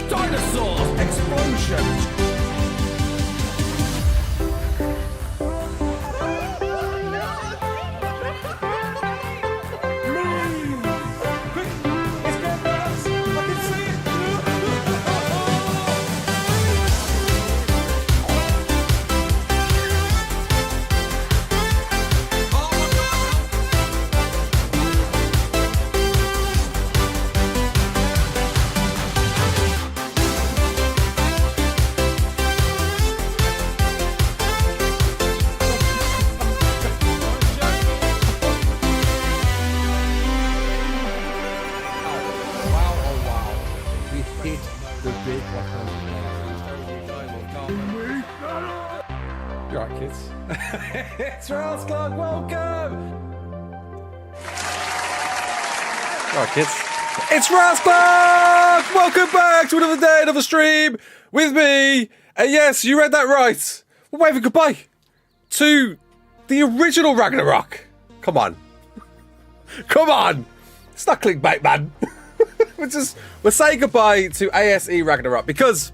Dinosaurs! Explosions! It's Ragnarok, welcome! Alright kids, it's Ragnarok! Welcome back to another day, another stream with me. And yes, you read that right. We're waving goodbye to the original Ragnarok. Come on. Come on! It's not clickbait, man. We're saying goodbye to ASE Ragnarok because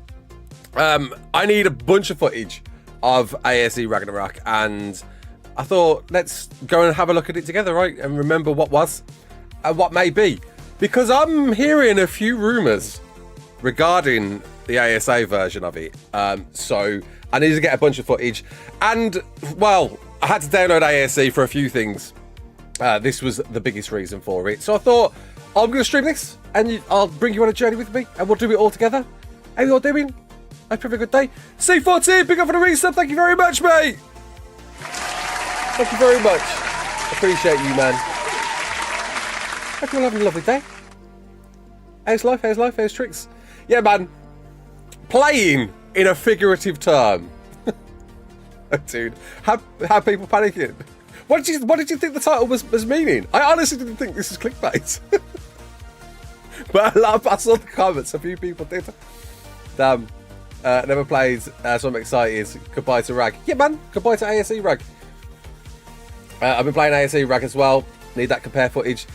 I need a bunch of footage of ASE Ragnarok, and I thought let's go and have a look at it together, right? And remember what was and what may be, because I'm hearing a few rumors regarding the ASA version of it. So I need to get a bunch of footage, and well, I had to download ASE for a few things. This was the biggest reason for it. So I thought I'm going to stream this, and I'll bring you on a journey with me, and we'll do it all together. How you all doing? Hope you have a good day. C14, pick up for the resub. Thank you very much, mate. Thank you very much. Appreciate you, man. Hope you're all having a lovely day. How's life? How's life? How's tricks? Yeah, man. Playing in a figurative term. Dude, have people panicking? What did you think the title was meaning? I honestly didn't think this is clickbait. But I saw the comments. A few people did. Damn. Never played, so I'm excited. Goodbye to Rag. Yeah, man. Goodbye to ASE Rag. I've been playing ASE Rag as well. Need that compare footage.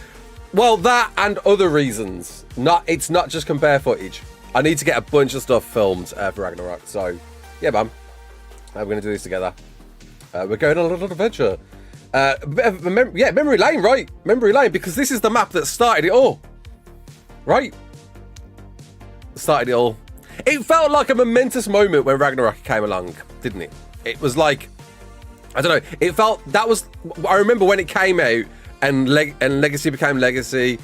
Well, that and other reasons. It's not just compare footage. I need to get a bunch of stuff filmed for Ragnarok. So, yeah, man. We're going to do this together. We're going on a little adventure. Memory Lane, right? Memory Lane, because this is the map that started it all. Right? Started it all. It felt like a momentous moment when Ragnarok came along, didn't it? It was like, I don't know, it felt, that was, I remember when it came out and Legacy became Legacy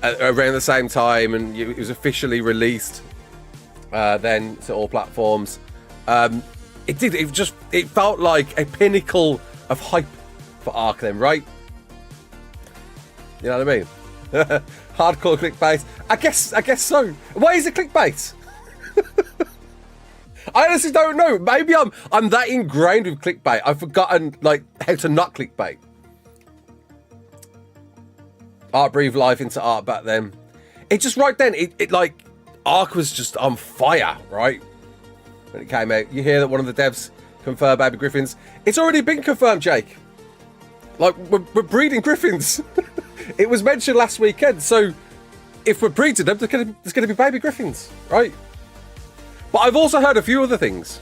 around the same time, and it was officially released then to all platforms. It felt like a pinnacle of hype for ARK then, right? You know what I mean? Hardcore clickbait. I guess so. Why is it clickbait? I honestly don't know. Maybe I'm that ingrained with clickbait. I've forgotten like how to not clickbait. ARK breathed life into ARK back then. It just right then. It like ARK was just on fire, right? When it came out, you hear that one of the devs confirmed baby griffins. It's already been confirmed, Jake. Like we're breeding griffins. It was mentioned last weekend. So if we're breeding them, there's going to be baby griffins, right? But I've also heard a few other things.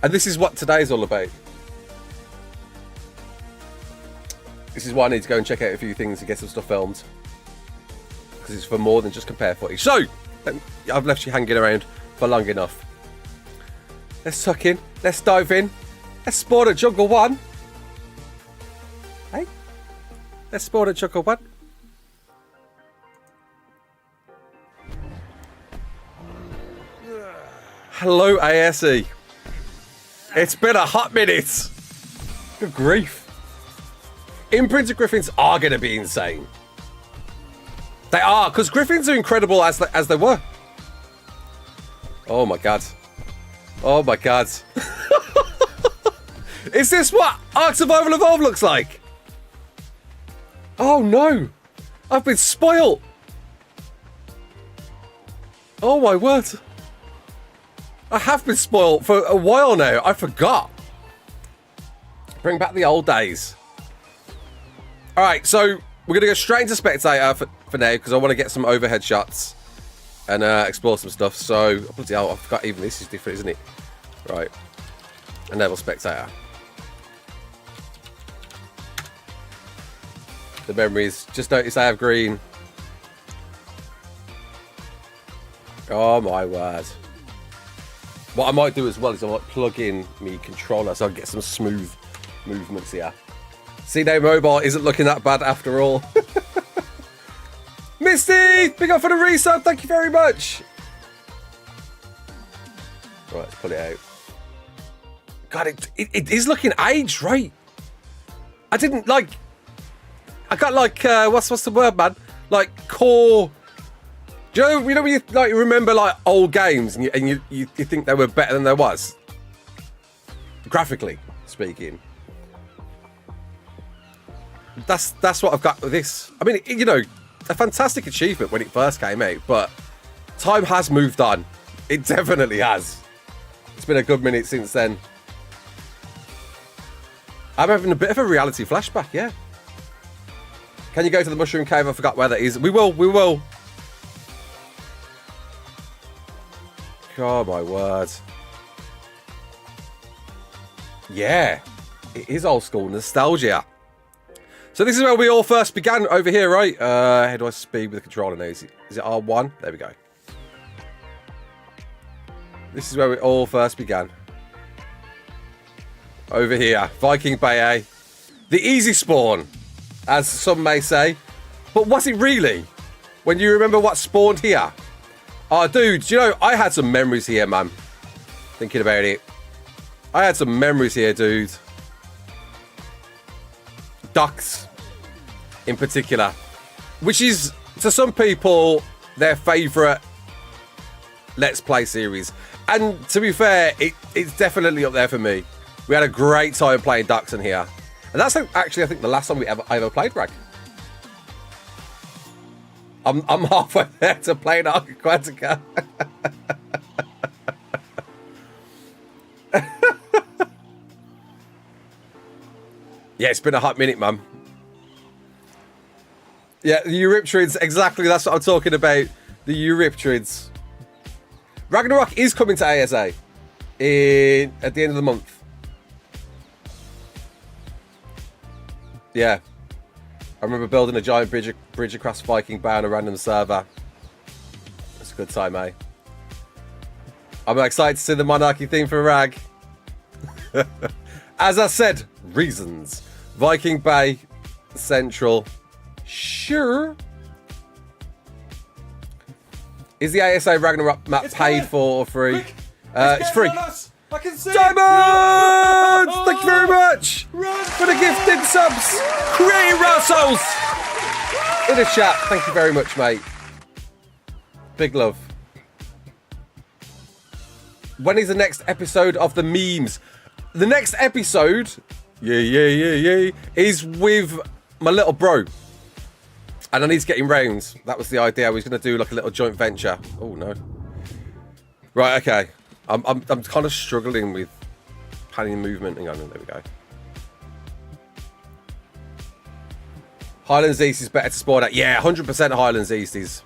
And this is what today's all about. This is why I need to go and check out a few things and get some stuff filmed. Because it's for more than just compare footage. So, I've left you hanging around for long enough. Let's tuck in. Let's dive in. Let's spawn at Jungle 1. Hey? Let's spawn at Jungle 1. Hello, ASE. It's been a hot minute. Good grief. Imprinted griffins are going to be insane. They are, because griffins are incredible as they were. Oh my god. Oh my god. Is this what ARK Survival Evolved looks like? Oh no. I've been spoiled. Oh my word. I have been spoiled for a while now. I forgot. Bring back the old days. All right, so we're going to go straight into Spectator for now because I want to get some overhead shots and explore some stuff. So, bloody hell, I forgot even this is different, isn't it? Right. Enable spectator. The memories. Just notice I have green. Oh my word. What I might do as well is I might plug in me controller so I can get some smooth movements here. See, now mobile isn't looking that bad after all. Misty! Big up for the resub, thank you very much. Right, let's pull it out. God, it is looking aged, right? I didn't like... I got like, what's the word, man? Like, core... Do you know when you like remember like old games and you think they were better than there was? Graphically speaking. That's what I've got with this. I mean, you know, a fantastic achievement when it first came out, but time has moved on. It definitely has. It's been a good minute since then. I'm having a bit of a reality flashback, yeah. Can you go to the Mushroom Cave? I forgot where that is. We will. Oh my word. Yeah, it is old school nostalgia. So this is where we all first began over here, right? How do I speed with the controller now? Is it R1? There we go. This is where we all first began. Over here, Viking Bay, the easy spawn, as some may say. But was it really? When you remember what spawned here? Oh, dude, you know, I had some memories here, man. Thinking about it. I had some memories here, dude. Ducks, in particular. Which is, to some people, their favourite Let's Play series. And to be fair, it's definitely up there for me. We had a great time playing Ducks in here. And that's actually, I think, the last time I ever played Rag. I'm halfway there to playing ARK Aquatica. Yeah, it's been a hot minute, man. Yeah, the Eurypterids, exactly, that's what I'm talking about. The Eurypterids. Ragnarok is coming to ASA at the end of the month. Yeah. I remember building a giant bridge across Viking Bay on a random server. It's a good time, eh? I'm excited to see the Monarchy theme for Rag. As I said, reasons. Viking Bay, Central. Sure. Is the ASA Ragnarok map paid for or free? It's free. I can see Diamonds! Thank you very much for the gifted subs. Create Russells in the chat. Thank you very much, mate. Big love. When is the next episode of the memes? The next episode, is with my little bro. And I need to get him round. That was the idea. I was going to do like a little joint venture. Oh, no. Right, okay. I'm kind of struggling with panning movement. Hang on, there we go. Highlands East is better to spawn at. Yeah, 100% Highlands East is.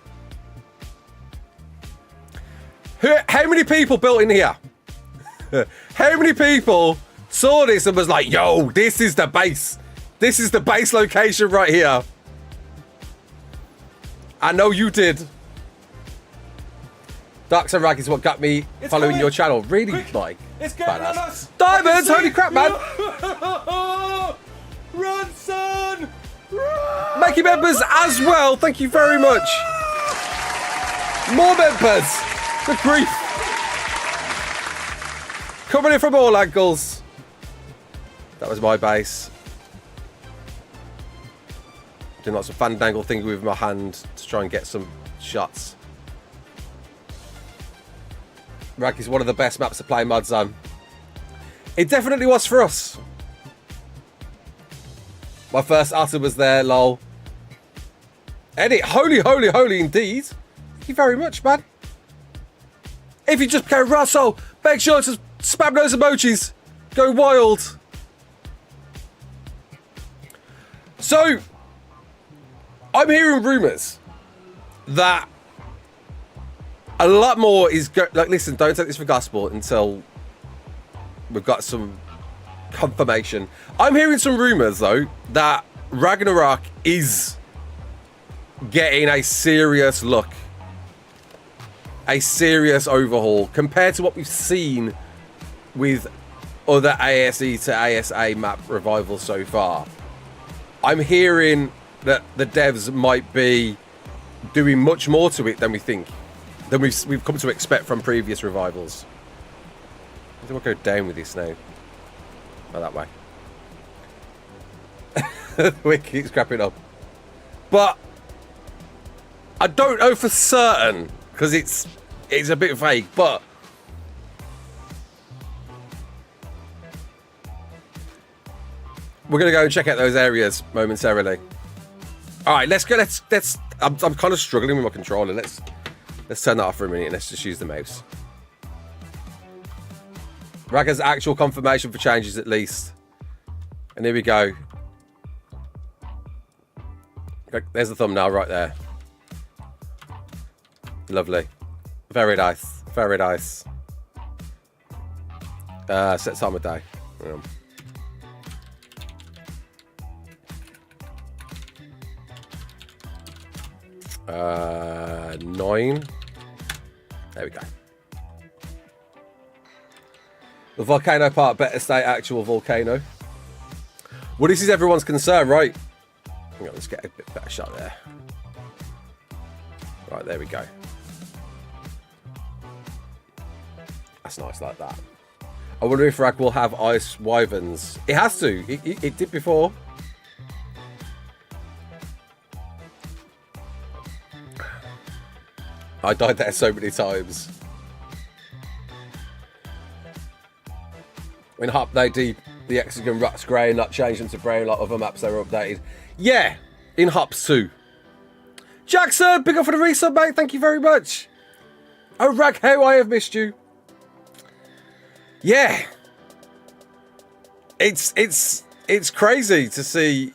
How many people built in here? How many people saw this and was like, yo, this is the base. This is the base location right here. I know you did. Ducks and Rag is what got me following your channel. Really, like, it's going on badass. us. Diamonds, holy crap, man. Run, son. Run. Make you members as well. Thank you very much. More members. Good grief. Coming in from all angles. That was my base. Doing lots of fandangle thing with my hand to try and get some shots. Rag is one of the best maps to play mods on. It definitely was for us. My first otter was there, lol. Edit, holy indeed. Thank you very much, man. If you just became Russell, make sure to spam those emojis. Go wild. So, I'm hearing rumours that a lot more is like, listen, don't take this for gospel until we've got some confirmation. I'm hearing some rumors though that Ragnarok is getting a serious look, a serious overhaul compared to what we've seen with other ASE to ASA map revivals so far. I'm hearing that the devs might be doing much more to it than we think, than we've come to expect from previous revivals. I think we'll go down with this now. Not that way. The wick keeps crapping up. But I don't know for certain, because it's a bit vague, but we're gonna go and check out those areas momentarily. Alright, let's go. Let's I'm kind of struggling with my controller. Let's turn that off for a minute and let's just use the mouse. Ragga's actual confirmation for changes at least. And here we go. There's the thumbnail right there. Lovely. Very nice. Very nice. Set time of day. Yeah. 9. There we go. The volcano part better stay actual volcano. Well, this is everyone's concern, right? Hang on, let's get a bit better shot there. Right, there we go. That's nice like that. I wonder if Rag will have ice wyverns. It has to. It did before. I died there so many times. When Hop they deep, the hexagon ruts grey and not changed into brown like other maps they were updated. Yeah, in Hops too. Jackson, big up for the resub, mate. Thank you very much. Oh, Rag, how I have missed you. Yeah, it's crazy to see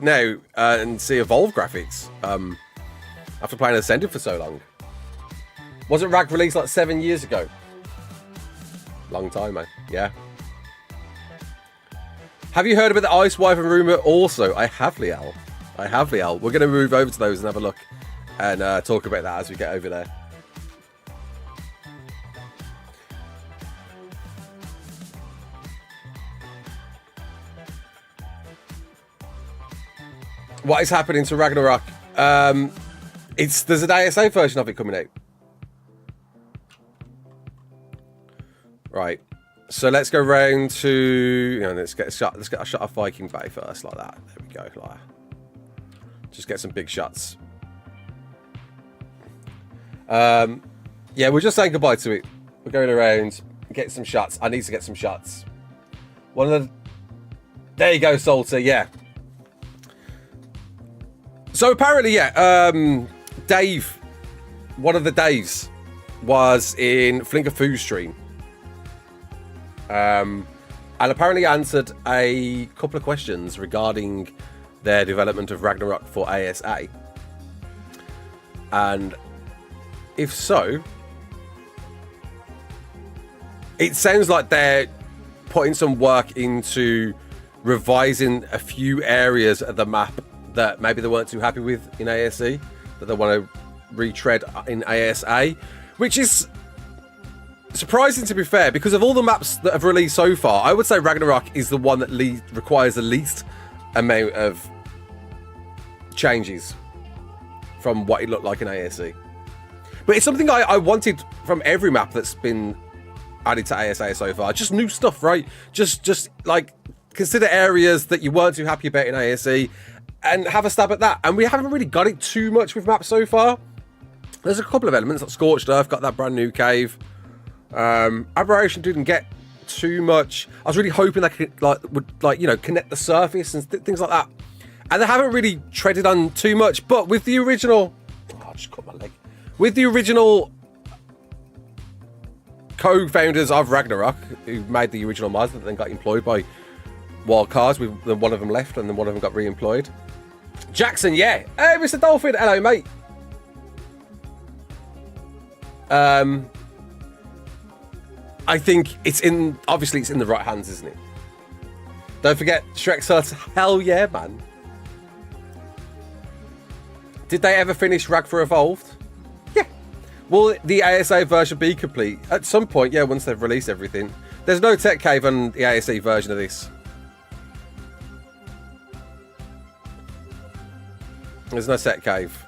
now and see Evolve graphics after playing Ascended for so long. Wasn't Rag released like 7 years ago? Long time, man. Yeah. Have you heard about the Ice Wyvern rumour also? I have, Liel. I have, Liel. We're going to move over to those and have a look and talk about that as we get over there. What is happening to Ragnarok? There's an ASA version of it coming out. Right. So let's go round to, let's get a shot of Viking Bay first, like that. There we go, like that. Just get some big shots. Yeah, we're just saying goodbye to it. We're going around, get some shots. I need to get some shots. There you go, Salter, yeah. So apparently, yeah, Dave, one of the Daves, was in Flinker Foo stream. And apparently answered a couple of questions regarding their development of Ragnarok for ASA. And if so, it sounds like they're putting some work into revising a few areas of the map that maybe they weren't too happy with in ASE, that they want to retread in ASA, which is surprising, to be fair, because of all the maps that have released so far, I would say Ragnarok is the one that requires the least amount of changes from what it looked like in ASE. But it's something I wanted from every map that's been added to ASA so far. Just new stuff, right? Just like consider areas that you weren't too happy about in ASE and have a stab at that. And we haven't really got it too much with maps so far. There's a couple of elements, like Scorched Earth got that brand new cave. Aberration didn't get too much. I was really hoping they could connect the surface and things like that. And they haven't really treaded on too much. But with the original, I just cut my leg. With the original co-founders of Ragnarok, who made the original mods that then got employed by Wildcards, with one of them left and then one of them got re-employed. Jackson, yeah. Hey, Mr. Dolphin, hello, mate. I think obviously it's in the right hands, isn't it? Don't forget, Shrek's Hut, hell yeah, man. Did they ever finish Ragnar Evolved? Yeah. Will the ASA version be complete? At some point, yeah, once they've released everything. There's no tech cave on the ASA version of this. There's no set cave.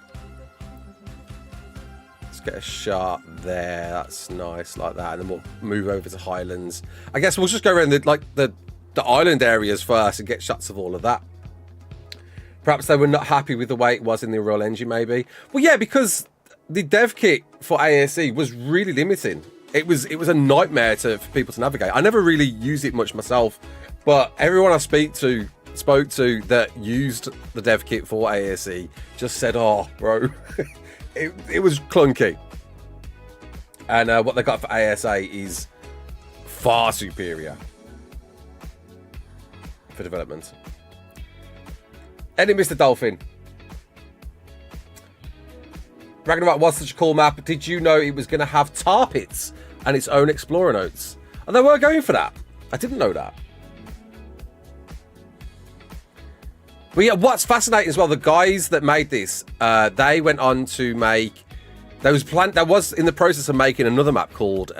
Let's get a shot there. That's nice, like that. And then we'll move over to Highlands. I guess we'll just go around the island areas first and get shots of all of that. Perhaps they were not happy with the way it was in the Unreal Engine, maybe. Well, yeah, because the dev kit for ASE was really limiting. It was a nightmare for people to navigate. I never really used it much myself, but everyone I spoke to that used the dev kit for ASE just said, "Oh, bro, it was clunky." And what they got for ASA is far superior for development. Any Mr. Dolphin. Ragnarok was such a cool map. Did you know it was going to have tar pits and its own explorer notes? And they were going for that. I didn't know that. But yeah, what's fascinating as well, the guys that made this, they went on to make... There was in the process of making another map called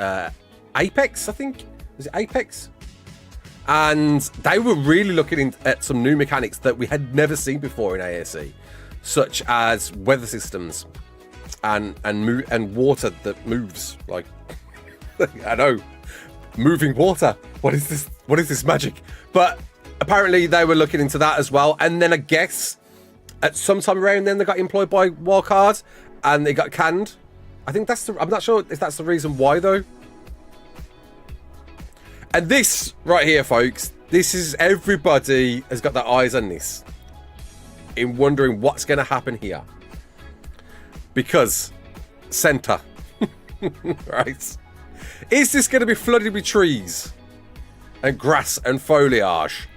Apex, I think. Was it Apex? And they were really looking at some new mechanics that we had never seen before in ASE, such as weather systems and water that moves. Like, I know, moving water. What is this? What is this magic? But apparently they were looking into that as well. And then I guess at some time around then they got employed by Wildcard and they got canned. I think I'm not sure if that's the reason why though. And this right here, folks, this is everybody has got their eyes on this in wondering what's going to happen here. Because center, right? Is this going to be flooded with trees and grass and foliage?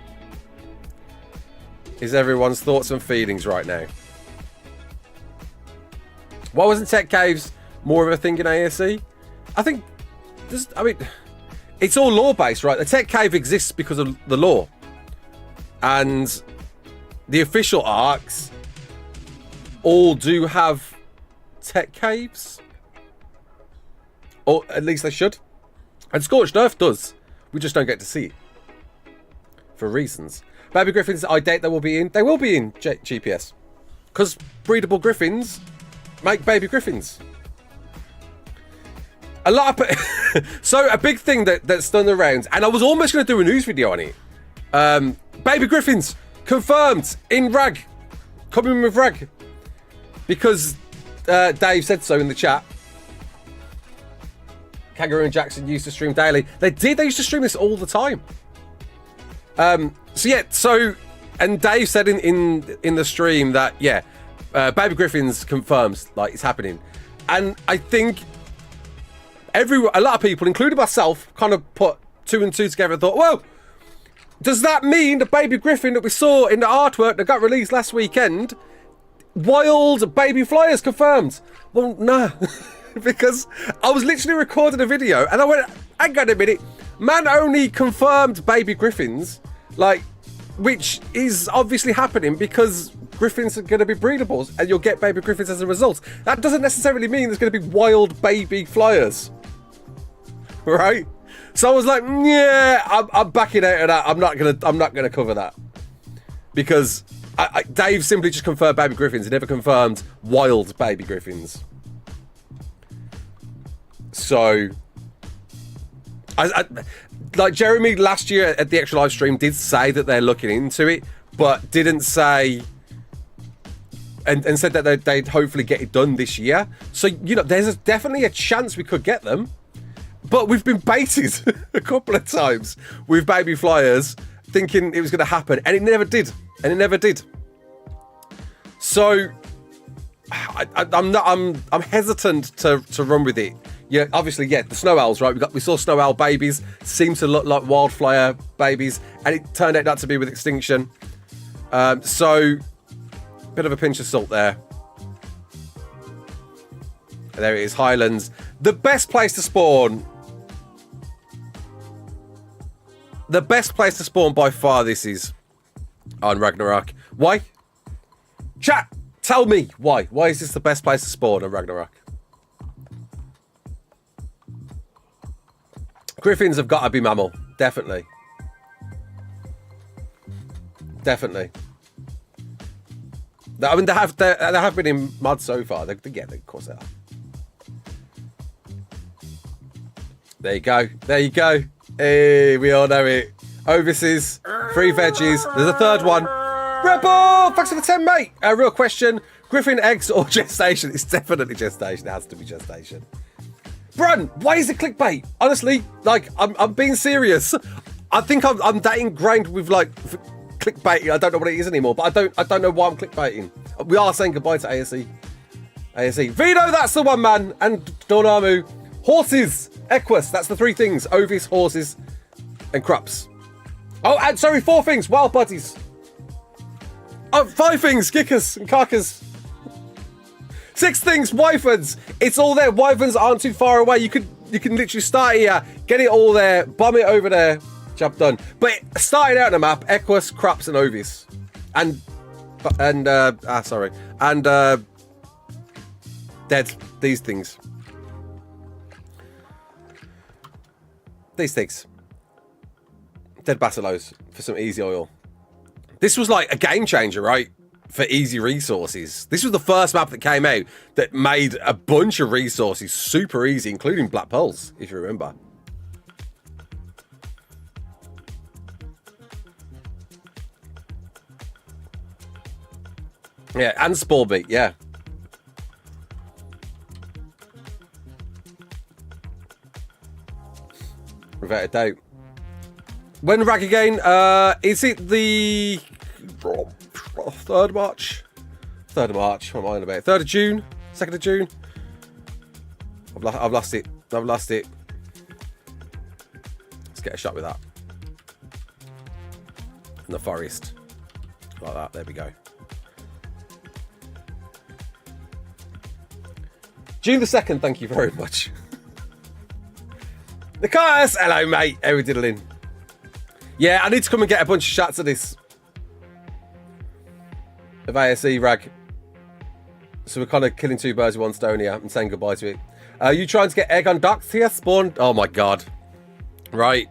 Is everyone's thoughts and feelings right now? Why wasn't tech caves more of a thing in ASE? I think it's all law-based, right? The tech cave exists because of the law. And the official arcs all do have tech caves. Or at least they should. And Scorched Earth does. We just don't get to see it. For reasons. Baby Griffins, I doubt they will be in. They will be in GPS. Because breedable Griffins make baby Griffins. A lot of so a big thing that's done the rounds, and I was almost going to do a news video on it. Baby Griffins confirmed in Rag, coming with Rag, because Dave said so in the chat. Kangaroo and Jackson used to stream daily. They did. They used to stream this all the time. And Dave said in the stream that Baby Griffins confirms like it's happening, and I think. A lot of people, including myself, kind of put two and two together and thought, well, does that mean the baby griffin that we saw in the artwork that got released last weekend, wild baby flyers confirmed? Well, no, because I was literally recording a video and I went, hang on a minute, man only confirmed baby griffins, like, which is obviously happening because griffins are going to be breedables and you'll get baby griffins as a result. That doesn't necessarily mean there's going to be wild baby flyers. Right, so I was like, yeah, I'm backing out of that. I'm not gonna cover that because Dave simply just confirmed baby griffins. He never confirmed wild baby griffins. So, I like Jeremy last year at the extra live stream did say that they're looking into it, but didn't say and said that they'd hopefully get it done this year. So there's definitely a chance we could get them. But we've been baited a couple of times with baby flyers thinking it was going to happen, and it never did. So I'm hesitant to run with it. Yeah, obviously, the snow owls, right? We saw snow owl babies seem to look like wildfire babies, and it turned out not to be with Extinction. So bit of a pinch of salt there. There it is, Highlands. The best place to spawn. The best place to spawn by far this is on Ragnarok. Why? Chat, tell me why. Why is this the best place to spawn on Ragnarok? Griffins have got to be mammal. Definitely. Definitely. I mean, they have been in mod so far. Yeah, of course they are. There you go. There you go. Hey, we all know it. Ovises, 3 veggies. There's a third one. Rebel! Thanks for the 10, mate. Real question. Griffin eggs or gestation? It's definitely gestation. It has to be gestation. Brun, why is it clickbait? Honestly, like, I'm being serious. I think I'm that ingrained with, like, clickbaiting. I don't know what it is anymore, but I don't know why I'm clickbaiting. We are saying goodbye to ASE. ASE. Vino, that's the one, man. And Dornammu. Horses. Equus. That's the 3 things. Ovis, horses, and crops. Oh, and sorry, 4 things. Wild buddies. Oh, 5 things. Gickers and carcass. 6 things. Wyverns. It's all there. Wyverns aren't too far away. You can literally start here, get it all there, bomb it over there. Job done. But starting out on the map, Equus, crops, and Ovis. And dead. These things. These things. Dead basilos for some easy oil. This was like a game changer, right? For easy resources. This was the first map that came out that made a bunch of resources super easy, including black pearls, if you remember. Yeah, and spore meat, yeah. Without a doubt. When Rag again? Is it the 3rd March? 3rd of March, what am I on about? 3rd of June? 2nd of June? I've lost it. I've lost it. Let's get a shot with that. In the forest. Like that, there we go. June the 2nd, thank you very much. Nikias, hello mate, how we diddling? Yeah, I need to come and get a bunch of shots of this. Of ASE Rag. So we're kind of killing 2 birds with 1 stone here and saying goodbye to it. Are you trying to get egg on ducks here? Spawn? Oh my god. Right.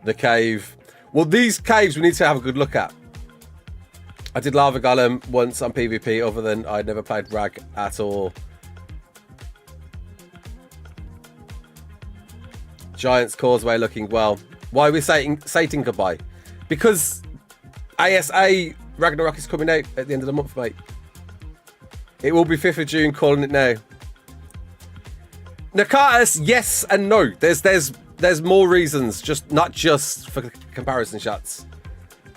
The cave. Well, these caves we need to have a good look at. I did Lava Golem once on PvP, other than I'd never played Rag at all. Giant's Causeway looking well. Why are we saying goodbye? Because ASA Ragnarok is coming out at the end of the month, mate. It will be 5th of June, calling it now. Nakatas, yes and no. There's more reasons, just not just for comparison shots.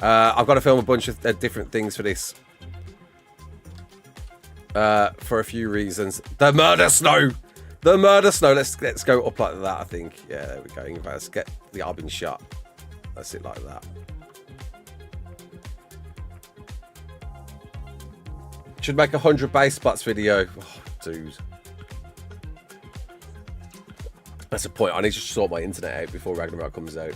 I've got to film a bunch of different things for this. For a few reasons. The murder snow! The murder snow. Let's go up like that, I think. Yeah, there we go. Let's get the Albin shot. That's it like that. Should make 100 base spots video. Oh, dude. That's a point. I need to sort my internet out before Ragnarok comes out.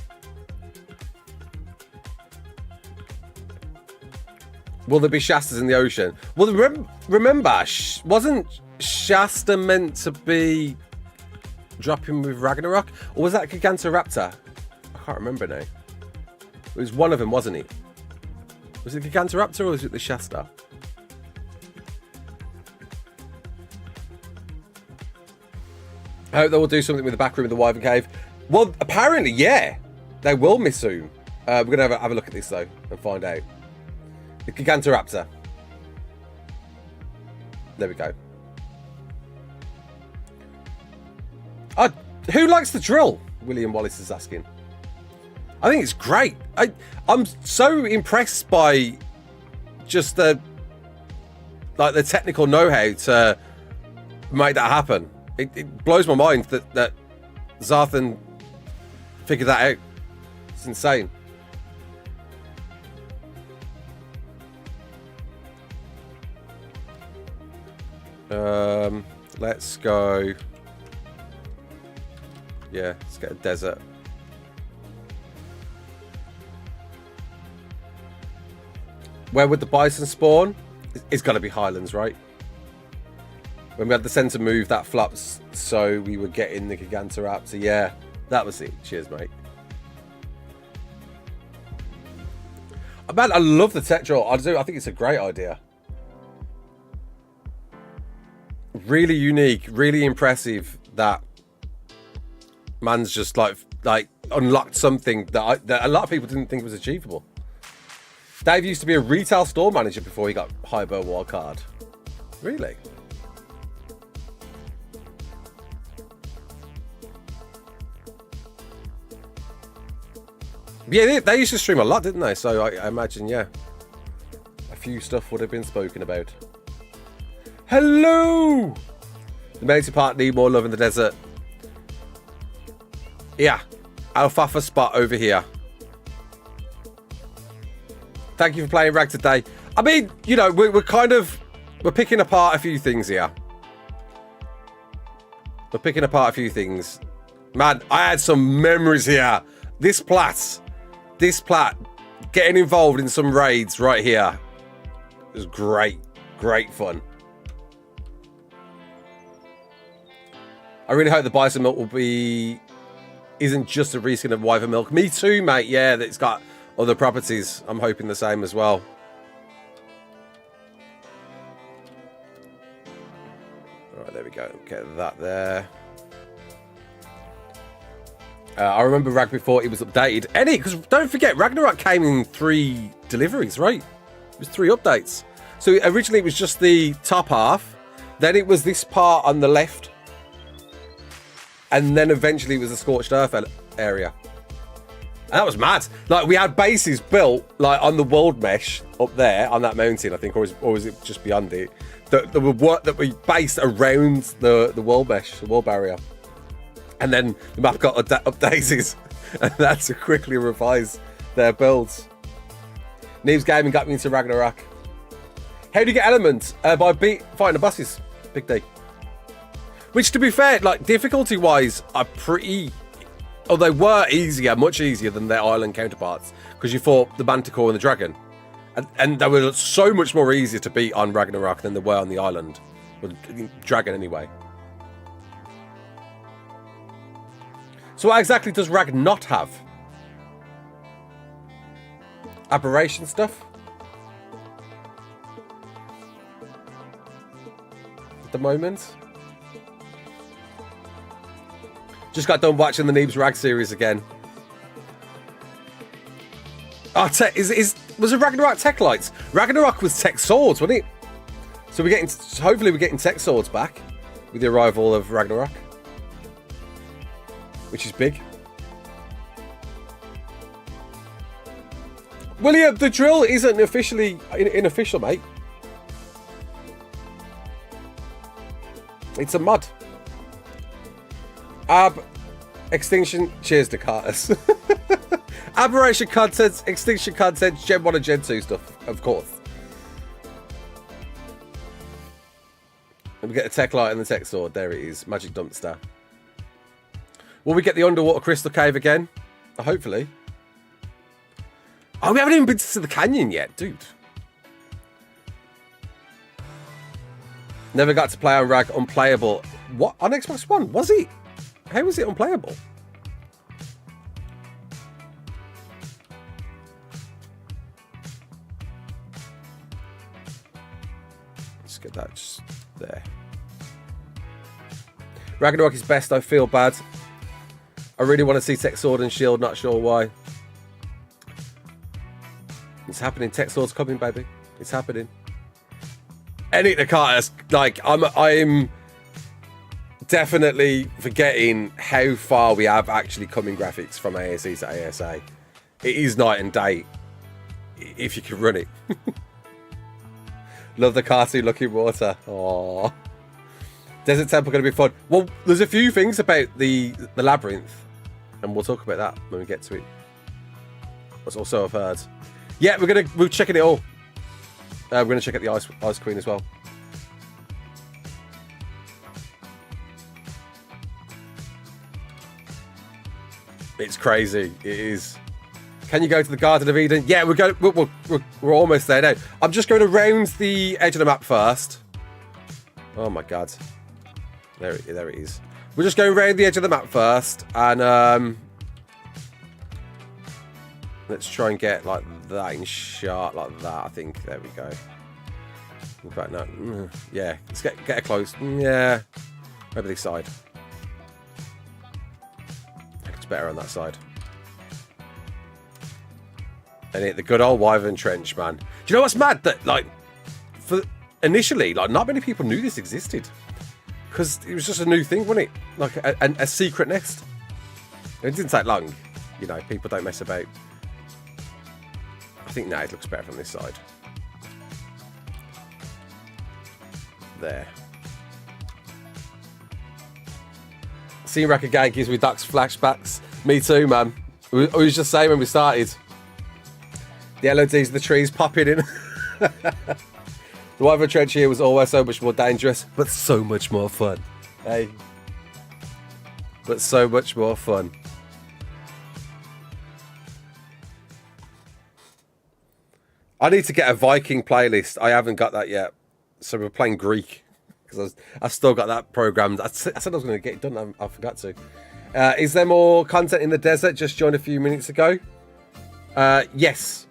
Will there be Shastas in the ocean? Well, remember, wasn't Shasta meant to be dropping with Ragnarok? Or was that Gigantoraptor? I can't remember now. It was one of them, wasn't it? Was it Gigantoraptor or was it the Shasta? I hope they will do something with the back room of the Wyvern Cave. Well, apparently, yeah. They will miss soon. We're going to have a look at this, though, and find out. The Gigantoraptor. There we go. Who likes the drill? William Wallace is asking. I think it's great. I'm so impressed by just the technical know-how to make that happen. It blows my mind that Zarthan figured that out. It's insane. Let's go. Yeah, let's get a desert. Where would the bison spawn? It's got to be Highlands, right? When we had the centre move, that flops, so we were getting the Gigantoraptor. Yeah, that was it. Cheers, mate. Man, I love the tech draw. I do. I think it's a great idea. Really unique, really impressive that man's just like unlocked something that a lot of people didn't think was achievable. Dave used to be a retail store manager before he got Hyper Wildcard. Really? Yeah, they used to stream a lot, didn't they? So I imagine, yeah, a few stuff would have been spoken about. Hello! The matey part need more love in the desert. Yeah, alfalfa spot over here. Thank you for playing Rag today. I mean, you know, we're picking apart a few things here. We're picking apart a few things. Man, I had some memories here. This plat, getting involved in some raids right here. It was great, great fun. I really hope the bison milk isn't just a reskin of wyvern milk. Me too, mate. Yeah, that it's got other properties. I'm hoping the same as well. All right, there we go. Get that there. I remember Rag before it was updated. Because don't forget, Ragnarok came in 3 deliveries, right? It was 3 updates. So originally it was just the top half. Then it was this part on the left. And then eventually it was the Scorched Earth area. And that was mad. Like, we had bases built like on the world mesh up there on that mountain, I think, or was it just beyond it? That we based around the world mesh, the world barrier. And then the map got updated, and they had to quickly revise their builds. Neves Gaming got me into Ragnarok. How do you get elements? By fighting the bosses. Big D. Which, to be fair, like, difficulty-wise, are pretty... Oh, they were easier, much easier than their island counterparts, because you fought the Manticore and the Dragon. And they were so much more easier to beat on Ragnarok than they were on the island. Well, Dragon, anyway. So what exactly does Rag not have? Aberration stuff? At the moment? Just got done watching the Neebs Rag series again. Oh, was it Ragnarok Tech Lights? Ragnarok was Tech Swords, wasn't it? So hopefully we're getting Tech Swords back with the arrival of Ragnarok. Which is big. William, the drill isn't officially unofficial, mate. It's a mod. Extinction. Cheers to Cartus. Aberration content, Extinction content, Gen 1 and Gen 2 stuff, of course. And we get the Tech Light and the Tech Sword. There it is. Magic Dumpster. Will we get the underwater crystal cave again? Hopefully. Oh, we haven't even been to the canyon yet, dude. Never got to play on Rag unplayable. What? On Xbox One? Was it? How was it unplayable? Let's get that just there. Ragnarok is best. I feel bad. I really want to see Tech Sword and Shield. Not sure why. It's happening. Tech Sword's coming, baby. It's happening. Any the Cartus, like I'm definitely forgetting how far we have actually come in graphics from ASE to ASA. It is night and day if you can run it. Love the cartoon looking water. Aww. Desert Temple going to be fun. Well, there's a few things about the labyrinth, and we'll talk about that when we get to it. That's also I've heard. Yeah, we're checking it all. We're going to check out the Ice Queen as well. It's crazy. It is. Can you go to the Garden of Eden? Yeah, we're almost there now. I'm just going around the edge of the map first. Oh my god. There it is. We're just going around the edge of the map first, and let's try and get like that in shot, like that. I think. There we go. In fact, no. Yeah, let's get it close. Yeah, over this side. I think it's better on that side. And the good old Wyvern Trench, man. Do you know what's mad? That like, for initially, like, not many people knew this existed, because it was just a new thing, wasn't it? Like a secret nest. It didn't take long. You know, people don't mess about. I think now it looks better from this side. There. Seeing Rack again gives me Ducks flashbacks. Me too, man. I was just saying when we started. The LODs of the trees popping in. The Wyvern Trench here was always so much more dangerous, but so much more fun. Hey. But so much more fun. I need to get a Viking playlist. I haven't got that yet. So we're playing Greek. Because I've still got that programmed. I said I was going to get it done. I forgot to. Is there more content in the desert? Just joined a few minutes ago. Yes.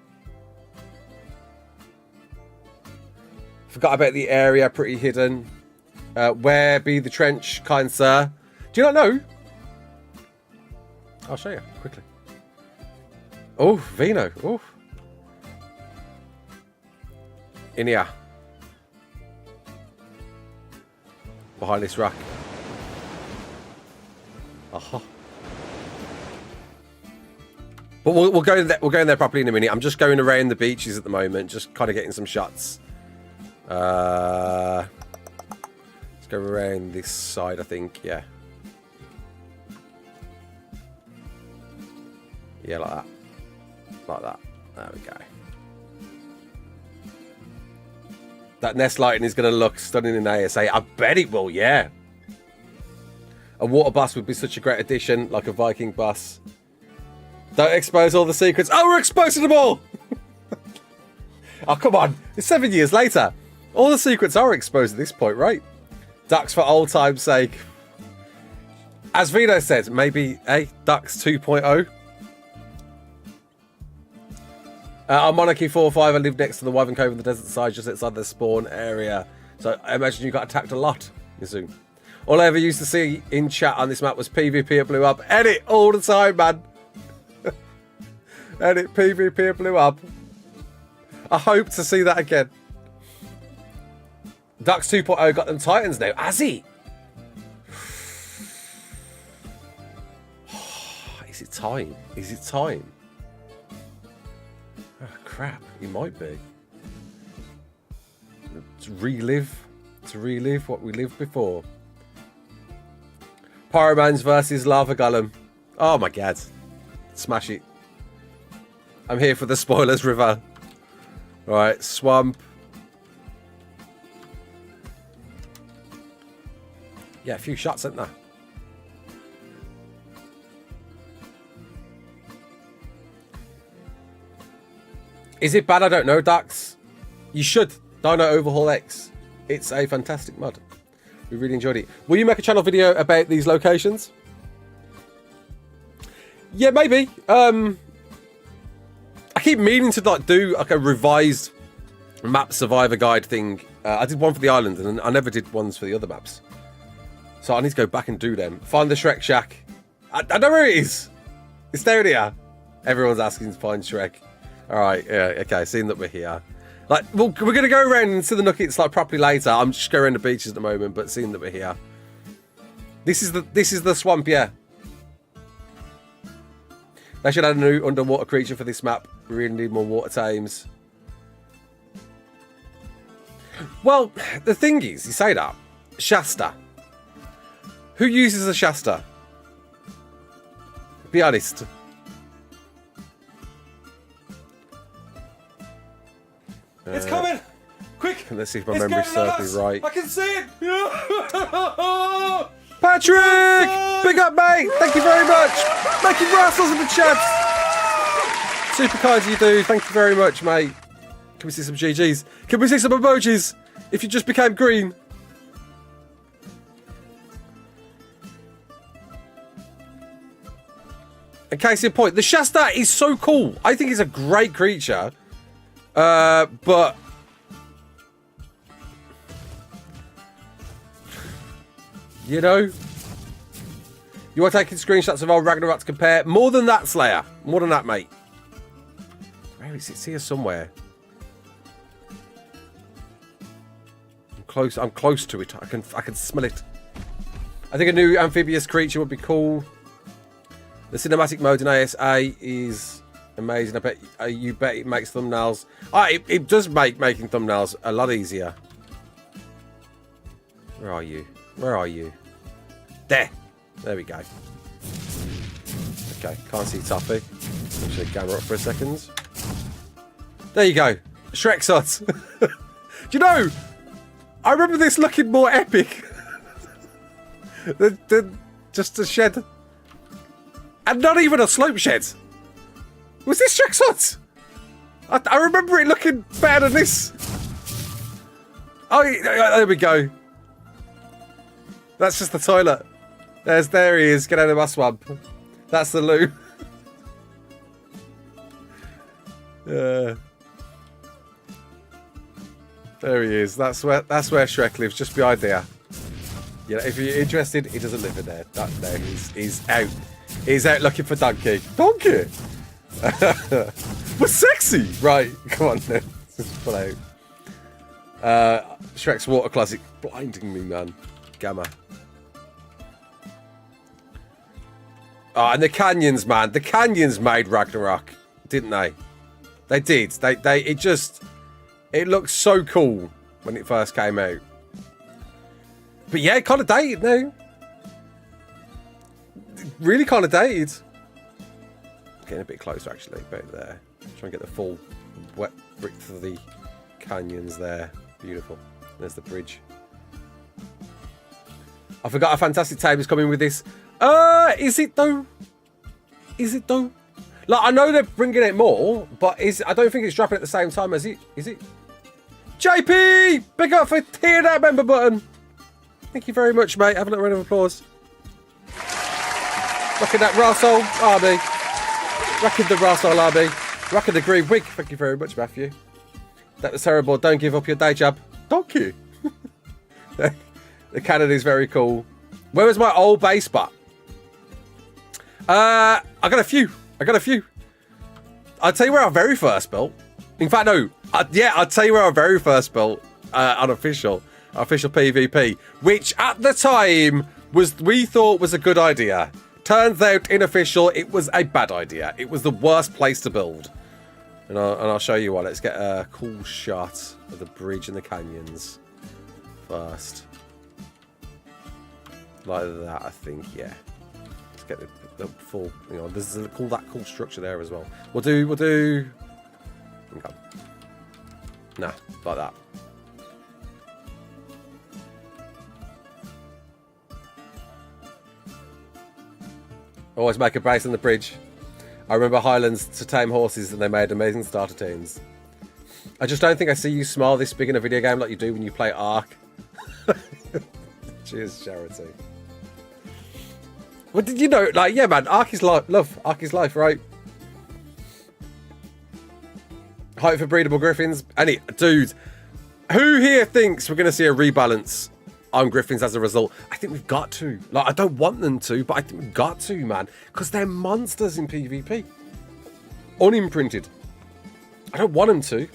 Forgot about the area, pretty hidden. Where be the trench, kind sir? Do you not know? I'll show you quickly. Oh, Vino. Oh. In here. Behind this rock. Aha. But we'll go in there. We'll go in there properly in a minute. I'm just going around the beaches at the moment, just kind of getting some shots. Let's go around this side, I think. Yeah. Yeah, like that. Like that. There we go. That nest lighting is going to look stunning in ASA. I bet it will, yeah. A water bus would be such a great addition, like a Viking bus. Don't expose all the secrets. Oh, we're exposing them all! Oh, come on. It's 7 years later. All the secrets are exposed at this point, right? Ducks for old time's sake. As Vito said, maybe, Ducks 2.0. I'm Monarchy 4-5. I live next to the Wyvern Cove in the desert side, just outside the spawn area. So I imagine you got attacked a lot, Yazoo. All I ever used to see in chat on this map was PvP it blew up. Edit all the time, man. Edit PvP it blew up. I hope to see that again. Ducks 2.0 got them Titans now. Has he? Is it time? Is it time? Oh, crap. He might be. To relive what we lived before. Pyromans versus Lava Golem. Oh my god. Smash it. I'm here for the spoilers, River. Alright, swamp. Yeah, a few shots, isn't there? Is it bad? I don't know, Dax. You should. Dino Overhaul X. It's a fantastic mod. We really enjoyed it. Will you make a channel video about these locations? Yeah, maybe. I keep meaning to like do like a revised map survivor guide thing. I did one for the island, and I never did ones for the other maps. So I need to go back and do them. Find the Shrek Shack. I know where it is. It's down here. Everyone's asking to find Shrek. All right. Yeah. Okay. Seeing that we're here. Like, we're going to go around and see the Nuggets like properly later. I'm just going around the beaches at the moment, but seeing that we're here. This is the swamp, yeah. They should add a new underwater creature for this map. We really need more water tames. Well, the thing is, you say that. Shasta. Who uses a Shasta? Be honest. It's coming! Quick! Let's see if my memory serves me right. I can see it! Patrick! Big up, mate! Thank you very much! Making rustles in the chat! Super kind of you, dude. Thank you very much, mate. Can we see some GGs? Can we see some emojis? If you just became green. And case in point, the Shasta is so cool. I think he's a great creature. But... You know? You are taking screenshots of old Ragnarok to compare. More than that, Slayer. More than that, mate. Where is it? It's here somewhere. I'm close to it. I can smell it. I think a new amphibious creature would be cool. The cinematic mode in ASA is amazing. I bet you bet it makes thumbnails. It does make making thumbnails a lot easier. Where are you? Where are you? There we go. Okay, can't see Toffee. I'm just gonna camera up for a second. There you go. Shrek Sots. Do you know? I remember this looking more epic than just a shed. And not even a slope shed. Was this Shrek Sots? I remember it looking better than this. Oh, there we go. That's just the toilet. There he is. Get out of my swamp. That's the loo. There he is. That's where Shrek lives, just behind there. You know, if you're interested, he doesn't live in there. No, he's out. He's out looking for Donkey. Donkey. We're sexy. Right, come on then. Just pull out. Shrek's water closet blinding me, man. Gamma. Oh, and the canyons, man. The canyons made Ragnarok, didn't they? They did. It looked so cool when it first came out. But yeah, kind of dated now. Really kind of dated. Getting a bit closer, actually. About there. Try and get the full wet width of the canyons there. Beautiful. There's the bridge. I forgot a fantastic time is coming with this. Is it though? Is it though? Like, I know they're bringing it more, but I don't think it's dropping at the same time as it. Is it? JP! Big up for hitting that member button. Thank you very much, mate. Have a little round of applause. Rocking that Rarsol Army. Rocking the Rarsol Army. Rocking the green wig. Thank you very much, Matthew. That was terrible. Don't give up your day job. Thank you. The cannon is very cool. Where was my old base spot? I got a few. I'll tell you where I very first built. In fact, no. I'll tell you where I very first built unofficial PvP, which at the time we thought was a good idea. Turns out, unofficial, it was a bad idea. It was the worst place to build. And I'll show you why. Let's get a cool shot of the bridge and the canyons first. Like that, I think, yeah. Let's get the full, there's that cool structure there as well. We'll do, okay. Nah, like that. Always make a base on the bridge. I remember Highlands to tame horses and they made amazing starter teams. I just don't think I see you smile this big in a video game like you do when you play ARK. Cheers, Charity. Well, did you know, like, yeah, man, ARK is life, love. ARK is life, right? Height for breedable griffins. Dude, who here thinks we're going to see a rebalance on griffins as a result? I think we've got to. Like, I don't want them to, but I think we've got to, man. Because they're monsters in PvP. Unimprinted. I don't want them to.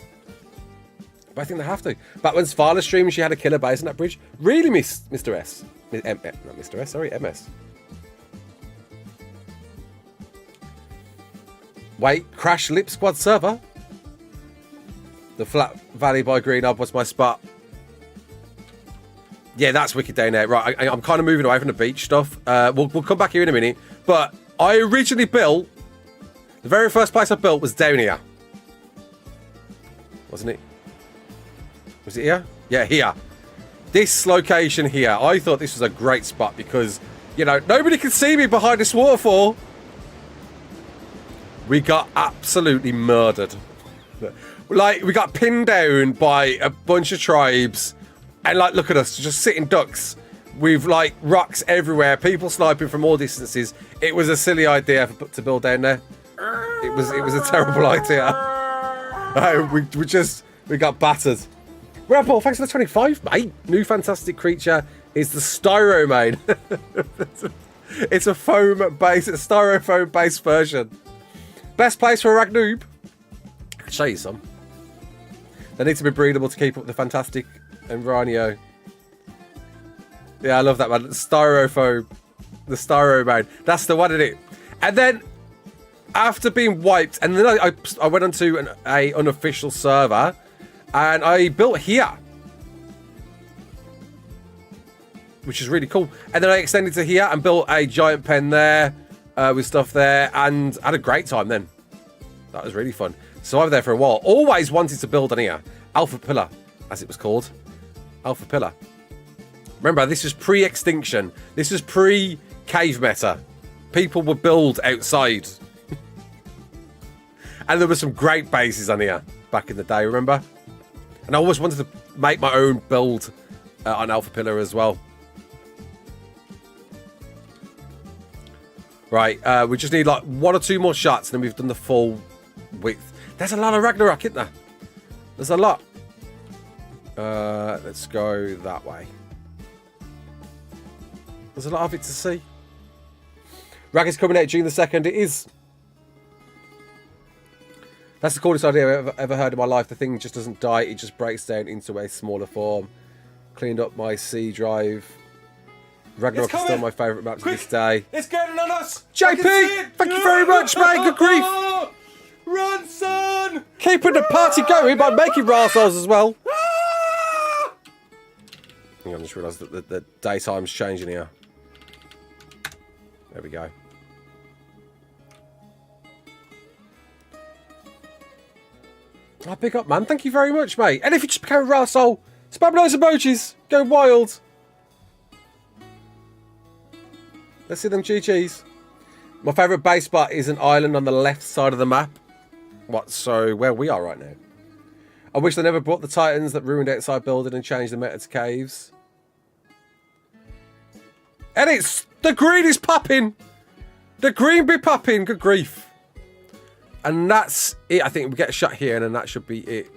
But I think they have to. Back when Svala streamed, she had a killer base on that bridge. Really, Mr. S. Not Mr. S, sorry, MS. Wait, Crash Lip Squad server? The Flat Valley by Green Up was my spot. Yeah, that's wicked day now. Right, I'm kind of moving away from the beach stuff. We'll come back here in a minute. But I originally built... The very first place I built was down here. Wasn't it? Was it here? Yeah, here. This location here. I thought this was a great spot because You know, nobody can see me behind this waterfall. We got absolutely murdered. Like, we got pinned down by a bunch of tribes. And, like, look at us, just sitting ducks. With, like, rocks everywhere. People sniping from all distances. It was a silly idea to build down there. It was a terrible idea. We got battered. Red Ball, thanks for the 25, mate. New fantastic creature is the Styromane. It's a foam-based, styrofoam-based version. Best place for a Ragnoob. I'll show you some. They need to be breedable to keep up the fantastic and Rhino. Yeah, I love that, man. Styrofoam. The Styromane. That's the one, isn't it? And then, after being wiped, and then I went onto an unofficial server, and I built here. Which is really cool. And then I extended to here and built a giant pen there with stuff there, and had a great time then. That was really fun. So I was there for a while. Always wanted to build on here. Alpha Pillar, as it was called. Alpha Pillar. Remember, this was pre-Extinction. This was pre-cave meta. People would build outside. And there were some great bases on here back in the day, remember? And I always wanted to make my own build on Alpha Pillar as well. Right, we just need like 1 or 2 more shots and then we've done the full width. There's a lot of Ragnarok, isn't there? There's a lot. Let's go that way. There's a lot of it to see. Rag is coming out June the 2nd. It is. That's the coolest idea I've ever heard in my life. The thing just doesn't die. It just breaks down into a smaller form. Cleaned up my C drive. Ragnarok is still my favourite map to this day. It's getting on us! JP! Thank you very much, mate. Good grief. Run, son! Keeping the party going by making rascals as well. I just realised that the daytime's changing here. There we go. Oh, big up, man. Thank you very much, mate. And if you just became a rascal, spam those emojis. Go wild. Let's see them GGs. My favourite base spot is an island on the left side of the map. What? So, where we are right now. I wish they never brought the Titans that ruined outside building and changed the meta to caves. And it's... The green is popping. The green be popping. Good grief. And that's it. I think we get a shot here and then that should be it.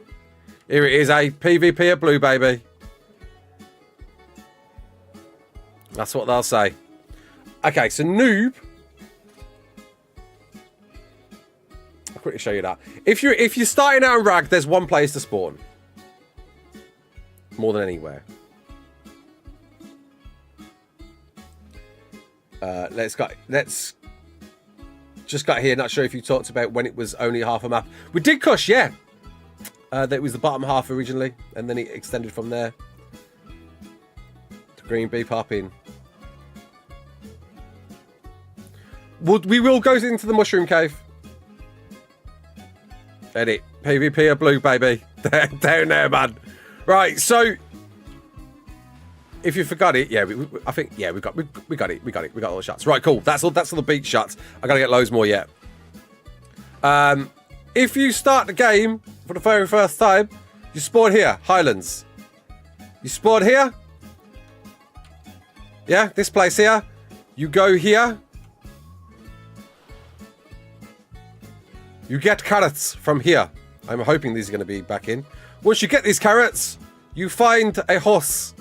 Here it is, a PvP at blue, baby. That's what they'll say. Okay, so noob. I'll quickly show you that. If you're starting out in Rag, there's one place to spawn. More than anywhere. Let's just got here. Not sure if you talked about when it was only half a map. We did Kush, yeah. That was the bottom half originally, and then it extended from there. The green bee popping. We will go into the mushroom cave. Edit. PvP of blue, baby. Down there, man. Right, so if you forgot it, yeah, I think, yeah, we got it. We got all the shots. Right, cool. That's all the beach shots. I gotta get loads more yet. If you start the game for the very first time, you spawn here, Highlands. You spawn here. Yeah, this place here. You go here. You get carrots from here. I'm hoping these are going to be back in. Once you get these carrots, you find a horse,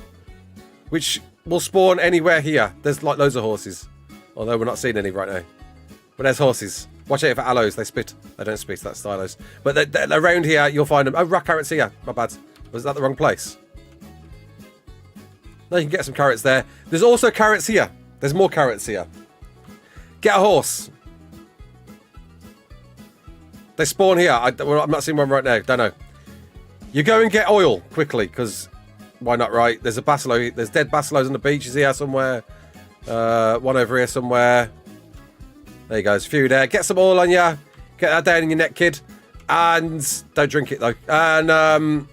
which will spawn anywhere here. There's like loads of horses, although we're not seeing any right now. But there's horses. Watch out for aloes. They spit. They don't spit. That's stylos. But they're around here, you'll find them. Oh, rock carrots here. My bad. Was that the wrong place? No, you can get some carrots there. There's also carrots here. There's more carrots here. Get a horse. They spawn here. I'm not seeing one right now. Don't know. You go and get oil quickly, because why not, right? There's a basilo. There's dead basilos on the beaches here somewhere. One over here somewhere. There you go. There's a few there. Get some oil on you. Get that down in your neck, kid. And don't drink it, though. And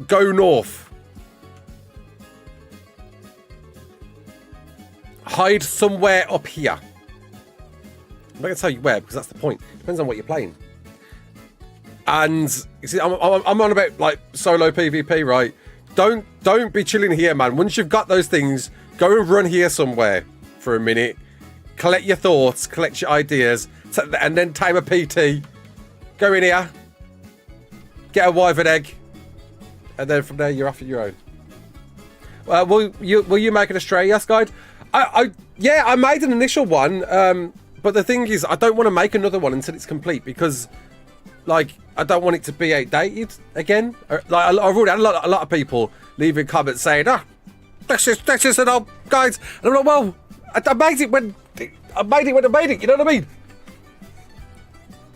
go north. hide somewhere up here. I'm not going to tell you where, because that's the point. Depends on what you're playing. And you see, I'm on about like solo PvP, right? Don't be chilling here, man. Once you've got those things, go and run here somewhere for a minute. Collect your thoughts, collect your ideas, and then time a PT. Go in here, get a wyvern egg, and then from there you're off on your own. Will you make an Australia guide? Yeah, I made an initial one, but the thing is, I don't want to make another one until it's complete because, like, I don't want it to be outdated again. Like, I've already had a lot of people leaving comments saying, this is an old guide, and I'm like, well, I made it when I made it. You know what I mean?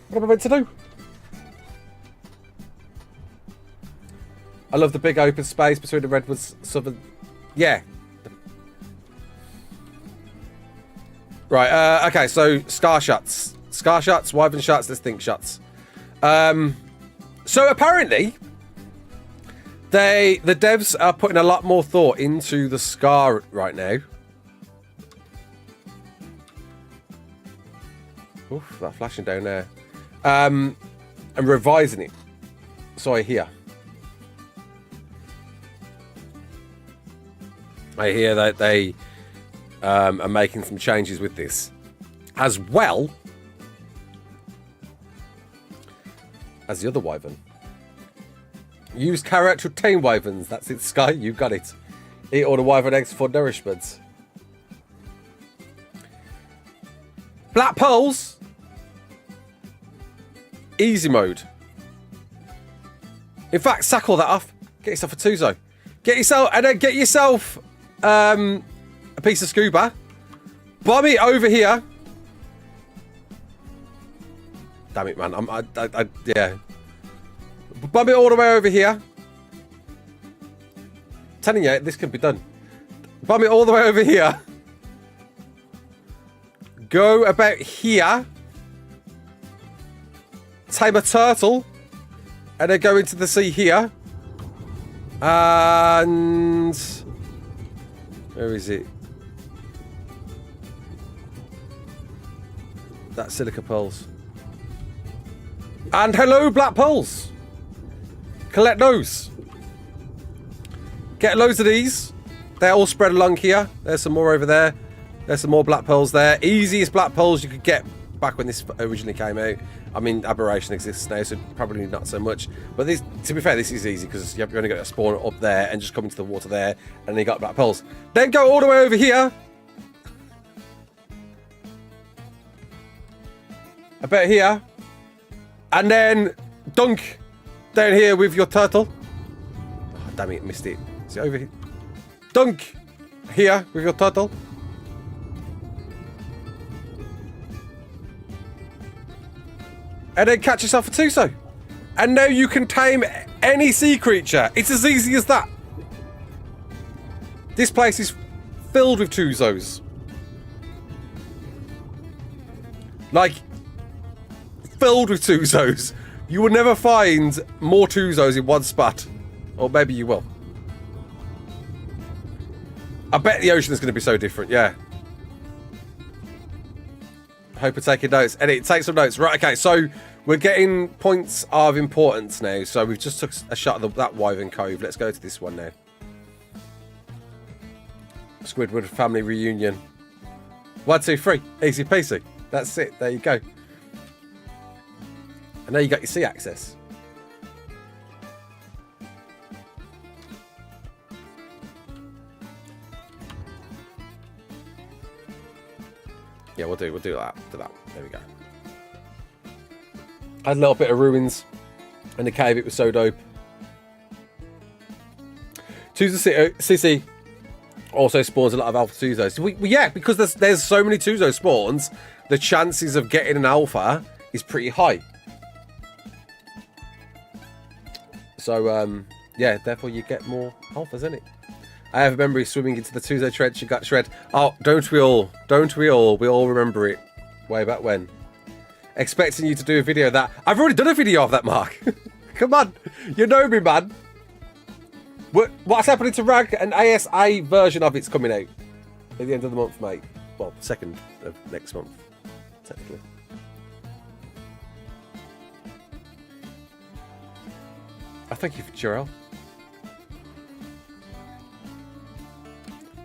What am I meant to do? I love the big open space between the redwoods, southern. Yeah. Right. Okay. So scar shots, wyvern shots. Let's think shots. So apparently, the devs are putting a lot more thought into the scar right now. Oof, that flashing down there. And revising it. So I hear that they are making some changes with this, as well as the other wyvern. Use carrot to tame wyverns. That's it, Sky. You got it. Eat all the wyvern eggs for nourishment. Black pearls. Easy mode. In fact, sack all that off. Get yourself a Tuzo. Get yourself a piece of scuba. Bomb it over here. Damn it, man. Yeah. Bomb it all the way over here. Telling you, this can be done. Bomb it all the way over here. Go about here. Tame a turtle. And then go into the sea here. And where is it? That's silica pearls. And hello, black pearls. Collect those. Get loads of these. They're all spread along here. There's some more over there. There's some more black pearls there. Easiest black pearls you could get back when this originally came out. I mean, Aberration exists now, so probably not so much. But this, to be fair, this is easy because you've only got a spawn up there and just come into the water there, and then you got black pearls. Then go all the way over here. About here. And then dunk down here with your turtle. Oh, damn it, missed it. Is it over here? Dunk here with your turtle. And then catch yourself a Tuzo. And now you can tame any sea creature. It's as easy as that. This place is filled with Tuzos. Like, filled with Tuzos. You will never find more Tuzos in one spot. Or maybe you will. I bet the ocean is going to be so different, yeah. Hope you're taking notes. Edit, take some notes. Right, okay, so we're getting points of importance now. So we've just took a shot of that Wyvern Cove. Let's go to this one now. Squidward family reunion. 1, 2, 3. Easy peasy. That's it. There you go. And now you got your sea access. Yeah, we'll do that. Do that. There we go. Had a little bit of ruins in the cave. It was so dope. Tuzo City also spawns a lot of alpha Tuzos. Yeah, because there's so many Tuzo spawns, the chances of getting an alpha is pretty high. So yeah, therefore you get more alphas, isn't it? I have a memory of swimming into the Tuzo trench and got shred. Oh, don't we all? Don't we all? We all remember it. Way back when. Expecting you to do a video of that. I've already done a video of that, Mark. Come on. You know me, man. What's happening to Rag? An ASA version of it's coming out. at the end of the month, mate. Well, 2nd of next month, technically. I thank you for Jarrell.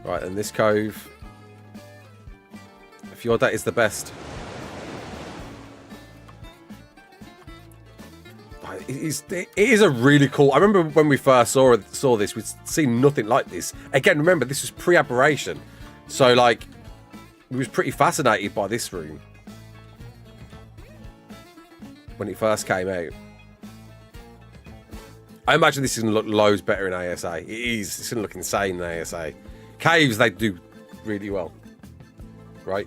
Right, and this cove. Fjordat is the best. It is a really cool. I remember when we first saw this, we'd seen nothing like this. Again, remember this was pre-Aberration, so like we was pretty fascinated by this room when it first came out. I imagine this is going to look loads better in ASA. It is. It's going to look insane in ASA. Caves, they do really well, right?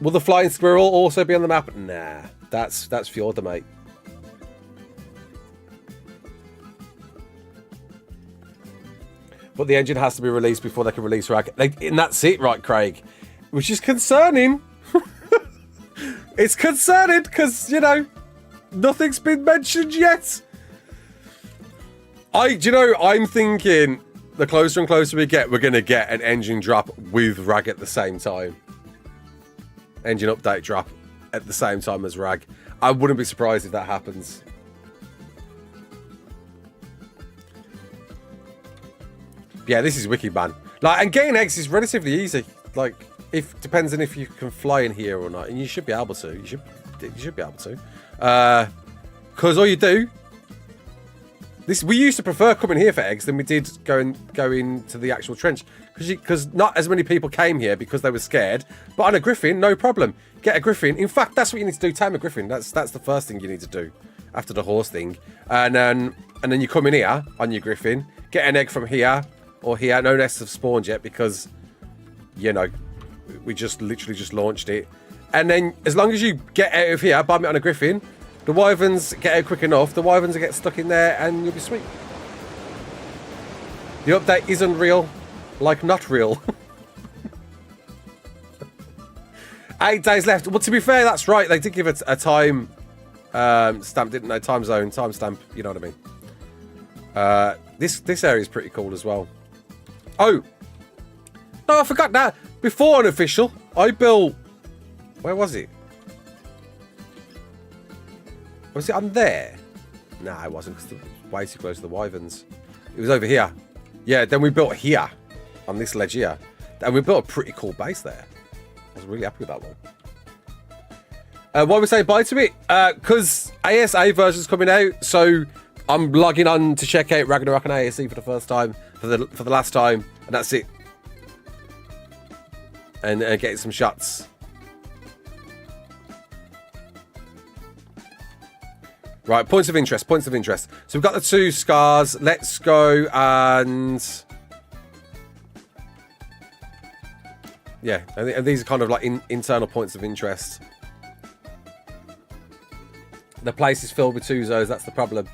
Will the flying squirrel also be on the map? Nah. That's Fjorda, mate. But the engine has to be released before they can release Rag. And that's it, right, Craig? Which is concerning. It's concerning because, you know, nothing's been mentioned yet. I'm thinking the closer and closer we get, we're going to get an engine drop with Rag at the same time. Engine update drop at the same time as Rag. I wouldn't be surprised if that happens. Yeah, this is wicked, man. Like, and getting eggs is relatively easy. Like, depends on if you can fly in here or not, and you should be able to. You should be able to. Because all you do. We used to prefer coming here for eggs than we did going into the actual trench. Because not as many people came here because they were scared. But on a griffin, no problem. Get a griffin. In fact, that's what you need to do. Tame a griffin. That's the first thing you need to do after the horse thing. And then you come in here on your griffin, get an egg from here or here. No nests have spawned yet because, you know, we just literally just launched it. And then as long as you get out of here, bomb it on a griffin, the wyverns get out quick enough, the wyverns will get stuck in there and you'll be sweet. The update is unreal, like not real. 8 days left. Well, to be fair, that's right. They did give it a time stamp, didn't they? Time zone, time stamp, you know what I mean? This area is pretty cool as well. Oh! No, I forgot that. Before unofficial, I built... Where was it? Was it on there? Nah, it wasn't because it was way too close to the wyverns. It was over here. Yeah, then we built here. On this ledge here. And we built a pretty cool base there. I was really happy with that one. Why are we saying bye to it? Because ASA version's coming out, so I'm logging on to check out Ragnarok and ASE for the first time, for the last time, and that's it. And getting some shots. Right, points of interest. So we've got the 2 scars. Let's go and... Yeah, and these are kind of like internal points of interest. The place is filled with Tuzos, that's the problem.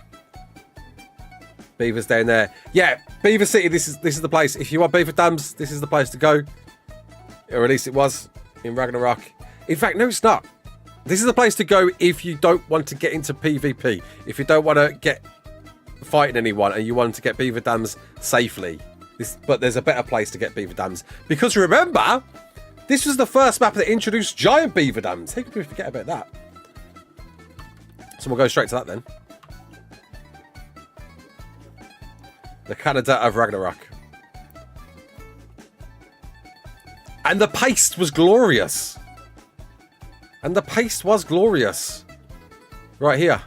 Beavers down there. Yeah, Beaver City, this is the place. If you want beaver dams, this is the place to go. Or at least it was in Ragnarok. In fact, no, it's not. This is the place to go if you don't want to get into PvP. If you don't want to get fighting anyone and you want to get beaver dams safely. But there's a better place to get beaver dams. Because remember, this was the first map that introduced giant beaver dams. How could we forget about that? So we'll go straight to that then. The Canada of Ragnarok. And the paste was glorious. Right here.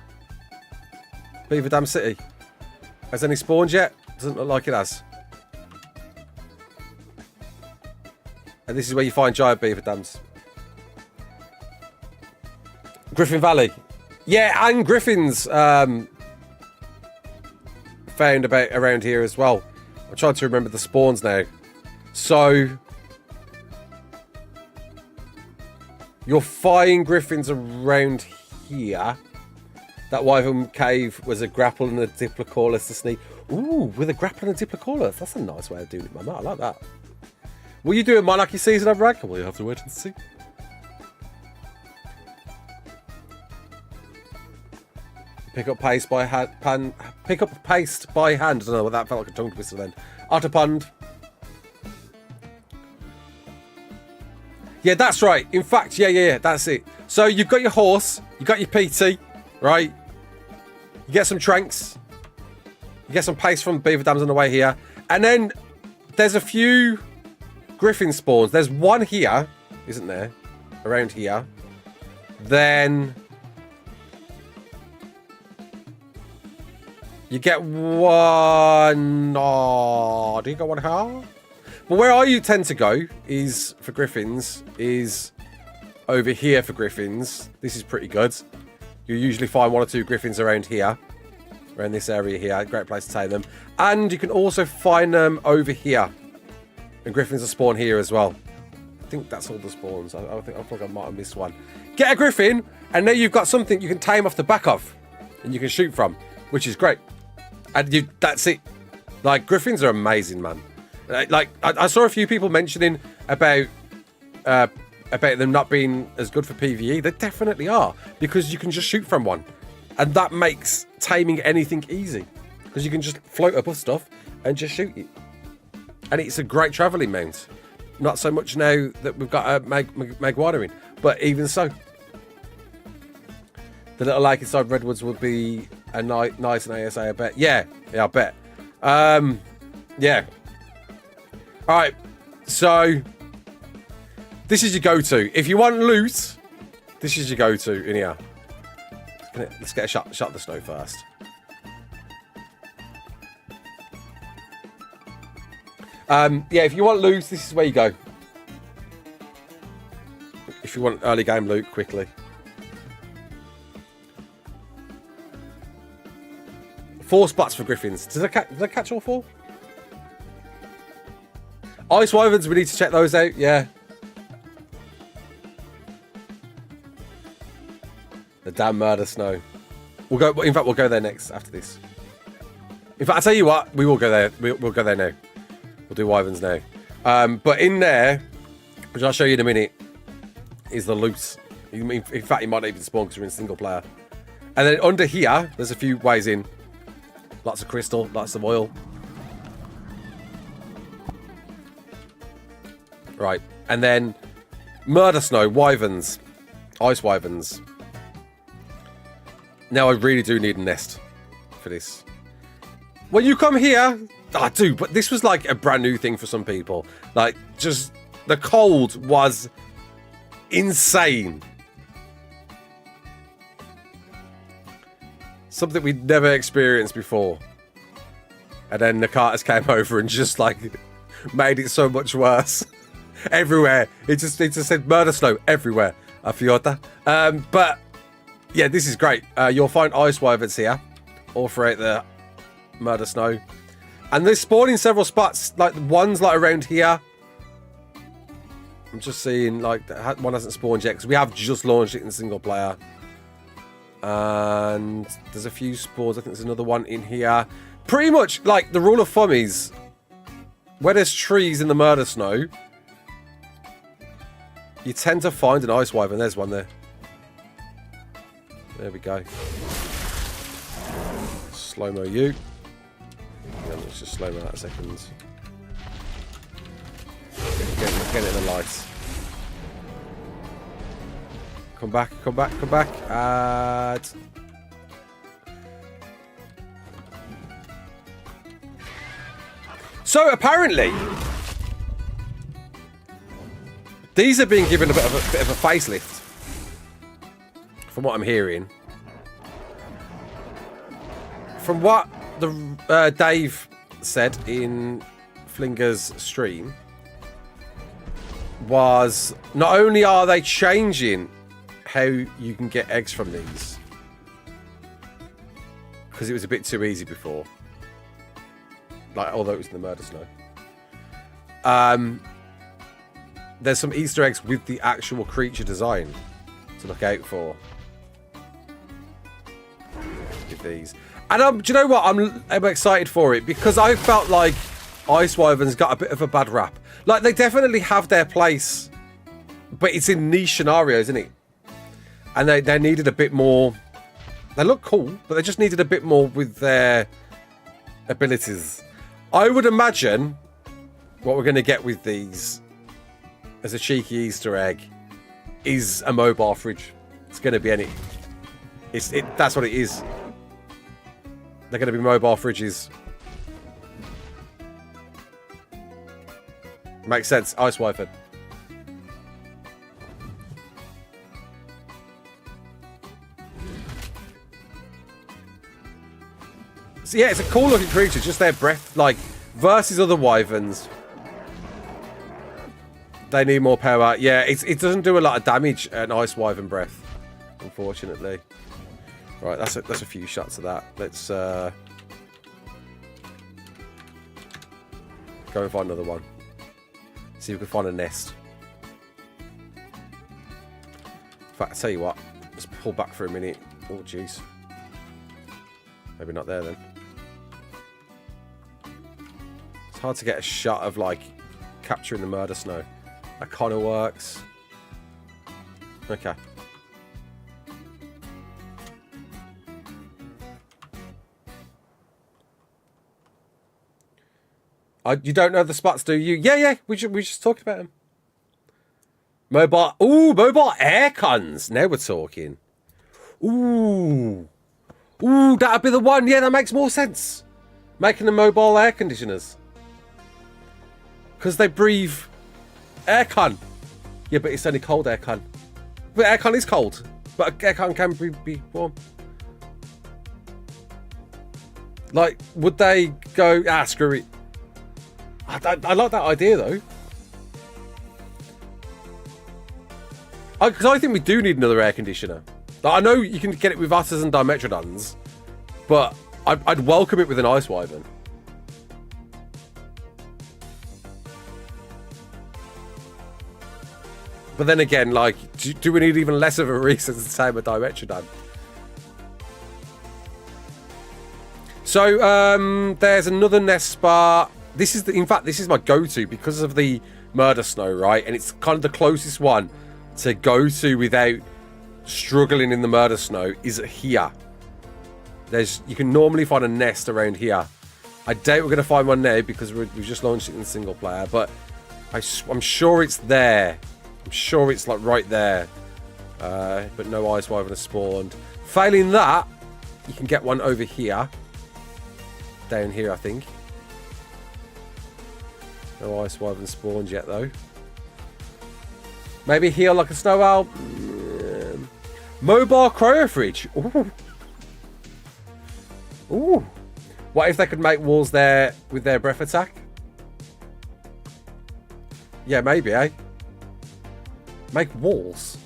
Beaver Dam City. Has any spawned yet? Doesn't look like it has. And this is where you find giant beaver dams. Griffin Valley. Yeah, and griffins found around here as well. I'm trying to remember the spawns now. So you'll find griffins around here. That wyvern cave was a grapple and a Diplocaulus to sneak. Ooh, with a grapple and a Diplocaulus. That's a nice way of doing it, Mama. I like that. Will you do a monarchy season of Rag? Well, you have to wait and see. Pick up paste by hand. Pick up paste by hand. I don't know what that felt like a tongue twister then. Otterpond. Yeah, that's right. In fact, yeah, that's it. So you've got your horse, you got your PT, right? You get some tranks, you get some paste from beaver dams on the way here, and then there's a few griffin spawns. There's one here, isn't there? Around here. Then you get one. Oh, do you got one here? But where you tend to go is for griffins is over here for griffins. This is pretty good. You usually find 1 or 2 griffins around here, around this area here. Great place to tame them. And you can also find them over here. And griffins are spawned here as well. I think that's all the spawns. I think I might have missed one. Get a griffin, and then you've got something you can tame off the back of, and you can shoot from, which is great. And that's it. Like, griffins are amazing, man. Like, I saw a few people mentioning about them not being as good for PvE. They definitely are, because you can just shoot from one, and that makes taming anything easy, because you can just float above stuff and just shoot it. And it's a great travelling mount. Not so much now that we've got mag watering, but even so, the little lake inside Redwoods would be a nice and ASA, I bet. Yeah, I bet. Yeah. All right, so this is your go-to. If you want loot, this is your go-to in here. Let's get a shot of the snow first. Yeah, if you want loot, this is where you go. If you want early game loot quickly. 4 spots for griffins. Did I catch all 4? Ice wyverns, we need to check those out. Yeah. The damn murder snow. We'll go. In fact, we'll go there next after this. In fact, I'll tell you what. We will go there. We'll go there now. We'll do wyverns now. But in there, which I'll show you in a minute, is the loot. In fact, you might not even spawn because you're in single player. And then under here, there's a few ways in. Lots of crystal, lots of oil. Right. And then murder snow, wyverns, ice wyverns. Now I really do need a nest for this. When you come here, I do, but this was like a brand new thing for some people. Like, just the cold was insane. Something we'd never experienced before. And then the carters came over and just like made it so much worse. Everywhere. It just said murder snow everywhere. I forgot that. But yeah, this is great. You'll find ice wyverns here all throughout the murder snow. And they spawn in several spots, like ones like around here. I'm just seeing like one hasn't spawned yet because we have just launched it in single player. And there's a few spawns. I think there's another one in here. Pretty much like the rule of thumb is where there's trees in the murder snow, you tend to find an ice wyvern. There's one there. There we go. Slow-mo you. Yeah, let's just slow-mo that a second. Get it in the lights. Come back, come back, come back. So apparently, these are being given a bit of a facelift, from what I'm hearing. From what the Dave said in Flinger's stream, was not only are they changing how you can get eggs from these, because it was a bit too easy before, like although it was in the murder snow. There's some Easter eggs with the actual creature design to look out for with these. And do you know what? I'm excited for it because I felt like ice wyverns got a bit of a bad rap. Like, they definitely have their place, but it's in niche scenarios, isn't it? And they needed a bit more. They look cool, but they just needed a bit more with their abilities. I would imagine what we're going to get with these as a cheeky Easter egg is a mobile fridge. It's going to be any. That's what it is. They're going to be mobile fridges. Makes sense. Ice Wyvern. So yeah, it's a cool looking creature. Just their breath, like, versus other wyverns. They need more power. Yeah, it doesn't do a lot of damage, an Ice Wyvern breath, unfortunately. Right, that's a few shots of that. Let's go and find another one. See if we can find a nest. In fact, I'll tell you what. Let's pull back for a minute. Oh, jeez. Maybe not there, then. It's hard to get a shot of, like, capturing the murder snow. That kind of works. Okay. You don't know the spots, do you? Yeah. We just talked about them. Mobile. Ooh, mobile air cons. Now we're talking. Ooh, that'd be the one. Yeah, that makes more sense. Making the mobile air conditioners. Because they breathe aircon. Yeah, but it's only cold aircon. But aircon is cold. But aircon can be warm. Like, would they go, screw it. I like that idea, though. Because I think we do need another air conditioner. Like, I know you can get it with Otters and Dimetrodons, but I'd welcome it with an Ice Wyvern. But then again, like, do we need even less of a reason to tame a Dimetrodon? So, there's another nest spot. In fact, this is my go-to because of the murder snow, right? And it's kind of the closest one to go to without struggling in the murder snow is here. You can normally find a nest around here. I doubt we're going to find one now because we've just launched it in single player, but I'm sure it's there. I'm sure it's like right there. But no Ice Wyvern has spawned. Failing that, you can get one over here. Down here, I think. No Ice Wyvern spawned yet, though. Maybe heal like a snow owl. Mobile cryo fridge. Ooh. What if they could make walls there with their breath attack? Yeah, maybe, eh? Make walls?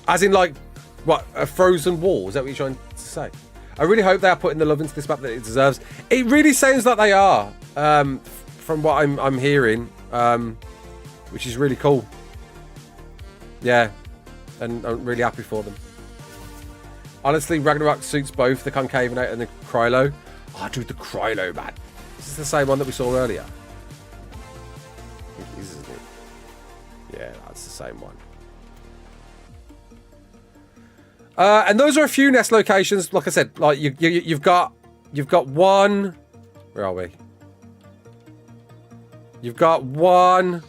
As in, like, what? A frozen wall? Is that what you're trying to say? I really hope they are putting the love into this map that it deserves. It really sounds like they are. From what I'm hearing, which is really cool. Yeah, and I'm really happy for them. Honestly, Ragnarok suits both the Concavenator and the Krylo. Oh, dude, the Krylo, man. Is this the same one that we saw earlier? I think it is, isn't it? Yeah, that's the same one. And those are a few nest locations. Like I said, like you've got one. Where are we? You've got one.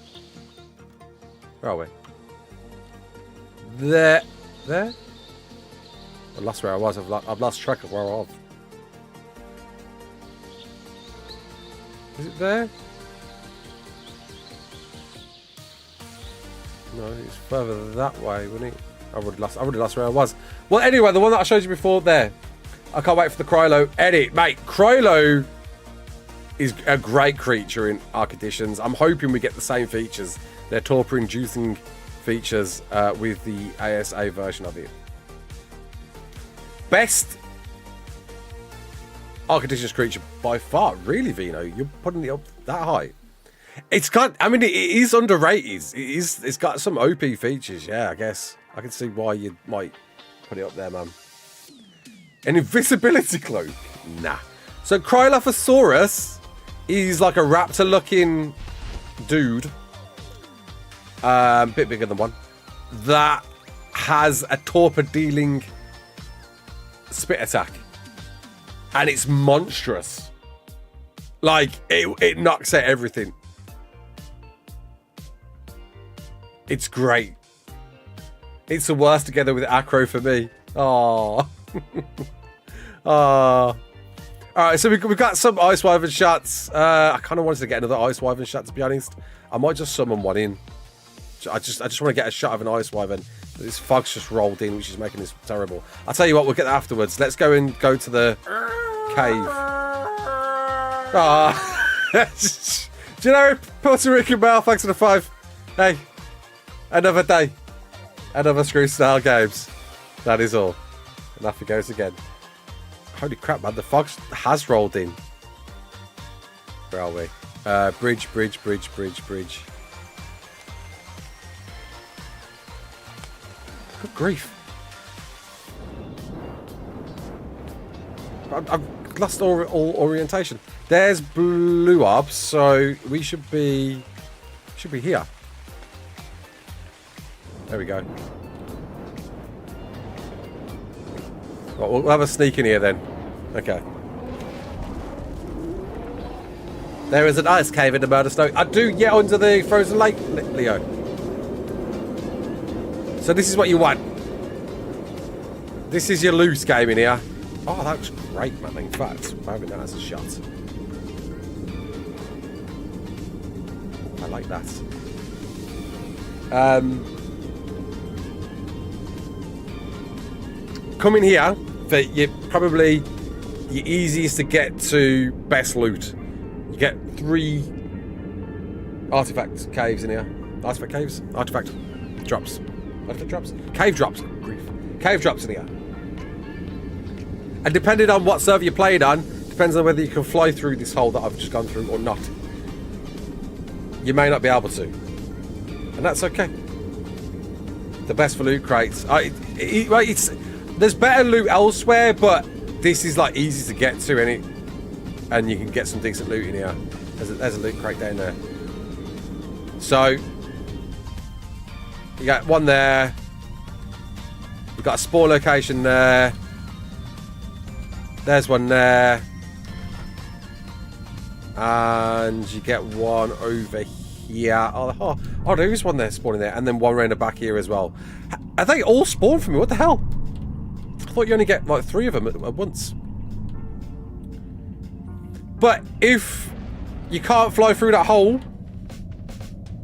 Where are we? There. I lost where I was. I've lost track of where I was. Is it there? No, it's further that way, wouldn't it? I would have lost where I was. Well, anyway, the one that I showed you before there. I can't wait for the Krylo edit, mate. Krylo is a great creature in ARK Editions. I'm hoping we get the same features. They're torpor-inducing features with the ASA version of it. Best ARK Editions creature by far. Really, Vino? You're putting it up that high? It's got. I mean, it is underrated. It's got some OP features. Yeah, I guess I can see why you might put it up there, man. An invisibility cloak? Nah. So Krylophosaurus is like a raptor-looking dude, bit bigger than one, that has a torpor-dealing spit attack, and it's monstrous. Like it knocks out everything. It's great. It's the worst together with Acro for me. Oh. Oh. Alright, so we've got some Ice Wyvern shots. I kind of wanted to get another Ice Wyvern shot, to be honest. I might just summon one in. I just want to get a shot of an Ice Wyvern. This fog's just rolled in, which is making this terrible. I'll tell you what, we'll get that afterwards. Let's go to the cave. Ah. Do you know, Puerto Rican Mel, thanks for the 5. Hey, another day. Another Screw Style Games. That is all. And off it goes again. Holy crap, man, the fog has rolled in. Where are we? Bridge. Good grief. I've lost all orientation. There's blue orbs, so we should be here. There we go. Well, we'll have a sneak in here then. Okay. There is an ice cave in the Murder Snow. I do get under the frozen lake, Leo. So this is what you want. This is your loose game in here. Oh, that looks great, man. In fact, I'm having that as a shot. I like that. Come in here for probably your easiest to get to best loot. You get 3 artifact caves in here. Artifact caves? Artifact drops. Artifact drops? Cave drops. Grief. Cave drops in here. And depending on what server you're playing on, depends on whether you can fly through this hole that I've just gone through or not. You may not be able to. And that's okay. The best for loot crates. There's better loot elsewhere, but this is like easy to get to, and you can get some decent loot in here. There's a loot crate down there. So you got one there. We've got a spawn location there. There's one there. And you get one over here. Oh, there is one there spawning there. And then one around the back here as well. Are they all spawned for me? What the hell? I thought you only get like 3 of them at once. But if you can't fly through that hole,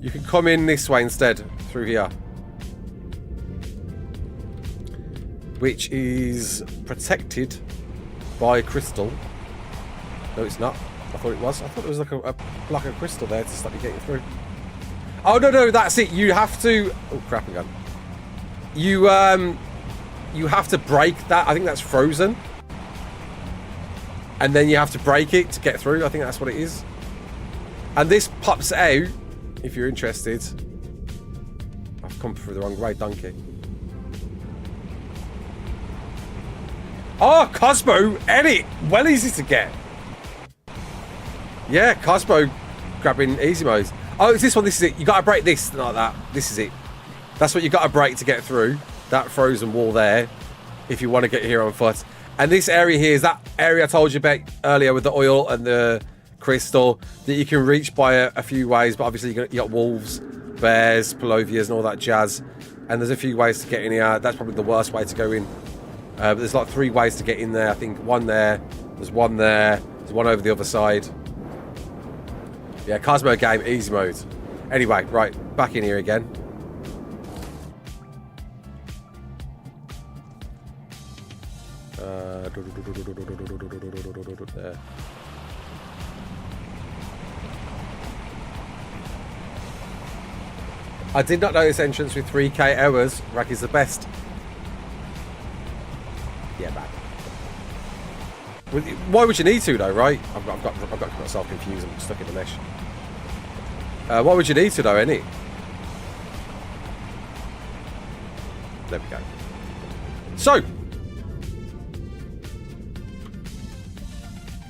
you can come in this way instead, through here. Which is protected by crystal. No, it's not. I thought it was. I thought it was like a block of crystal there to stop you getting through. Oh, no, that's it. You have to... Oh, crap, again. You have to break that. I think that's frozen. And then you have to break it to get through. I think that's what it is. And this pops out, if you're interested. I've come through the wrong way, donkey. Oh, Cosmo, Ellie, well easy to get. Yeah, Cosmo grabbing easy modes. Oh, it's this one, this is it. You gotta break this like that. This is it. That's what you gotta break to get through. That frozen wall there, if you want to get here on foot. And this area here is that area I told you about earlier with the oil and the crystal that you can reach by a few ways, but obviously you got wolves, bears, palovias and all that jazz. And there's a few ways to get in here. That's probably the worst way to go in. But there's like 3 ways to get in there. I think one there, there's one there, there's one over the other side. Yeah, Cosmo game, easy mode. Anyway, right, back in here again. There. I did not know this entrance with 3k hours. Rack is the best. Yeah, man. Why would you need to, though, right? I've got myself confused. I'm stuck in the mesh. Why would you need to, though, any? There we go. So,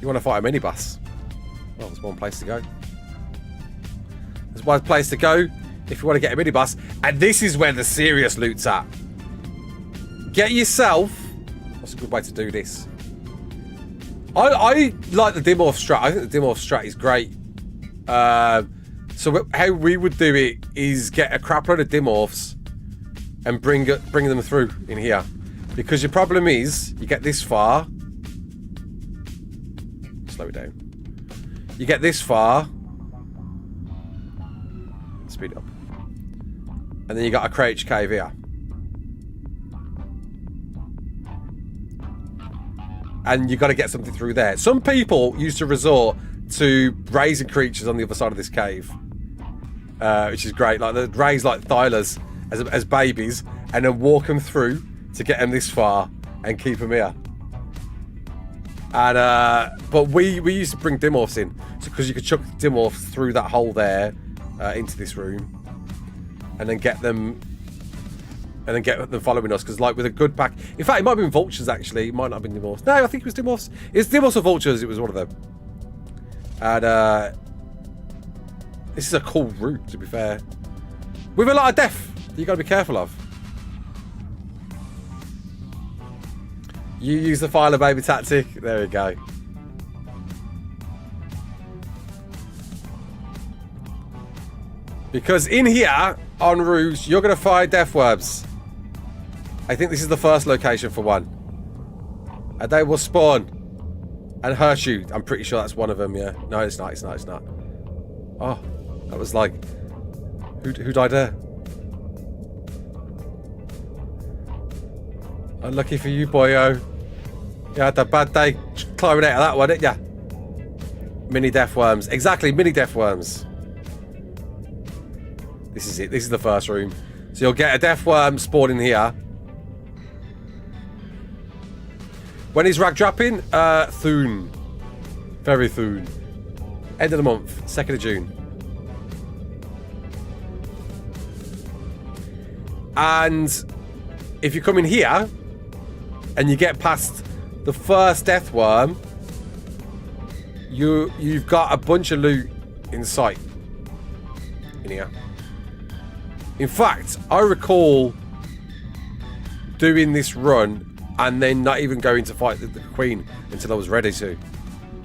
you want to fight a minibus? Well, there's one place to go. There's one place to go if you want to get a minibus, and this is where the serious loot's at. Get yourself. What's a good way to do this? I like the dim off strat. I think the dim off strat is great. So how we would do it is get a crap load of dimorphs and bring them through in here. Because your problem is, you get this far. Slow it down. You get this far. Speed up. And then you got a crouch cave here. And you got to get something through there. Some people used to resort to raising creatures on the other side of this cave. Which is great. Like, they raise like Thylers as babies and then walk them through to get them this far and keep them here. And but we used to bring dimorphs in, because you could chuck dimorphs through that hole there into this room, and then get them following us. Because like with a good pack, in fact, it might have been vultures actually. It might not have been dimorphs. No, I think it was dimorphs. It's dimorphs or vultures. It was one of them. And this is a cool route, to be fair, with a lot of death that you got to be careful of. You use the Filer Baby tactic. There we go. Because in here, on roofs, you're going to find death worms. I think this is the first location for one. And they will spawn and hurt you. I'm pretty sure that's one of them, yeah. No, it's not, it's not, it's not. Oh, that was like... Who died there? Unlucky for you, boyo. You had a bad day climbing out of that one, didn't ya? Mini death worms. Exactly, mini death worms. This is it. This is the first room. So you'll get a death worm spawning here. When is Rag dropping? Soon. Very soon. End of the month. 2nd of June. And if you come in here and you get past the first death worm, you've got a bunch of loot in sight in here. In fact, I recall doing this run and then not even going to fight the queen until I was ready to,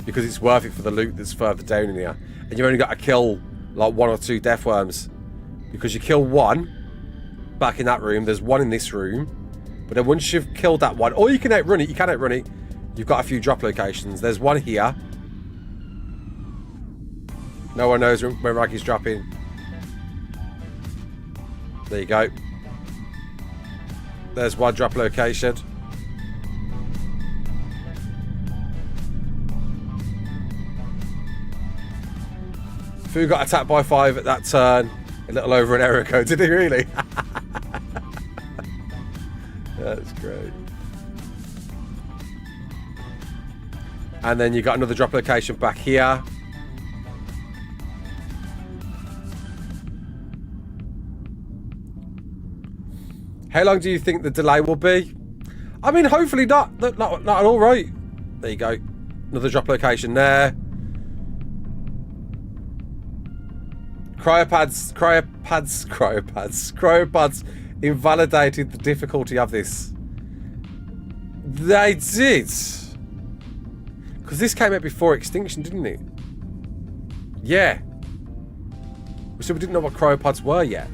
because it's worth it for the loot that's further down in here. And you've only got to kill like 1 or 2 death worms, because you kill one back in that room, there's one in this room, but then once you've killed that one, or you can outrun it, you've got a few drop locations. There's one here. No one knows when Raggy's dropping. There you go. There's one drop location. Fu got attacked by 5 at that turn. A little over an hour ago, did he really? That's great. And then you got another drop location back here. How long do you think the delay will be? I mean, hopefully not at all, right? There you go. Another drop location there. Cryopods invalidated the difficulty of this. They did. Because this came out before Extinction, didn't it? Yeah. So we didn't know what cryopods were yet.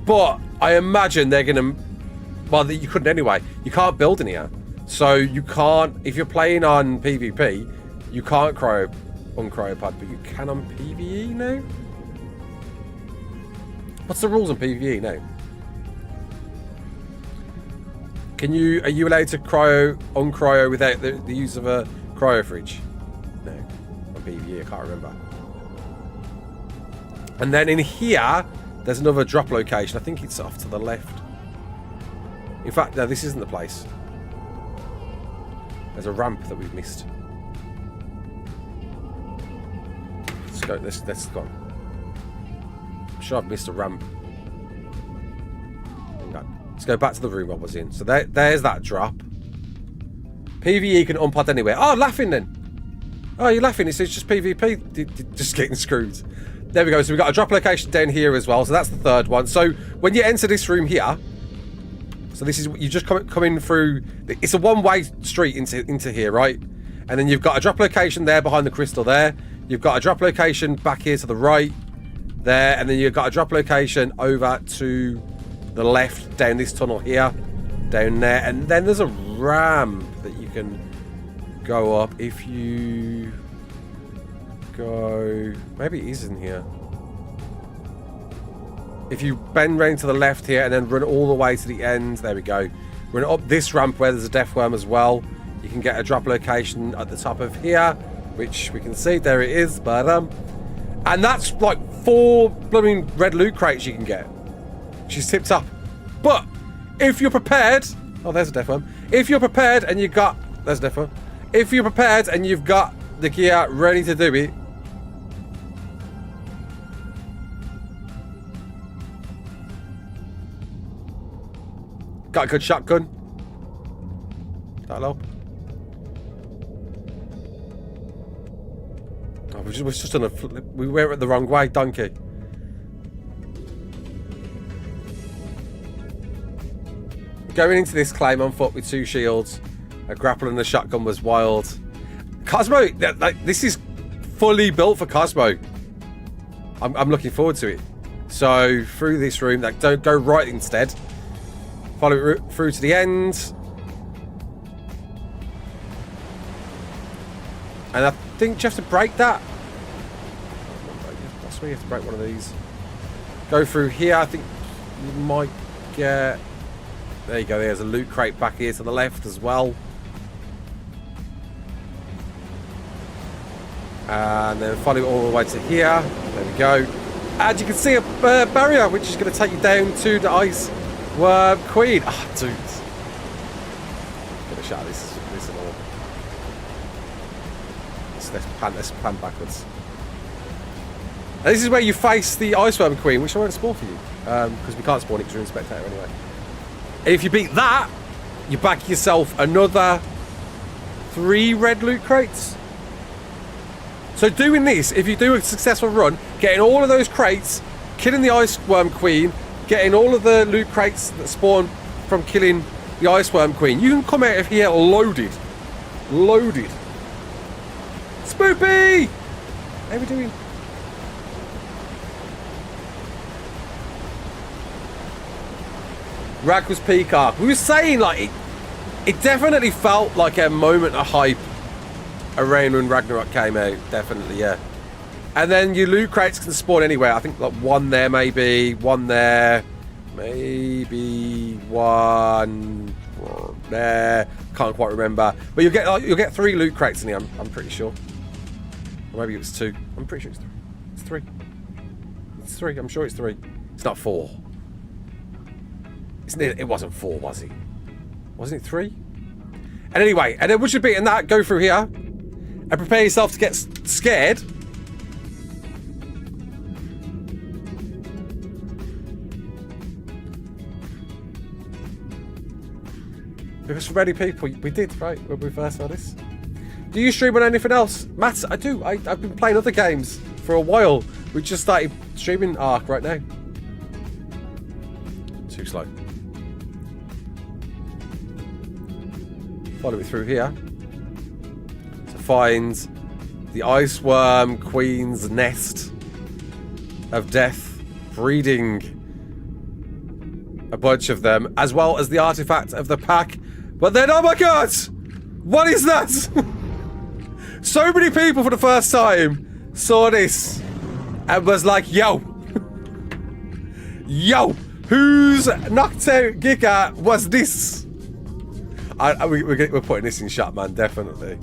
But I imagine they're going to... Well, you couldn't anyway. You can't build in here. So you can't... If you're playing on PvP, you can't uncryopod, but you can on PvE now? What's the rules on PvE now? Are you allowed to uncryo without the use of a cryo fridge? No. On PvE, I can't remember. And then in here, there's another drop location. I think it's off to the left. In fact, no, this isn't the place. There's a ramp that we've missed. Let's go. I'm sure I've missed a ramp. Let's go back to the room I was in. So there's that drop. PvE can unpod anywhere. Oh, laughing then. Oh, you're laughing. It says just PvP. Just getting screwed. There we go. So we've got a drop location down here as well. So that's the third one. So when you enter this room here, so this is you just come in through. It's a one-way street into here, right? And then you've got a drop location there behind the crystal there. You've got a drop location back here to the right there. And then you've got a drop location over to the left down this tunnel here. Down there. And then there's a ramp that you can go up if you go... Maybe it is in here. If you bend round to the left here and then run all the way to the end. There we go. Run up this ramp where there's a death worm as well. You can get a drop location at the top of here, which we can see. There it is. And that's like 4 blooming red loot crates you can get. She's tipped up. But if you're prepared... Oh, there's a death worm. If you're prepared and you've got... There's a death worm. If you're prepared and you've got the gear ready to do it... Got a good shotgun. That'll help. Oh, we're just on a... We went the wrong way, donkey. Going into this claim on foot with 2 shields, a grapple and a shotgun was wild. Cosmo, this is fully built for Cosmo. I'm looking forward to it. So through this room, don't go right instead. Follow it through to the end. And I think you have to break that. That's where you have to break one of these. Go through here. I think you might get... There you go. There's a loot crate back here to the left as well. And then follow it all the way to here. There we go. And you can see a barrier which is going to take you down to the ice worm queen. Ah, dude. Get a shot of this and all. Let's pan backwards. And this is where you face the ice worm queen, which I won't spawn for you. Because we can't spawn it because you're in spectator anyway. And if you beat that, you back yourself another 3 red loot crates. So doing this, if you do a successful run, getting all of those crates, killing the ice worm queen, getting all of the loot crates that spawn from killing the ice worm queen, you can come out of here loaded. Loaded. Spoopy! How are we doing? Rag was peak ARK. We were saying, like, it definitely felt like a moment of hype around when Ragnarok came out. Definitely, yeah. And then your loot crates can spawn anywhere. I think like 1 there, maybe 1 there, maybe 1 there. Can't quite remember. But you'll get 3 loot crates in here. I'm pretty sure. Or maybe it was 2. I'm pretty sure it's 3. It's 3. I'm sure it's 3. It's not 4. It wasn't 4, was it? Wasn't it 3? And anyway, and then once you've beaten that, go through here and prepare yourself to get scared. Because for many people, we did, right, when we first saw this. Do you stream on anything else? Matt, I do. I've been playing other games for a while. We just started streaming ARK right now. Too slow. Follow it through here to find the ice worm queen's nest of death, breeding a bunch of them, as well as the artifact of the pack. But then, oh my god, what is that? So many people for the first time saw this and was like, yo, whose knocked out Giga was this? We're putting this in shot, man, definitely.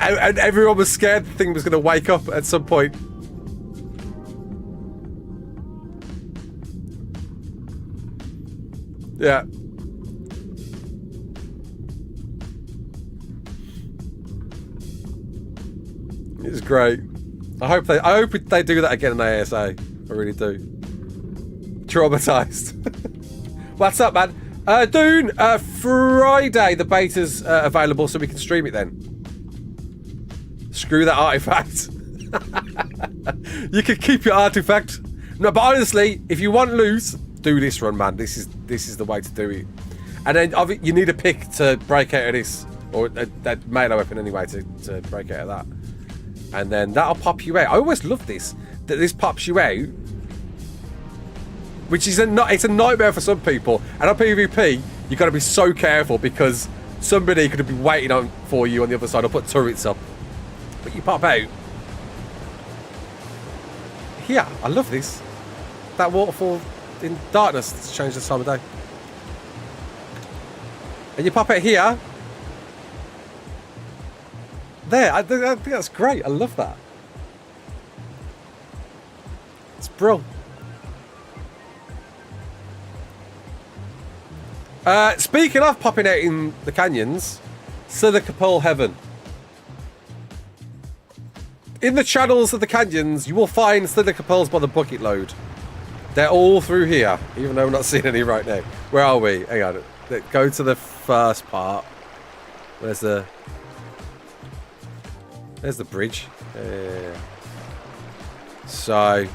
And everyone was scared the thing was going to wake up at some point. Yeah. It's great. I hope they do that again in ASA. I really do. Traumatized. What's up, man? Dune, Friday the beta's available, so we can stream it then. Screw that artifact. You can keep your artifact. No, but honestly, if you want loot, do this run, man. This is the way to do it. And then you need a pick to break out of this, or a melee weapon anyway to break out of that. And then that'll pop you out. I always love this, that this pops you out, which is it's a nightmare for some people. And on PvP, you've got to be so careful because somebody could be waiting for you on the other side or put turrets up. But you pop out. Here, I love this. That waterfall in darkness has changed the time of day. And you pop it here. There, I think that's great. I love that. It's brilliant. Speaking of popping out in the canyons, Silica Pearl Heaven. In the channels of the canyons, you will find Silica Pearls by the bucket load. They're all through here, even though we're not seeing any right now. Where are we? Hang on. Go to the first part. There's the bridge. So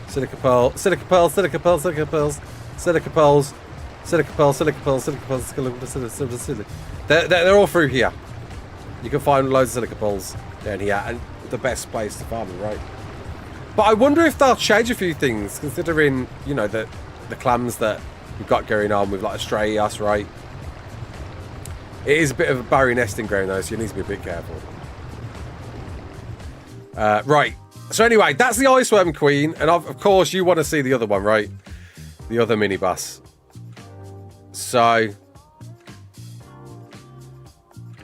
Silica Pearl, Silica Pearl, Silica Pearl, Silica Pearls, Silica Pearls, Silica Pearl, Silica Pearl, Silica Pearl, Silica Pearl. They're all through here. You can find loads of Silica Pearls down here, and the best place to farm them, right? But I wonder if they'll change a few things, considering, you know, the clams that we've got going on with like Australia, right? It is a bit of a barrier nesting ground though, so you need to be a bit careful. Right. So anyway, that's the Iceworm Queen, and of course you want to see the other one, right? The other minibus. So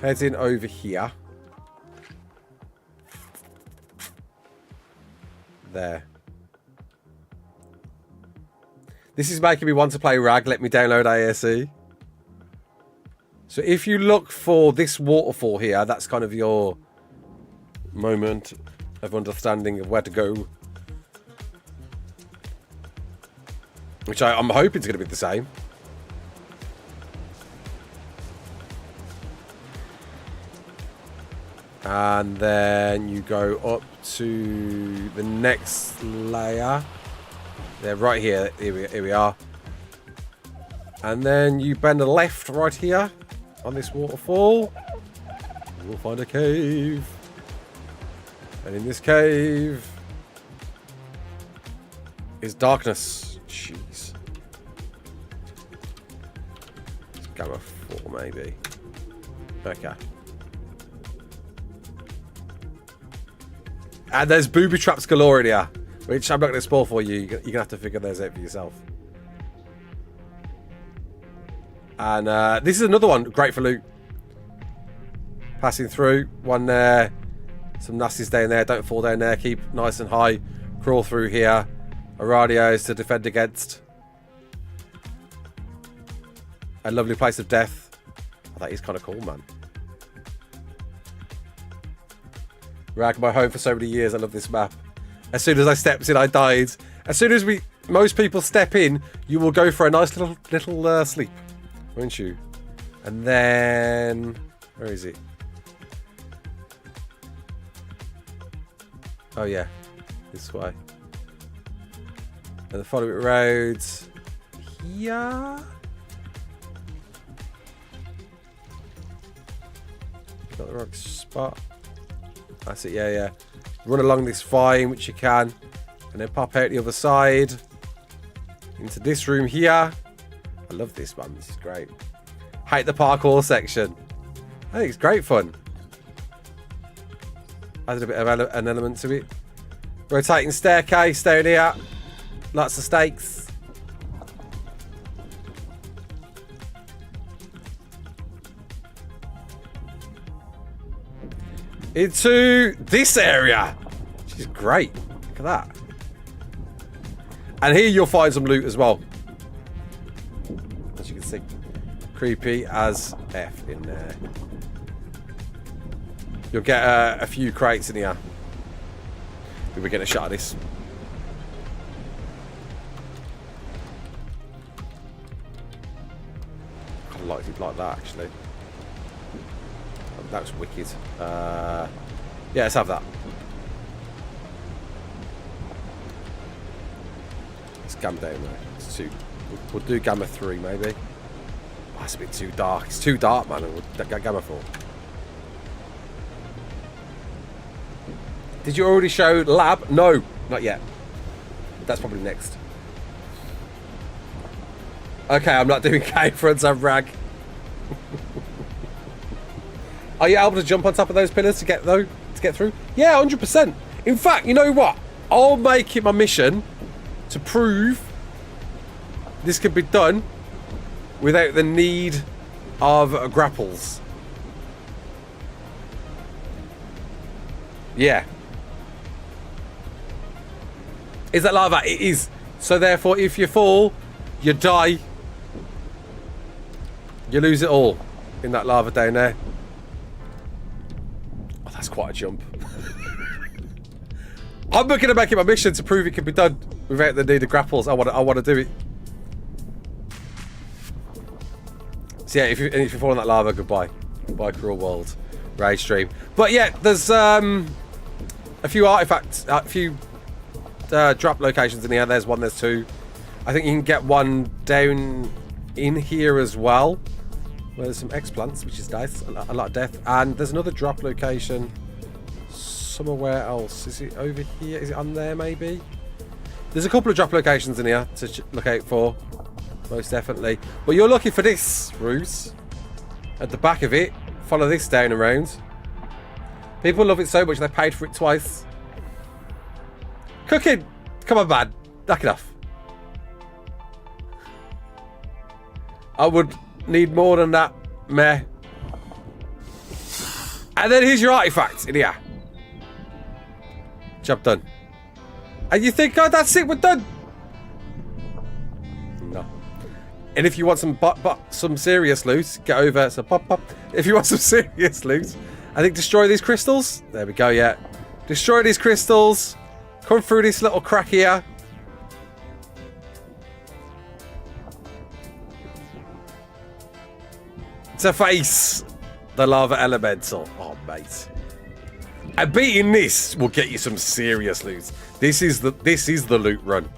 heading over here. There. This is making me want to play Rag. Let me download ASE. So if you look for this waterfall here, that's kind of your moment of understanding of where to go. Which I'm hoping is going to be the same. And then you go up to the next layer. They're right here. Here we are. And then you bend a left right here on this waterfall. You will find a cave. And in this cave is darkness. Jeez. It's gamma 4 maybe. Okay. And there's booby traps galore in here, which I'm not going to spoil for you. You're going to have to figure those out for yourself. And this is another one, great for loot. Passing through, one there. Some nasties down there, don't fall down there. Keep nice and high. Crawl through here. A radios to defend against. A lovely place of death. Oh, that is kind of cool, man. Rag, my home for so many years. I love this map. As soon as I stepped in, I died. As soon as most people step in, you will go for a nice little sleep, won't you? And then where is it? Oh yeah, this way. And the following roads here. Got the wrong spot. That's it, yeah. Run along this vine, which you can, and then pop out the other side into this room here. I love this one. This is great. Hate the parkour section. I think it's great fun. Added a bit of an element to it. Rotating staircase down here. Lots of stakes. Into this area, which is great. Look at that. And here you'll find some loot as well. As you can see. Creepy as F in there. You'll get a few crates in here. We're getting a shot at this. I like it like that actually. That was wicked. Yeah, let's have that. Let's calm down there. It's too. We'll do Gamma 3 maybe. Oh, that's a bit too dark. It's too dark, man. We'll get Gamma 4. Did you already show lab? No, not yet. That's probably next. Okay, I'm not doing K fronts, I'm rag. Are you able to jump on top of those pillars to get through? Yeah, 100%. In fact, you know what? I'll make it my mission to prove this can be done without the need of grapples. Yeah. Is that lava? It is. So therefore, if you fall, you die. You lose it all in that lava down there. Oh, that's quite a jump. I'm going to make it my mission to prove it can be done without the need of grapples. I want to do it. So yeah, if you fall in that lava, goodbye. Goodbye, cruel world. Rage stream. But yeah, there's a few artifacts, a few drop locations in here. There's one, there's two. I think you can get one down in here as well, where there's some explants, which is nice. A lot of death. And there's another drop location somewhere else. Is it over here? Is it on there maybe? There's a couple of drop locations in here to look out for, most definitely. But you're looking for this route at the back of it. Follow this down around. People love it so much they paid for it twice. Cooking! Come on, man. Knock it off. I would need more than that. Meh. And then here's your artifact in here. Job done. And you think, oh, that's it, we're done. No. And if you want some serious loot, get over. So pop. If you want some serious loot, I think destroy these crystals. There we go, yeah. Destroy these crystals. Come through this little crack here. To face the lava elemental. Oh, mate. And beating this will get you some serious loot. This is the loot run.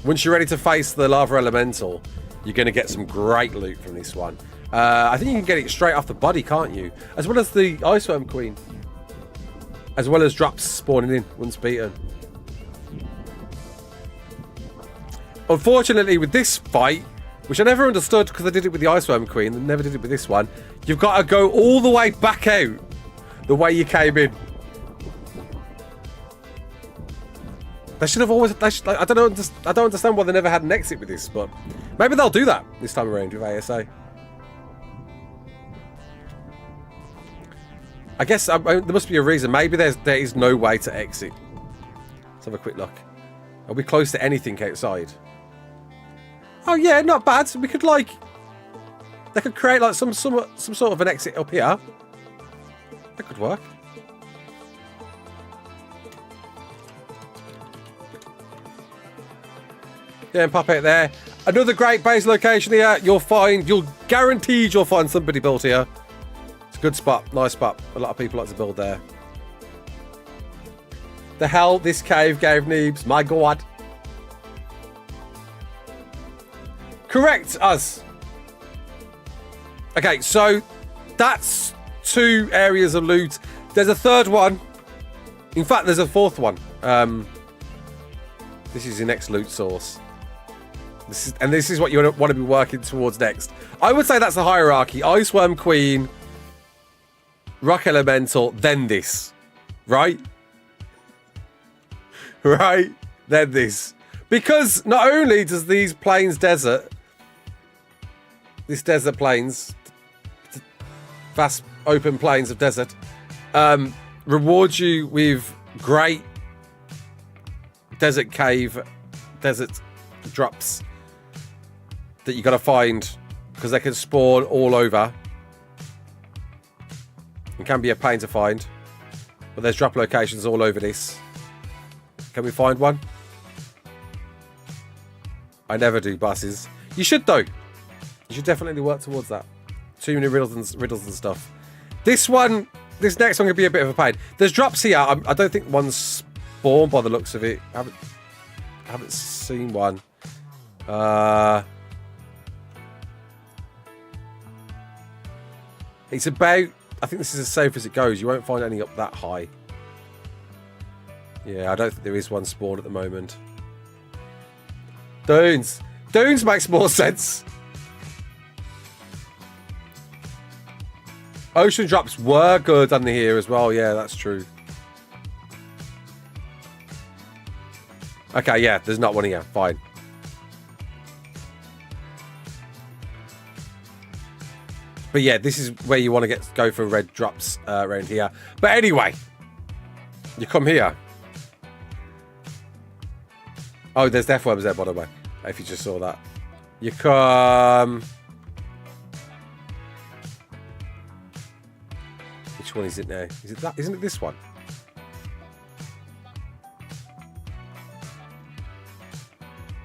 Once you're ready to face the lava elemental, you're going to get some great loot from this one. I think you can get it straight off the body, can't you? As well as the Iceworm Queen. As well as drops spawning in once beaten. Unfortunately, with this fight, which I never understood because I did it with the Iceworm Queen and never did it with this one, you've got to go all the way back out the way you came in. They should have always... I don't understand why they never had an exit with this, but maybe they'll do that this time around with ASA. I guess there must be a reason. Maybe there is no way to exit. Let's have a quick look. Are we close to anything outside? Oh yeah, not bad. We could like... They could create like some sort of an exit up here. That could work. Yeah, and pop out there. Another great base location here. You'll guaranteed you'll find somebody built here. It's a good spot, nice spot. A lot of people like to build there. The hell this cave gave Neebs, my god. Correct us. Okay, so that's 2 areas of loot. There's a third one. In fact, there's a fourth one. This is your next loot source. This is what you want to be working towards next. I would say that's the hierarchy. Iceworm Queen, Rock Elemental, then this. Right? Right? Then this. Because not only does these plains desert... This desert plains... Vast open plains of desert... reward you with great... Desert cave... Desert drops... That you got to find... Because they can spawn all over. It can be a pain to find. But there's drop locations all over this. Can we find one? I never do buses. You should though. You should definitely work towards that. Too many riddles and stuff. This next one could be a bit of a pain. There's drops here. I don't think one's spawned by the looks of it. I haven't seen one. It's about... I think this is as safe as it goes. You won't find any up that high. Yeah, I don't think there is one spawned at the moment. Dunes. Dunes makes more sense. Ocean drops were good under here as well. Yeah, that's true. Okay, yeah, there's not one here. Fine. But yeah, this is where you want to go for red drops around here. But anyway, you come here. Oh, there's death worms there, by the way. If you just saw that. You come... Which one is it now? Is it that? Isn't it this one?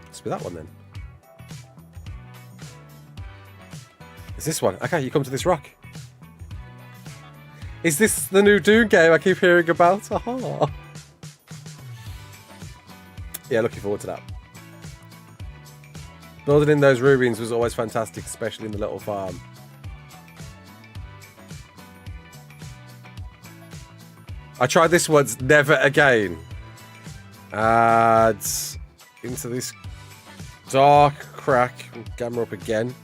Must be that one then. It's this one. Okay, you come to this rock. Is this the new Dune game I keep hearing about? Aha. Yeah, looking forward to that. Building in those ruins was always fantastic, especially in the little farm. I tried this once, never again. Add into this dark crack. Gamma up again.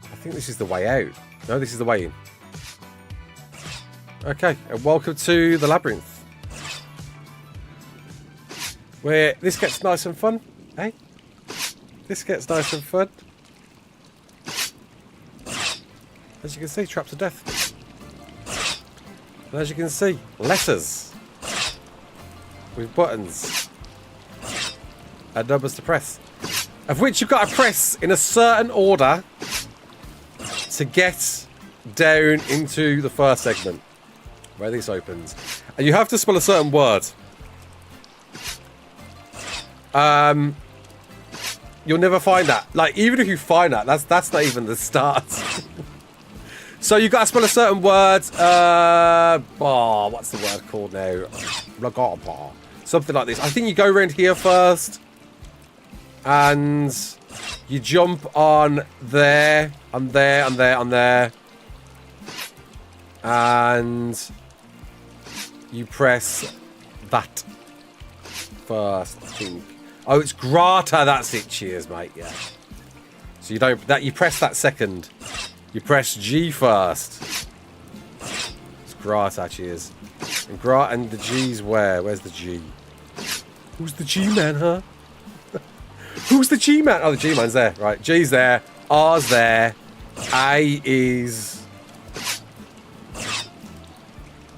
I think this is the way out. No, this is the way in. Okay, and welcome to the labyrinth. Where this gets nice and fun, eh? This gets nice and fun. As you can see, traps of death. And as you can see, letters with buttons and numbers to press, of which you've got to press in a certain order to get down into the first segment where this opens. And you have to spell a certain word. You'll never find that. Like, even if you find that, that's not even the start. So you got to spell a certain word. What's the word called now? Something like this. I think you go around here first, and you jump on there, on there, on there, on there, and you press that first, I think. Oh, it's Grata. That's it. Cheers, mate. Yeah. So you don't. You press that second. You press G first. It's Grata. Cheers. And the G's where? Where's the G? Who's the G man, huh? Who's the G man? Oh, the G man's there. Right. G's there. R's there. A is.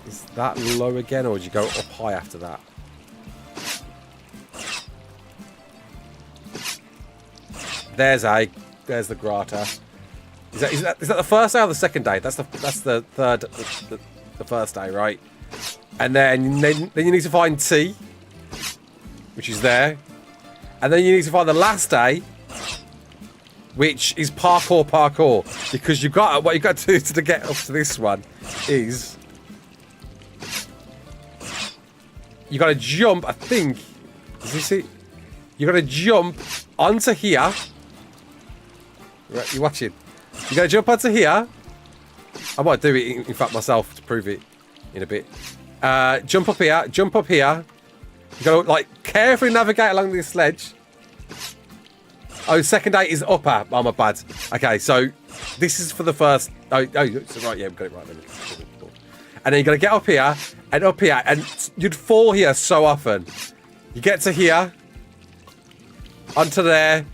Is that low again, or would you go up high after that? There's A. There's the Grata. Is that the first day or the second day? That's the third, the first day, right? And then you need to find T, which is there, and then you need to find the last day, which is parkour, because what you got to do to get up to this one is you got to jump. I think. Is this it? You got to jump onto here. Right, you watching? You gotta jump onto here. I might do it in fact myself to prove it in a bit. Jump up here. Jump up here. You gotta like carefully navigate along this sledge. Oh, second day is upper. Oh, my bad. Okay, so this is for the first. Oh, so right. Yeah, we got it right then. And then you gotta get up here, and you'd fall here so often. You get to here, onto there,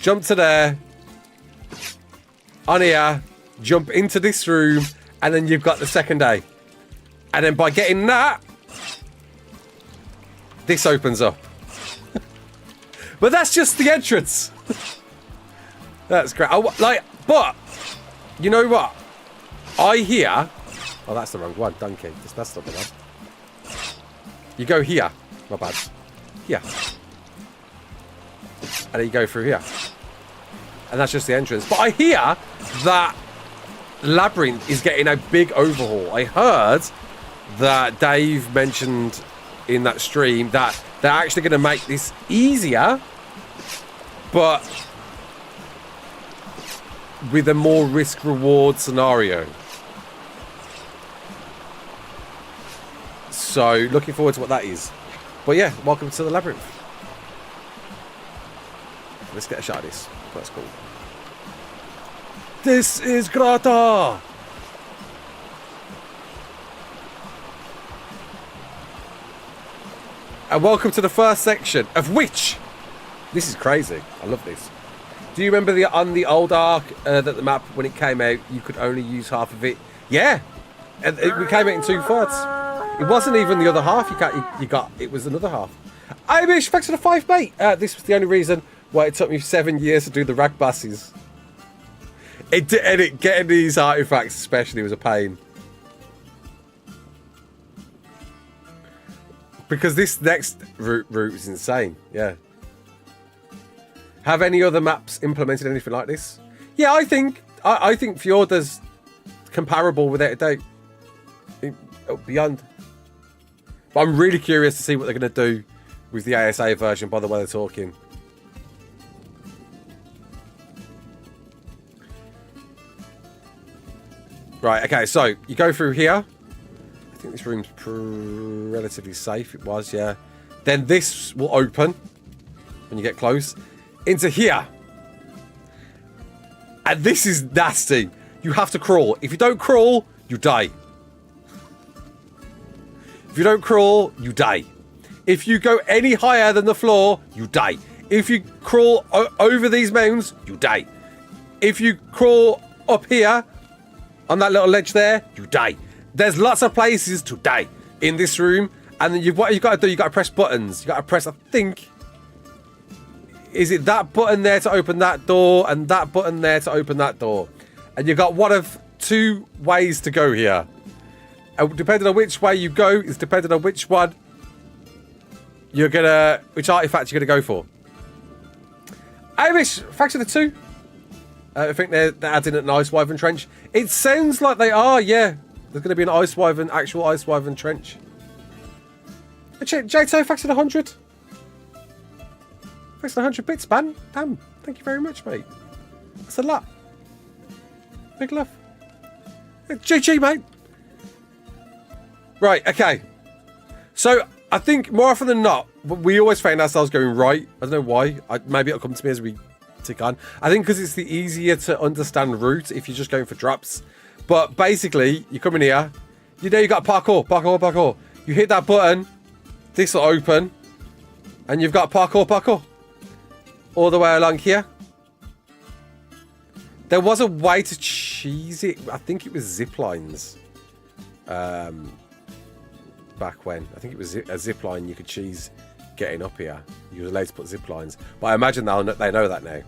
jump to there. On here, jump into this room, and then you've got the second day. And then by getting that, this opens up. But that's just the entrance. That's great. But you know what? I hear. Oh, that's the wrong one. Donkey. That's not the one. You go here. My bad. Here. And then you go through here. And that's just the entrance. But I hear that Labyrinth is getting a big overhaul. I heard that Dave mentioned in that stream that they're actually going to make this easier, but with a more risk-reward scenario. So, looking forward to what that is. But yeah, welcome to the labyrinth. Let's get a shot of this. That's cool. This is Grata! And welcome to the first section, of which... This is crazy. I love this. Do you remember on the old ARK, that the map, when it came out, you could only use half of it? Yeah! And it came out in 2/3. It wasn't even the other half you got. It was another half. Irish, thanks for the 5, mate. This was the only reason why it took me 7 years to do the rag buses. Getting these artifacts especially was a pain. Because this next route is insane. Yeah. Have any other maps implemented anything like this? Yeah, I think Fjorda's comparable without a doubt. Beyond. But I'm really curious to see what they're going to do with the ASA version by the way they're talking. Right, okay, so you go through here. I think this room's relatively safe. It was, yeah. Then this will open when you get close. Into here. And this is nasty. You have to crawl. If you don't crawl, you die. If you don't crawl, you die. If you go any higher than the floor, you die. If you crawl over these mounds, you die. If you crawl up here, on that little ledge there, you die. There's lots of places to die in this room. And then what you've got to do, you've got to press buttons. You've got to press, I think... Is it that button there to open that door and that button there to open that door? And you've got one of 2 ways to go here. And depending on which way you go, is depending on which one which artifact you're gonna go for. Irish, thanks for the 2. I think they're adding an Ice Wyvern trench. It sounds like they are, yeah. There's gonna be an actual Ice Wyvern trench. Jato, thanks for the 100. Thanks for the 100 bits, man. Damn, thank you very much, mate. That's a lot. Big love. GG, mate. Right, okay. So, I think more often than not, we always find ourselves going right. I don't know why. Maybe it'll come to me as we tick on. I think because it's the easier to understand route if you're just going for drops. But basically, you come in here. You know you got parkour. You hit that button. This will open. And you've got parkour. All the way along here. There was a way to cheese it. I think it was zip lines. Back when. I think it was a zip line you could cheese getting up here. You were allowed to put zip lines. But I imagine they know that now.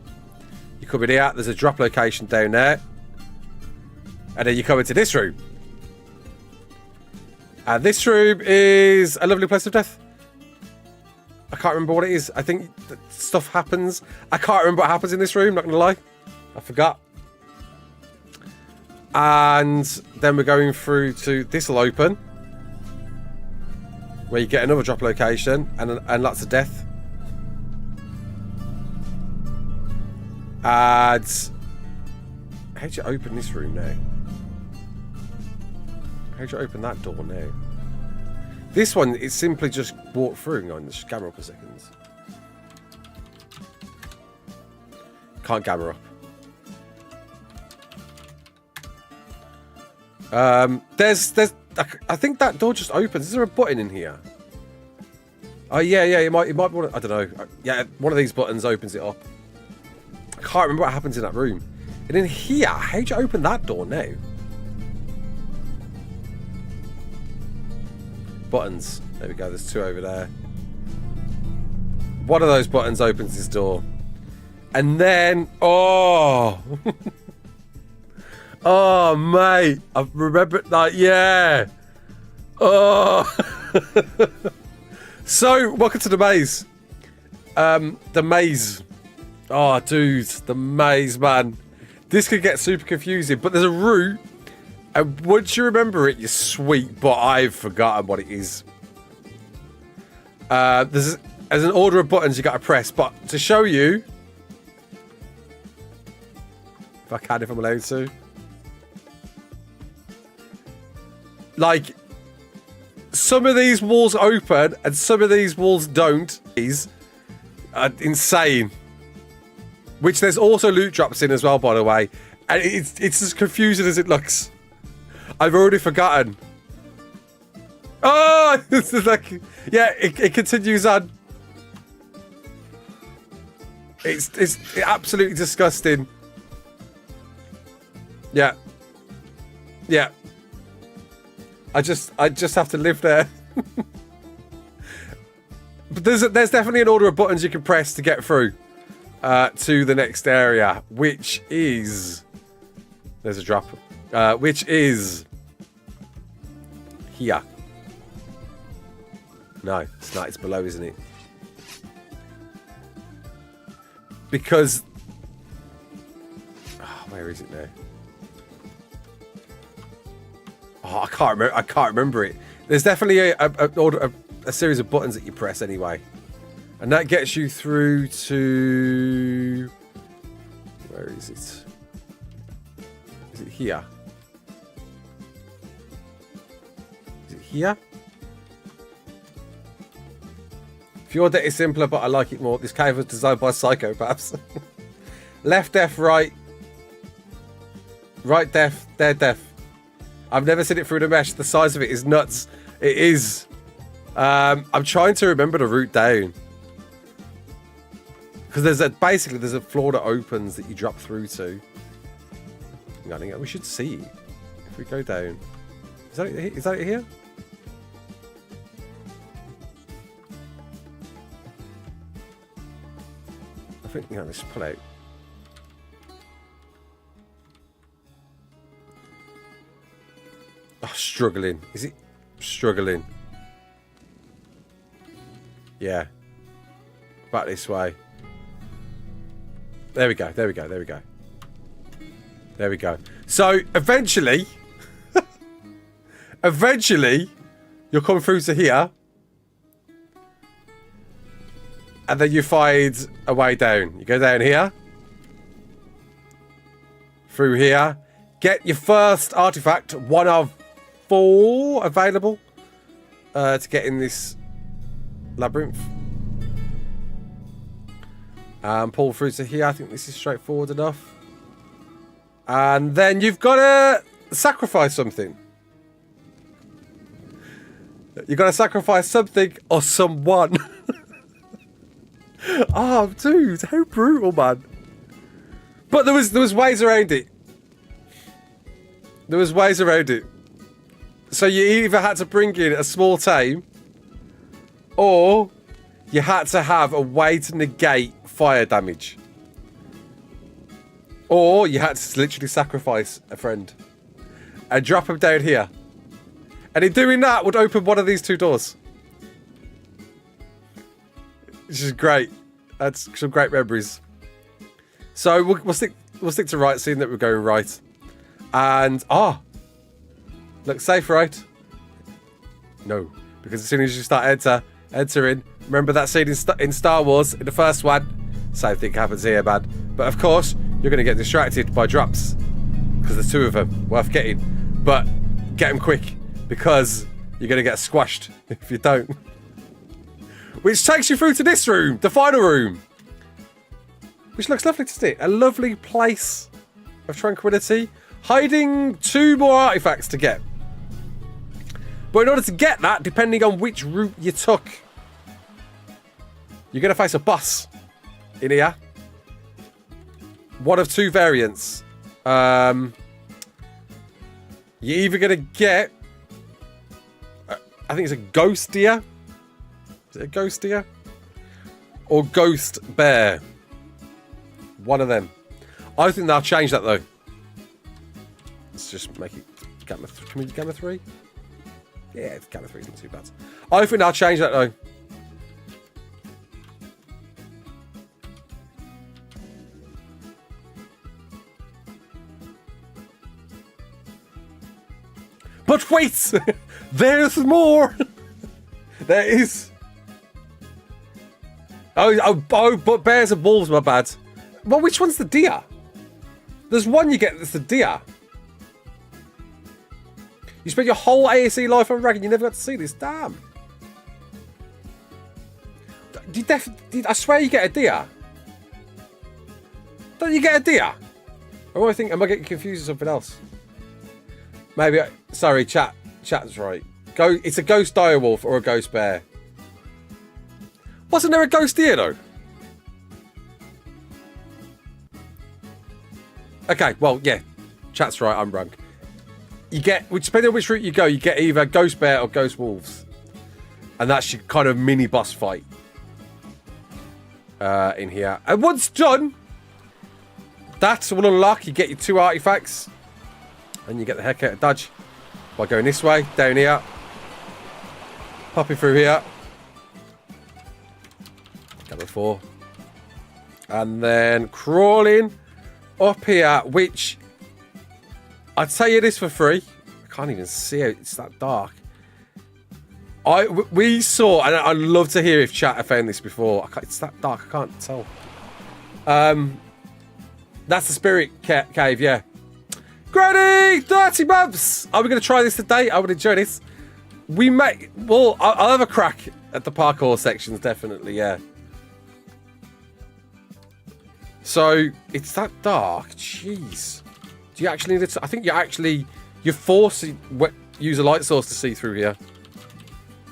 You come in here. There's a drop location down there. And then you come into this room. And this room is a lovely place of death. I can't remember what it is. I think stuff happens. I can't remember what happens in this room, not going to lie. I forgot. And then we're going through to... This will open. Where you get another drop location and lots of death. And... How do you open this room now? How do you open that door now? This one is simply just walk through. Hang on, just gamma up a second. Can't gamma up. There's. I think that door just opens. Is there a button in here? Oh yeah. It might be one. I don't know. Yeah, one of these buttons opens it up. I can't remember what happens in that room. And in here, how do you open that door now? Buttons. There we go. There's 2 over there. One of those buttons opens this door. And then... Oh! Oh, mate. I remember that. Yeah. Oh! So, welcome to the maze. The maze. Oh, dude. The maze, man. This could get super confusing. But there's a route. And once you remember it, you're sweet. But I've forgotten what it is. There's an order of buttons you got to press, but to show you, if I'm allowed to, like, some of these walls open and some of these walls don't. These are insane. Which there's also loot drops in as well, by the way, and it's as confusing as it looks. I've already forgotten. Oh, it's like, yeah, it continues on. It's absolutely disgusting. Yeah. Yeah. I just have to live there. But there's definitely an order of buttons you can press to get through to the next area, which is, there's a drop, which is here. No, it's not. It's below, isn't it? Because, oh, where is it now? Oh, I can't remember it. There's definitely a series of buttons that you press anyway, and that gets you through to, where is it? Is it here? Is it here? Your deck is simpler, but I like it more. This cave was designed by psychopaths. Left deaf, right. Right deaf, there deaf. I've never seen it through the mesh. The size of it is nuts. It is. I'm trying to remember the route down. Because basically there's a floor that opens that you drop through to. Hang on, we should see it. If we go down. Is that it here? I think, let's pull out. Oh, struggling. Is it struggling? Yeah. Back this way. There we go. There we go. There we go. There we go. So eventually, you'll come through to here. And then you find a way down. You go down here. Through here. Get your first artifact. One of 4 available. To get in this labyrinth. Pull through to here. I think this is straightforward enough. And then you've got to sacrifice something. You've got to sacrifice something or someone. Oh, dude, how brutal, man. But there was ways around it. There was ways around it. So you either had to bring in a small team, or you had to have a way to negate fire damage. Or you had to literally sacrifice a friend and drop him down here. And in doing that would open one of these 2 doors. Which is great. That's some great memories. So we'll stick to right, seeing that we're going right. And look, safe right? No, because as soon as you start entering, remember that scene in Star Wars in the first one? Same thing happens here, man. But of course, you're going to get distracted by drops because there's 2 of them worth getting. But get them quick because you're going to get squashed if you don't. Which takes you through to this room, the final room. Which looks lovely to see. A lovely place of tranquility. Hiding 2 more artifacts to get. But in order to get that, depending on which route you took, you're going to face a boss in here. One of 2 variants. You're either going to get, I think it's a ghost deer. Is it a ghost deer? Or ghost bear? One of them. I think they'll change that though. Let's just make it gamma. Can we gamma 3? Yeah, gamma 3 isn't too bad. I think they'll change that though. But wait! There's more! There is. But bears and wolves, my bad. Well, which one's the deer? There's one you get that's the deer. You spent your whole ASE life on Rag and you never got to see this. Damn. I swear you get a deer. Don't you get a deer? Or am I getting confused with something else? Maybe. Sorry, chat's right. It's a ghost direwolf or a ghost bear. Wasn't there a ghost deer though? Okay, well, yeah. Chat's right, I'm wrong. You get, depending on which route you go, you get either ghost bear or ghost wolves. And that's your kind of mini boss fight. In here. And once done, that's will unlock. You get your 2 artifacts. And you get the heck out of dodge. By going this way, down here. Popping through here. Number 4. And then crawling up here, which I'd tell you this for free. I can't even see it. It's that dark. We saw, and I'd love to hear if chat have found this before. It's that dark, I can't tell. That's the spirit cave, yeah. Granny, 30 months. Are we going to try this today? I would enjoy this. I'll have a crack at the parkour sections, definitely, yeah. So, it's that dark. Jeez. Do you actually need to... I think you're forced to use a light source to see through here.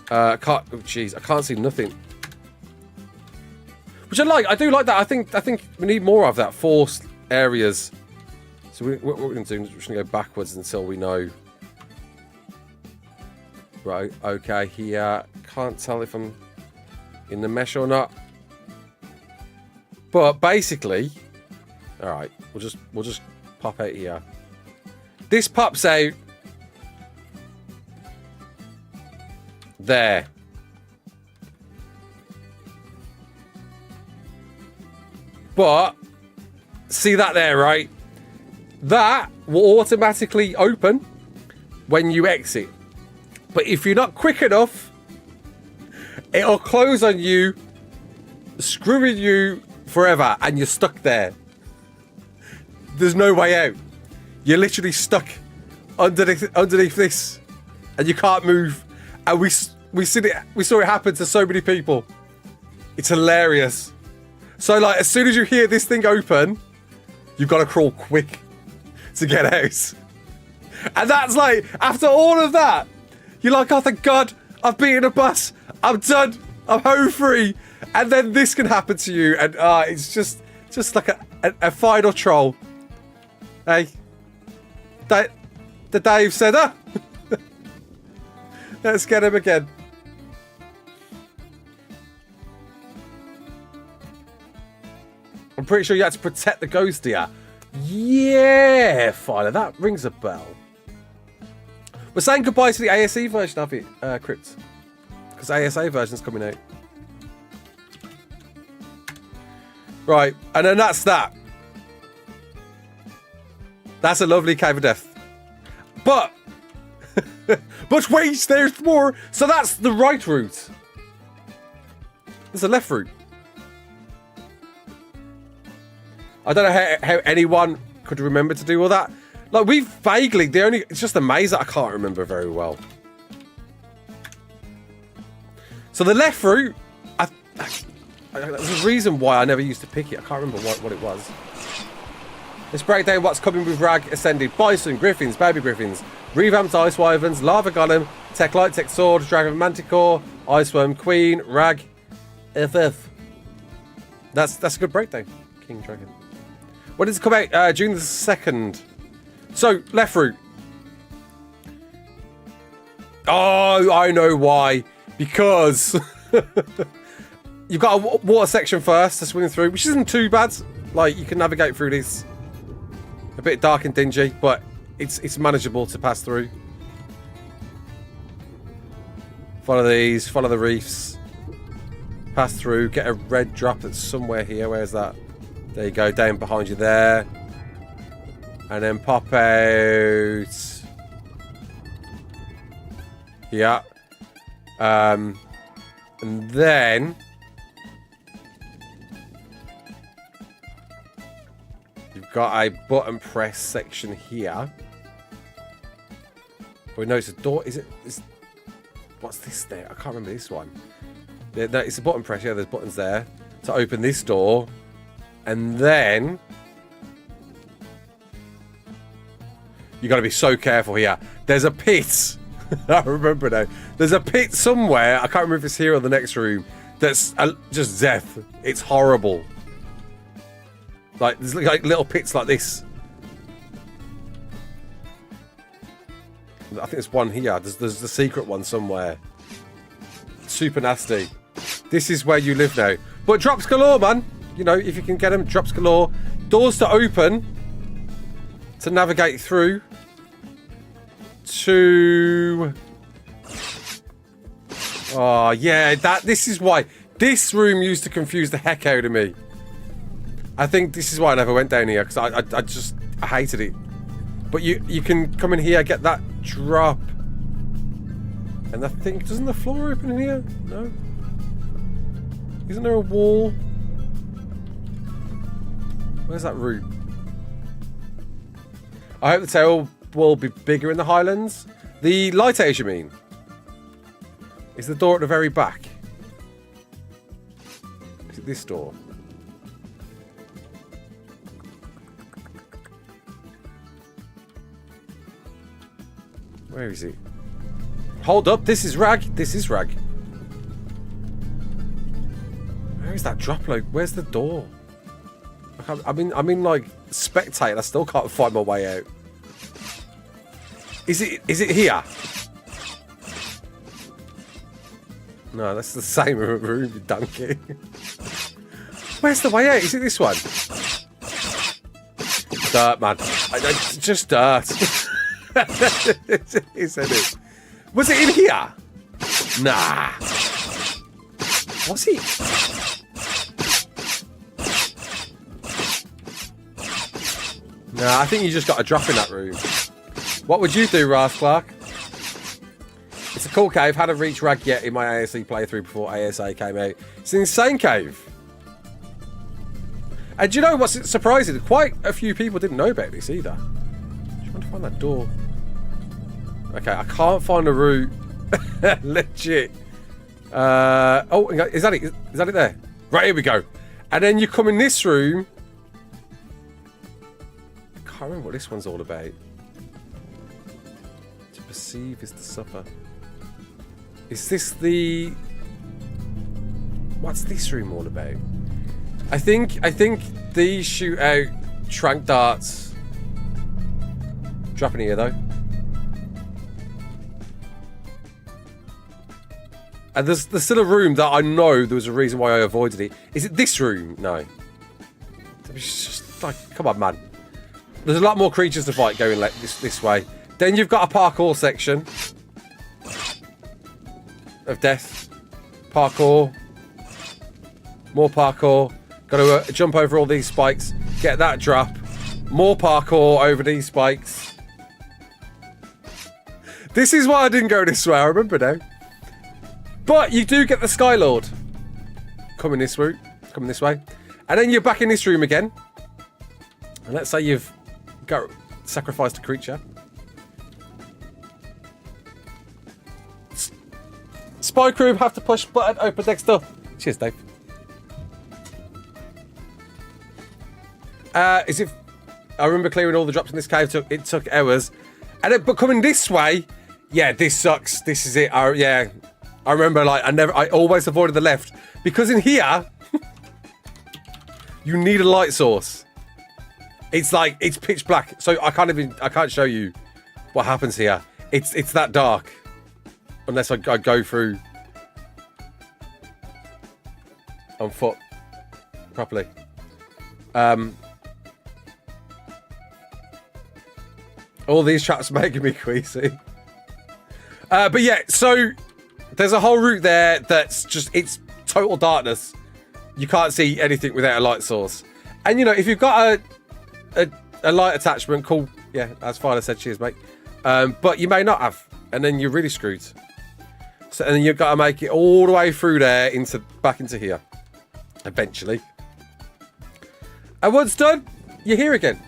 I can't... Oh, jeez. I can't see nothing. Which I like. I do like that. I think we need more of that. Forced areas. So what we're going to do is we're just going to go backwards until we know. Right. Okay. Here. Can't tell if I'm in the mesh or not. But basically, all right, we'll just pop out here. This pops out there. But see that there, right? That will automatically open when you exit. But if you're not quick enough, it'll close on you, screwing you forever, and you're stuck there. There's no way out. You're literally stuck underneath this, and you can't move. And we saw it happen to so many people. It's hilarious. So like, as soon as you hear this thing open, you've got to crawl quick to get out. And that's like, after all of that, you're like, oh thank God, I've beaten a boss. I'm done. I'm home free. And then this can happen to you, and it's just like a final troll. Hey, the Dave said, let's get him again. I'm pretty sure you had to protect the ghost here. Yeah, Filer, that rings a bell. We're saying goodbye to the ASE version of it, Crypt, because ASA version's coming out. Right, and then that's that. That's a lovely cave of death. But wait, there's more. So that's the right route. There's a left route. I don't know how anyone could remember to do all that. Like, we vaguely, it's just a maze that I can't remember very well. So the left route, there's a reason why I never used to pick it. I can't remember what it was. Let's break down what's coming with ARK Ascended. Bison, Griffins, Baby Griffins, revamped Ice Wyverns, Lava Golem, Tech Light, Tech Sword, Dragon Manticore, Ice Worm Queen, Rag, FF. That's a good breakdown. King Dragon. When does it come out? June the 2nd. So, left route. Oh, I know why. Because you've got a water section first to swing through, which isn't too bad. Like, you can navigate through this. A bit dark and dingy, but it's manageable to pass through. Follow these, follow the reefs. Pass through, get a red drop that's somewhere here. Where's that? There you go, down behind you there. And then pop out. Yeah. And then got a button press section here. Oh no, it's a door. Is it? What's this there? I can't remember this one. Yeah, no, it's a button press. Yeah, there's buttons there to open this door. And then you got to be so careful here. There's a pit. I remember now. There's a pit somewhere. I can't remember if it's here or the next room. That's just death. It's horrible. Like there's like little pits like this. I think there's one here. There's the secret one somewhere. Super nasty. This is where you live now. But drops galore, man. You know, if you can get them, drops galore. Doors to open. To navigate through. To... Oh, yeah. This is why. This room used to confuse the heck out of me. I think this is why I never went down here. Because I hated it. But you can come in here, get that drop. And I think, doesn't the floor open in here? No. Isn't there a wall? Where's that room? I hope the tail will be bigger in the Highlands. The lighthouse, you mean? Is the door at the very back? Is it this door? Where is he? Hold up, this is Rag. This is Rag. Where is that drop load? Where's the door? I mean, like, spectate. I still can't find my way out. Is it here? No, that's the same room, you donkey. Where's the way out? Is it this one? Dirt, man. Just dirt. Isn't it? Was it in here? Nah. Was it? Nah, I think you just got a drop in that room. What would you do, Ras Clark? It's a cool cave. Hadn't reached Rag yet in my ASE playthrough before ASA came out. It's an insane cave. And do you know what's surprising? Quite a few people didn't know about this either. I'm trying to find that door. Okay, I can't find the route. Legit. Oh, is that it? Is that it there? Right, here we go. And then you come in this room. I can't remember what this one's all about. To perceive is to suffer. Is this the... What's this room all about? I think these shoot out trank darts. Dropping here though. And there's still a room that I know there was a reason why I avoided it. Is it this room? No. It's just like, come on, man. There's a lot more creatures to fight going like this way. Then you've got a parkour section of death. Parkour. More parkour. Got to jump over all these spikes. Get that drop. More parkour over these spikes. This is why I didn't go this way. I remember now. But you do get the Skylord. Coming this route. Coming this way. And then you're back in this room again. And let's say you've got sacrificed a creature. Spy crew have to push button open next door. Cheers, Dave. Is it? I remember clearing all the drops in this cave. It took hours. And then, but coming this way, yeah, this sucks. This is it. Yeah, I remember. Like I always avoided the left because in here, you need a light source. It's like it's pitch black, so I can't show you what happens here. It's that dark, unless I go through on foot properly. All these traps making me queasy. But yeah, so there's a whole route there that's just, it's total darkness. You can't see anything without a light source. And you know, if you've got a light attachment, cool. Yeah, as Father said, cheers, mate. But you may not have, and then you're really screwed. So, and then you've got to make it all the way through there back into here, eventually. And once done, You're here again.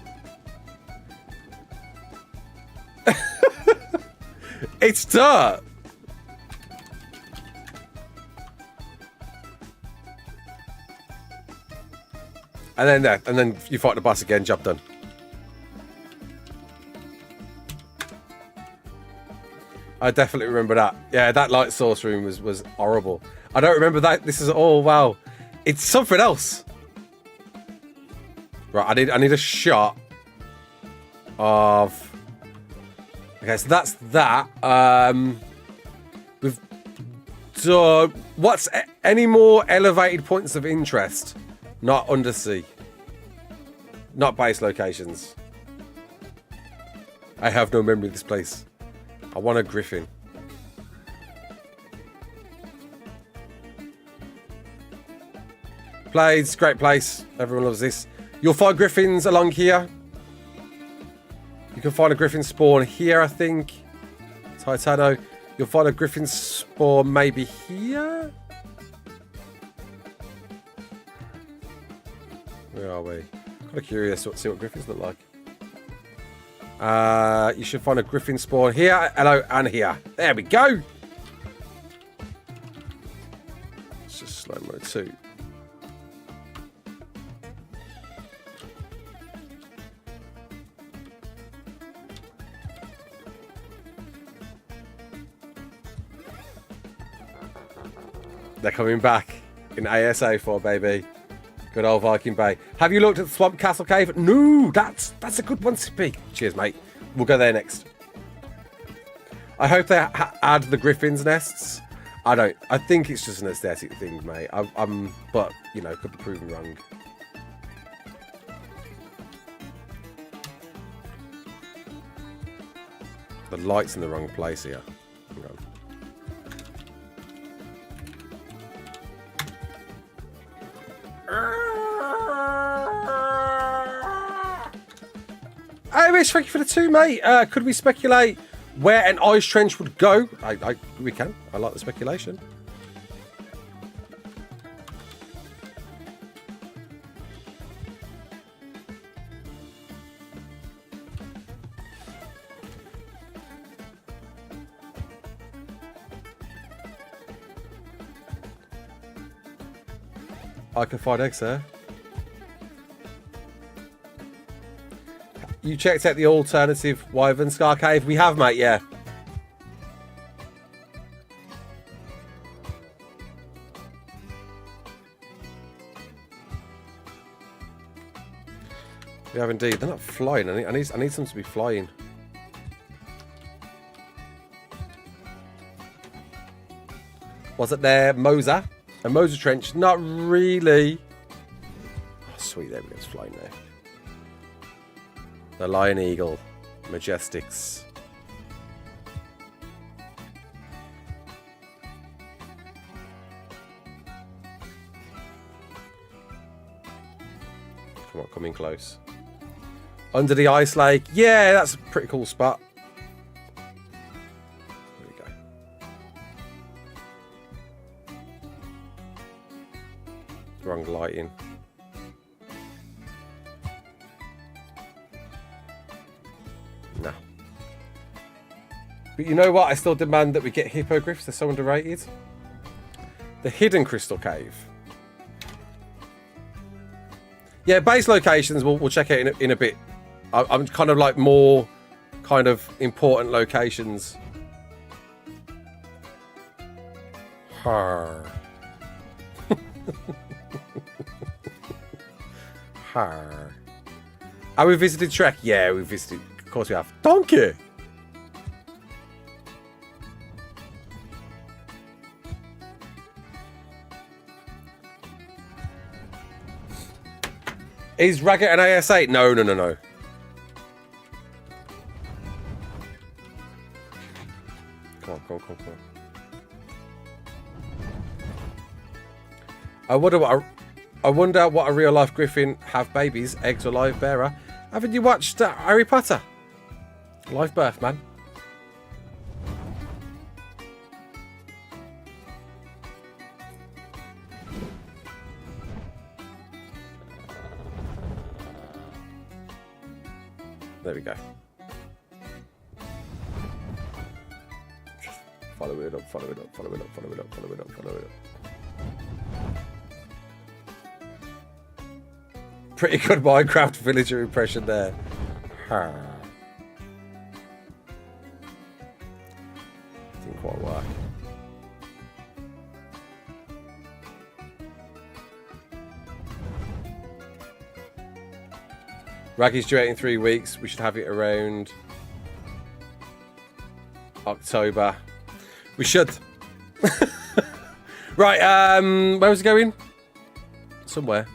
It's dirt. And then there, and then you fight the boss again. Job done. I definitely remember that. Yeah, that light source room was horrible. I don't remember that. This is all wow. It's something else. Right, I need a shot of. Okay, so that's that. We've done. What's any more elevated points of interest? Not undersea. Not base locations. I have no memory of this place. I want a griffin. Blades, great place. Everyone loves this. You'll find griffins along here. You can find a griffin spawn here, I think. Titano. You'll find a griffin spawn maybe here. Where are we? Kind of curious to see what griffins look like. You should find a griffin spawn here, hello, and here. There we go. It's just slow mo too. They're coming back in ASA 4, baby. Good old Viking Bay. Have you looked at the Swamp Castle Cave? No, that's a good one, Sippy. Cheers, mate. We'll go there next. I hope they add the griffins' nests. I don't. I think it's just an aesthetic thing, mate. But you know, could be proven wrong. The light's in the wrong place here. Hang on. Irish, thank you for the 2, mate. Could we speculate where an ice trench would go? We can. I like the speculation. I can find eggs there. You checked out the alternative Wyvern Scar Cave? We have, mate, yeah. We have indeed. They're not flying. I need them to be flying. Was it there, Moser? A Moser Trench? Not really. Oh, sweet, there we go. It's flying there. The Lion Eagle. Majestics. Come on, come in close. Under the Ice Lake. Yeah, that's a pretty cool spot. There we go. Wrong lighting. No. But you know what? I still demand that we get hippogriffs. They're so underrated. The Hidden Crystal Cave. Yeah, base locations we'll check out in a bit. I'm kind of like more kind of important locations. Har. Har. Have we visited Trek? Yeah, we visited. Of course we have. Donkey. Is Raggett an AS8? No. Come on. I wonder what a real life griffin have babies, eggs or live bearer. Haven't you watched Harry Potter? Live birth, man. There we go. Follow it up, follow it up, follow it up, follow it up, follow it up, follow it up. Pretty good Minecraft villager impression there. Didn't quite work. Raggy's due out in 3 weeks. We should have it around October. We should. Right, where was it going? Somewhere.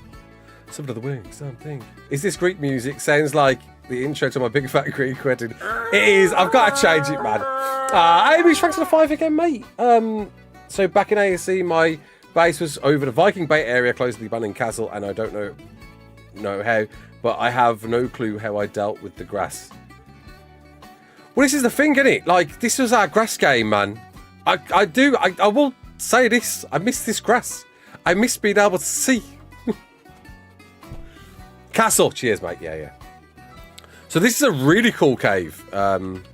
Some of the wings, something. Is this Greek music? Sounds like the intro to my Big Fat Greek Wedding. It is. I've got to change it, man. Amy, thanks for the 5 again, mate. So back in ASC, my base was over the Viking Bait area close to the abandoned castle, and I don't know how, but I have no clue how I dealt with the grass. Well, this is the thing, isn't it? Like, this was our grass game, man. I will say this. I miss this grass. I miss being able to see. Castle. Cheers, mate. Yeah, yeah. So this is a really cool cave. Donkey.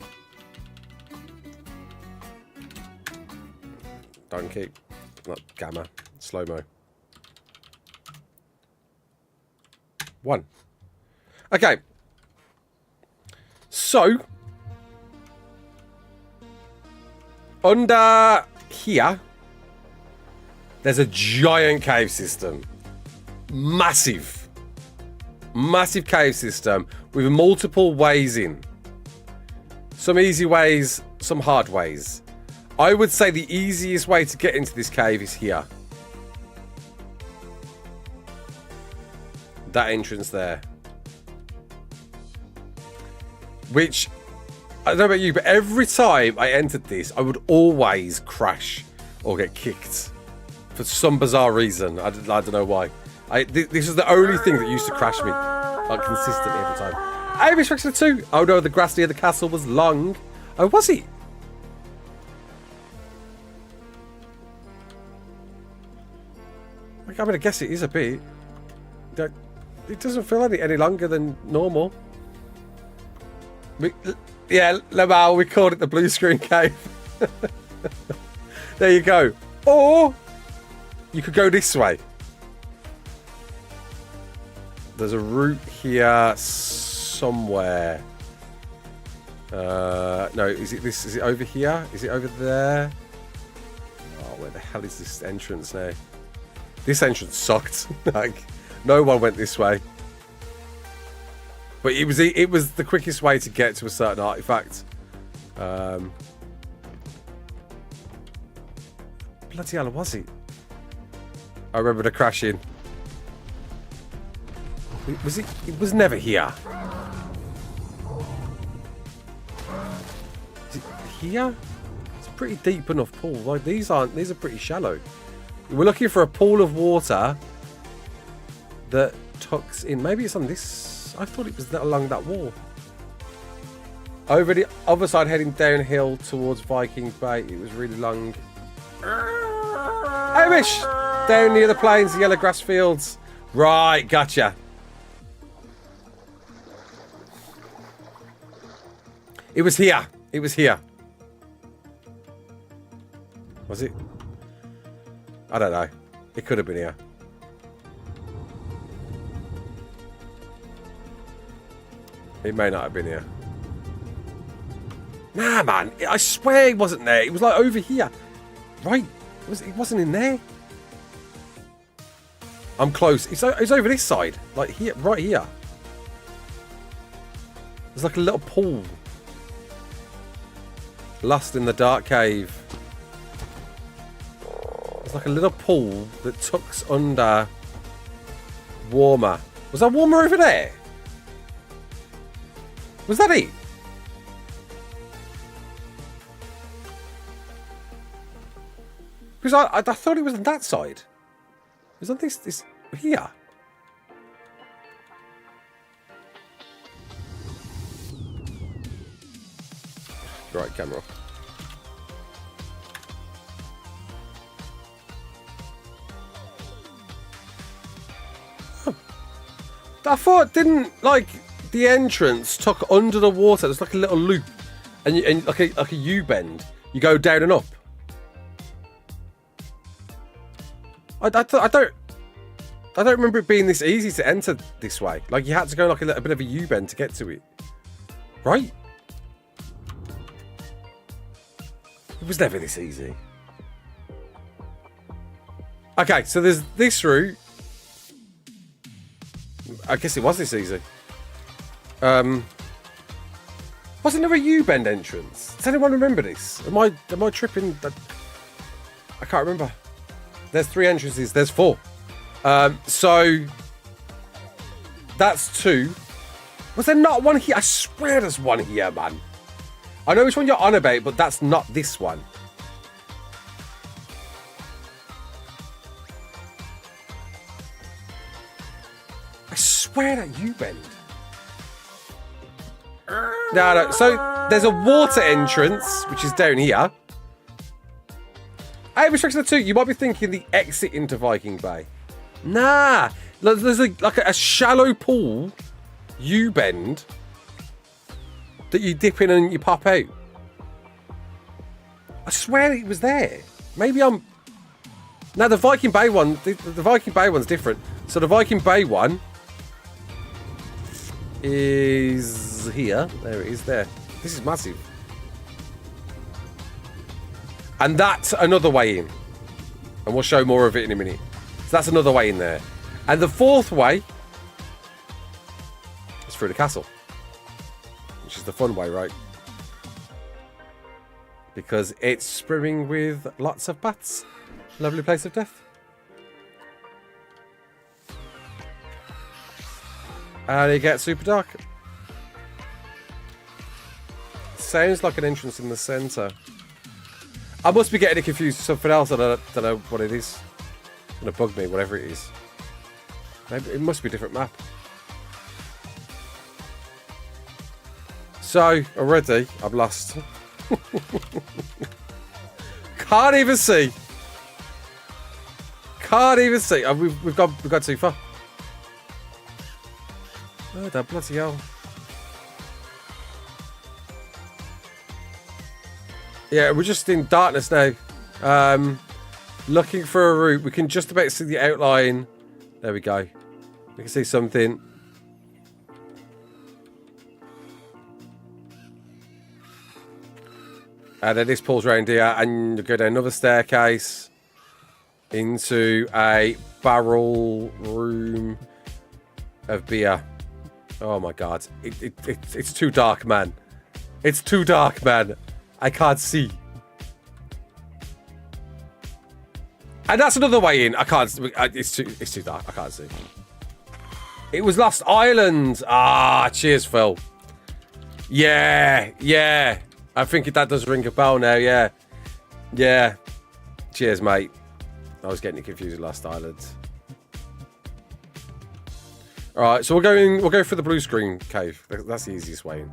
Not gamma. Slow-mo. 1. Okay. So. Under here, there's a giant cave system. Massive. Massive cave system with multiple ways in. Some easy ways, some hard ways. I would say the easiest way to get into this cave is here. That entrance there. Which, I don't know about you, but every time I entered this, I would always crash or get kicked. For some bizarre reason. I don't know why. This is the only thing that used to crash me. Like, consistently every time. Amy Spectre 2. Oh no, the grass near the castle was long. Oh, was it? I'm going to guess it is a bit. It doesn't feel any longer than normal. Yeah, Lamal, we called it the blue screen cave. There you go. Or you could go this way. There's a route here somewhere. No, is it this? Is it over here? Is it over there? Oh, where the hell is this entrance now? This entrance sucked. Like, no one went this way. But it was the quickest way to get to a certain artifact. Bloody hell, was it? I remember the crashing. Was it? It was never here. Is it here? It's a pretty deep enough pool. Like, these are pretty shallow. We're looking for a pool of water that tucks in. Maybe it's on this. I thought it was along that wall. Over the other side, heading downhill towards Viking Bay. It was really long. Hamish! Down near the plains, the yellow grass fields. Right, gotcha. It was here. It was here. Was it? I don't know. It could have been here. It may not have been here. Nah, man. I swear it wasn't there. It was like over here. Right. It wasn't in there. I'm close. It's over this side. Like here. Right here. There's like a little pool. Lost in the dark cave. There's like a little pool that tucks under warmer. Was that warmer over there? Was that it? Because I thought it was on that side. Was that this here? Right, camera. I thought, didn't the entrance took under the water. There's like a little loop, and like a U-bend. You go down and up. I don't remember it being this easy to enter this way. Like you had to go like a bit of a U-bend to get to it, right? It was never this easy. Okay, so there's this route. I guess it was this easy. Wasn't there a U-bend entrance? Does anyone remember this? Am I tripping? I can't remember. There's 3 entrances. There's 4. So that's 2. Was there not one here? I swear there's one here, man. I know which one you're on about, but that's not this one. I swear that U-bend. No. So there's a water entrance, which is down here. Aberration 2, you might be thinking the exit into Viking Bay. Nah. There's like a shallow pool, U-bend, that you dip in and you pop out. I swear it was there. Maybe I'm... Now the Viking Bay one, the Viking Bay one's different. So the Viking Bay one is here. There it is there. This is massive. And that's another way in. And we'll show more of it in a minute. So that's another way in there. And the 4th way is through the castle. Which is the fun way, right? Because it's brimming with lots of bats. Lovely place of death. And it gets super dark. Sounds like an entrance in the centre. I must be getting it confused with something else. I don't know what it is. It's going to bug me, whatever it is. Maybe it must be a different map. So, already, I'm lost. Can't even see. Can't even see. Oh, we've got too far. Oh, that bloody hell. Yeah, we're just in darkness now. Looking for a route. We can just about see the outline. There we go. We can see something. And then this pulls around here and you go down another staircase into a barrel room of beer. Oh my god. It's too dark, man. It's too dark, man. I can't see. And that's another way in. I can't. It's too dark. I can't see. It was Lost Island. Ah, cheers, Phil. Yeah. I think that does ring a bell now. Yeah. Cheers, mate. I was getting it confused with Lost Island. All right, so we'll go for the blue screen cave. That's the easiest way in.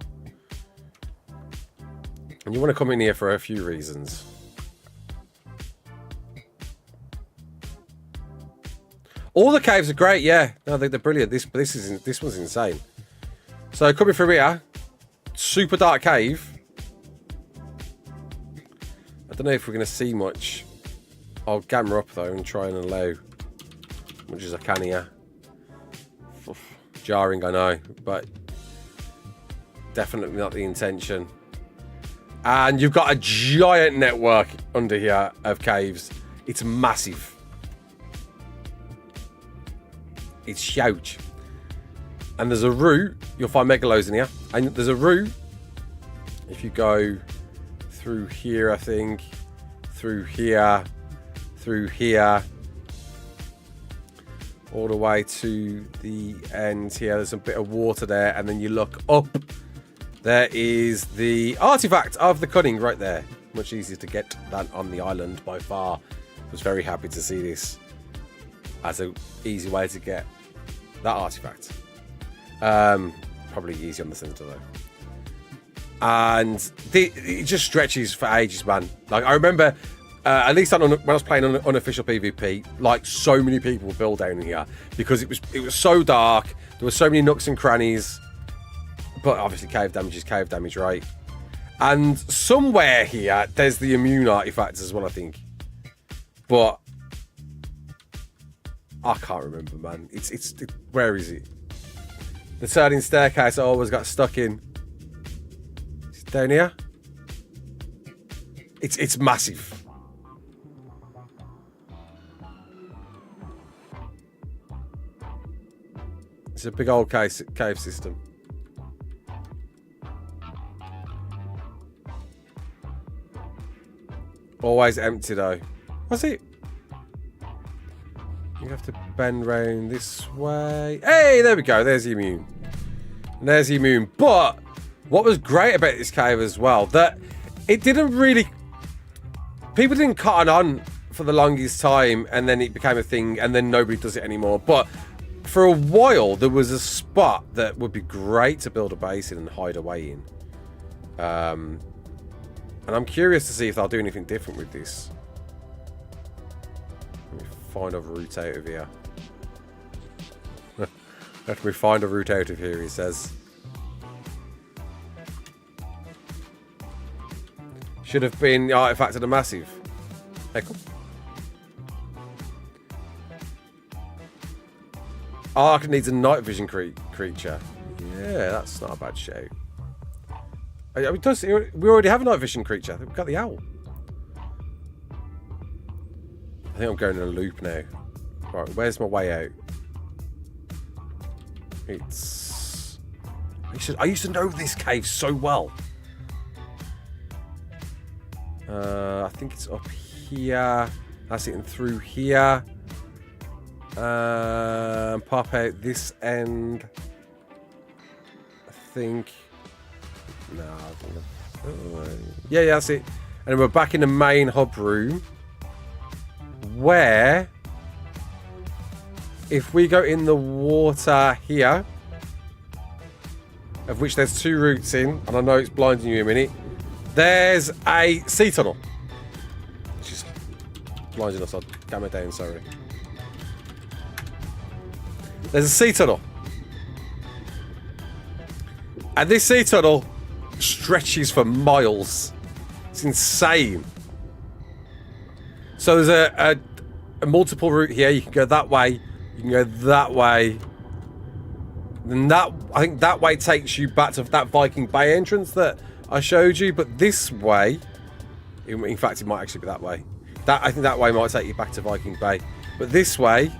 And you want to come in here for a few reasons. All the caves are great, yeah. No, they're brilliant. This one's insane. So coming from here, super dark cave. I don't know if we're going to see much. I'll gamma up though and try and allow as much as I can here. Jarring, I know, but definitely not the intention. And you've got a giant network under here of caves. It's massive. It's huge. And there's a route. You'll find megalos in here. And there's a route. If you go through here, I think. Through here. All the way to the end here. There's a bit of water there. And then you look up. There is the artifact of the cunning right there. Much easier to get than on the island by far. I was very happy to see this as an easy way to get that artifact. Probably easy on the center though. And it just stretches for ages, man. Like I remember, at least when I was playing on unofficial PvP, like so many people would build down here because it was so dark. There were so many nooks and crannies. But obviously cave damage is cave damage, right? And somewhere here, there's the immune artifacts as well, I think. But I can't remember, man. Where is it? The turning staircase I always got stuck in. Is it down here? It's massive. It's a big old cave system. Always empty though. What's it? You have to bend round this way. Hey, there we go. There's the immune. And there's the immune. But what was great about this cave as well, that it didn't really... People didn't cotton on for the longest time, and then it became a thing, and then nobody does it anymore. But for a while, there was a spot that would be great to build a base in and hide away in. And I'm curious to see if they'll do anything different with this. Let me find a route out of here. Let me find a route out of here, he says. Should have been the artifact of the massive. Hey, cool. ARK needs a night vision creature. Yeah, that's not a bad shout. We already have a night vision creature. We've got the owl. I think I'm going in a loop now. Right, where's my way out? It's... I used to know this cave so well. I think it's up here. That's it, and through here. Pop out this end. I think... No, yeah, that's it. And we're back in the main hub room, where if we go in the water here, of which there's 2 routes in, and I know it's blinding you a minute, there's a sea tunnel. She's blinding us. I'll gamma down, sorry. There's a sea tunnel, and this sea tunnel stretches for miles. It's insane. So there's a multiple route here. You can go that way. You can go that way. And I think that way takes you back to that Viking Bay entrance that I showed you. But this way, in fact, it might actually be that way. I think that way might take you back to Viking Bay. But this way,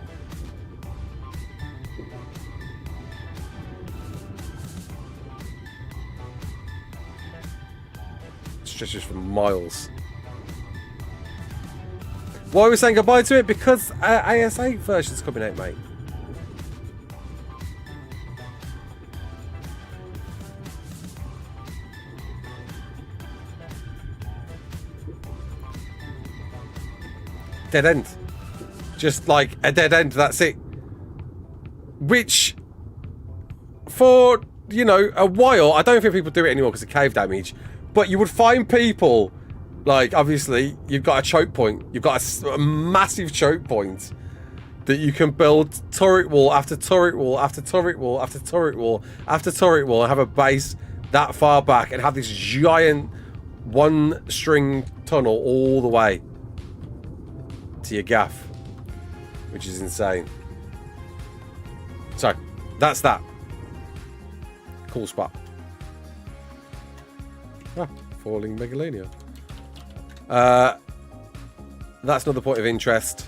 stretches for miles. Why are we saying goodbye to it? Because ASA version's coming out, mate. Dead end. Just like a dead end, that's it. Which, for, you know, a while, I don't think people do it anymore because of cave damage, but you would find people, like, obviously, you've got a choke point. You've got a massive choke point that you can build turret wall after turret wall after turret wall after turret wall after turret wall and have a base that far back and have this giant one-string tunnel all the way to your gaff, which is insane. So, that's that. Cool spot. Ah, falling Megalania. That's another point of interest.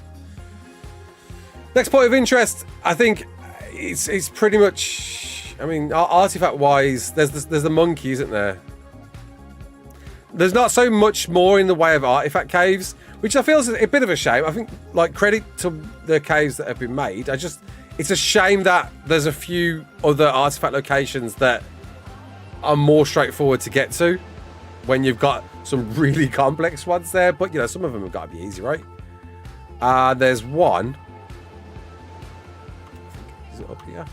Next point of interest, I think it's pretty much, I mean, artifact wise, there's the monkey, isn't there? There's not so much more in the way of artifact caves, which I feel is a bit of a shame. I think, like, credit to the caves that have been made. It's a shame that there's a few other artifact locations that are more straightforward to get to when you've got some really complex ones there. But, you know, some of them have got to be easy, right? There's one. Is it up here?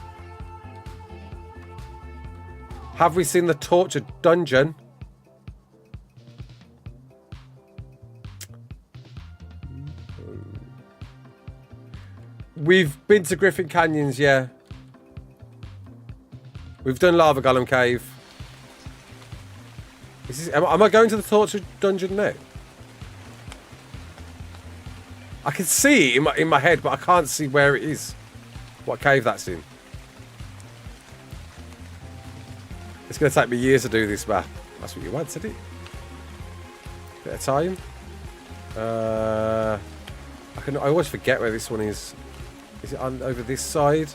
Have we seen the tortured dungeon? We've been to Griffin Canyons, yeah. We've done Lava Golem Cave. Am I going to the Torture Dungeon now? I can see it in my head, but I can't see where it is. What cave that's in. It's going to take me years to do this map. That's what you want, isn't it? Bit of time. I always forget where this one is. Is it on over this side?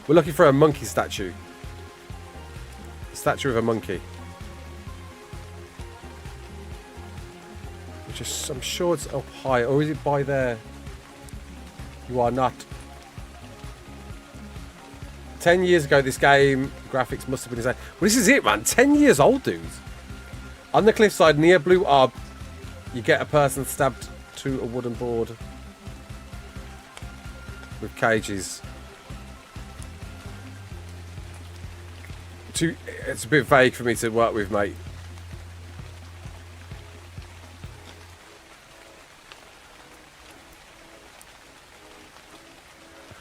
We're looking for a monkey statue. A statue of a monkey. Which is, I'm sure it's up high. Or is it by there? You are not. 10 years ago, this game graphics must have been insane. Well, this is it, man. 10 years old, dude. On the cliffside near Blue Orb, you get a person stabbed to a wooden board with cages. It's a bit vague for me to work with, mate.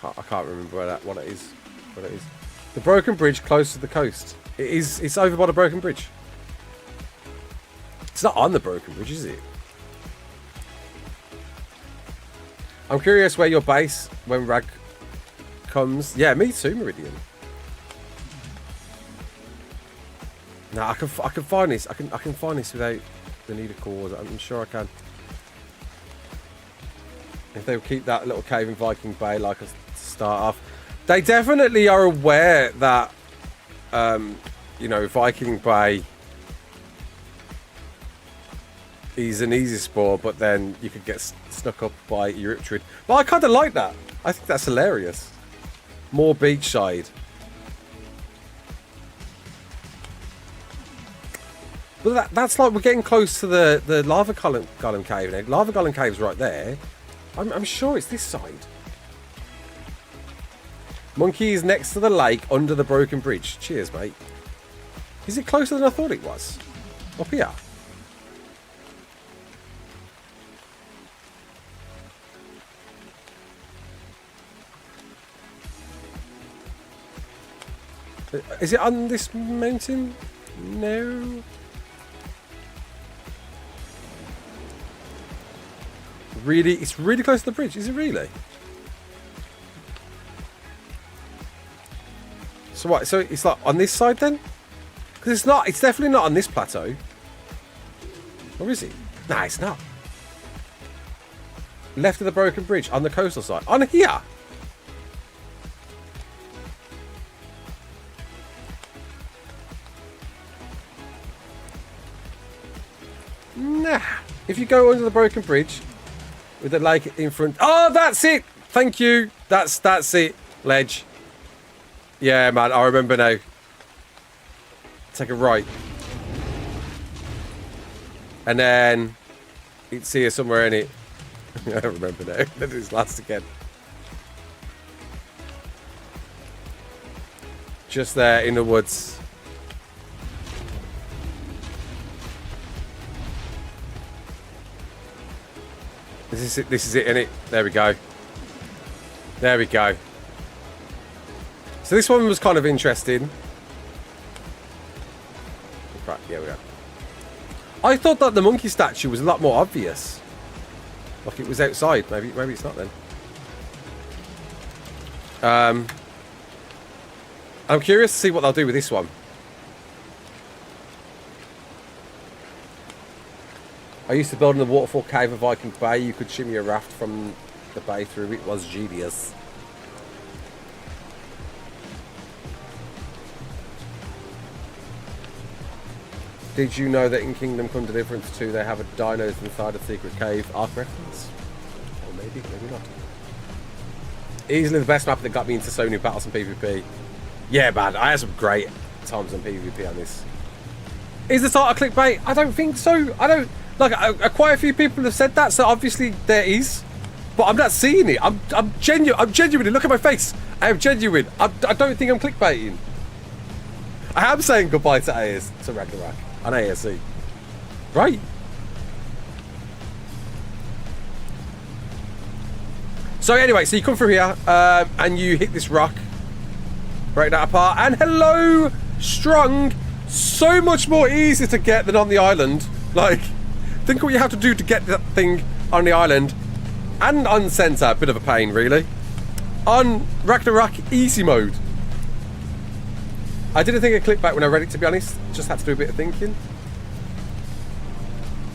I can't remember what it is. What it is. The broken bridge close to the coast. It's over by the broken bridge. It's not on the broken bridge, is it? I'm curious where your base when Rag comes. Yeah, me too, Meridian. No, I can find this. I can find this without the need of cause. I'm sure I can. If they keep that little cave in Viking Bay like a start off, they definitely are aware that you know, Viking Bay is an easy sport, but then you could get snuck up by Euryptrid. But I kind of like that. I think that's hilarious. More beachside. But that's like we're getting close to the Lava Golem Cave now. Lava Golem Cave's right there. I'm sure it's this side. Monkey is next to the lake under the broken bridge. Cheers, mate. Is it closer than I thought it was? Up here. Is it on this mountain? No. Really? It's really close to the bridge. Is it really? So what? So it's like on this side then? Because it's not. It's definitely not on this plateau. Or is it? Nah, it's not. Left of the broken bridge on the coastal side. On here. Nah. If you go under the broken bridge with the lake in front. Oh, that's it. Thank you. That's it. Ledge. Yeah, man. I remember now. Take a right. And then it's here somewhere in it. I don't remember now. Let this last again. Just there in the woods. This is it, innit? There we go. There we go. So this one was kind of interesting. Right, here we go. I thought that the monkey statue was a lot more obvious. Like it was outside. Maybe it's not then. I'm curious to see what they'll do with this one. I used to build in the waterfall cave of Viking Bay. You could shimmy a raft from the bay through. It was genius. Did you know that in Kingdom Come Deliverance 2 they have a dinos inside a secret cave? ARK reference? Or maybe not. Easily the best map that got me into so many battles and PvP. Yeah, man, I had some great times on PvP on this. Is the title clickbait? I don't think so. I don't. Like, quite a few people have said that, so obviously there is. But I'm not seeing it. I'm genuine. I'm genuinely. Look at my face. I am genuine. I don't think I'm clickbaiting. I am saying goodbye to Ragnarok on ASC. Right. So anyway, so you come through here and you hit this rock. Break that apart. And hello, Strong. So much more easy to get than on the island. Like, think what you have to do to get that thing on the island. And on Center, bit of a pain, really. On Ragnarok, easy mode. I didn't think of clickbait when I read it, to be honest. Just had to do a bit of thinking.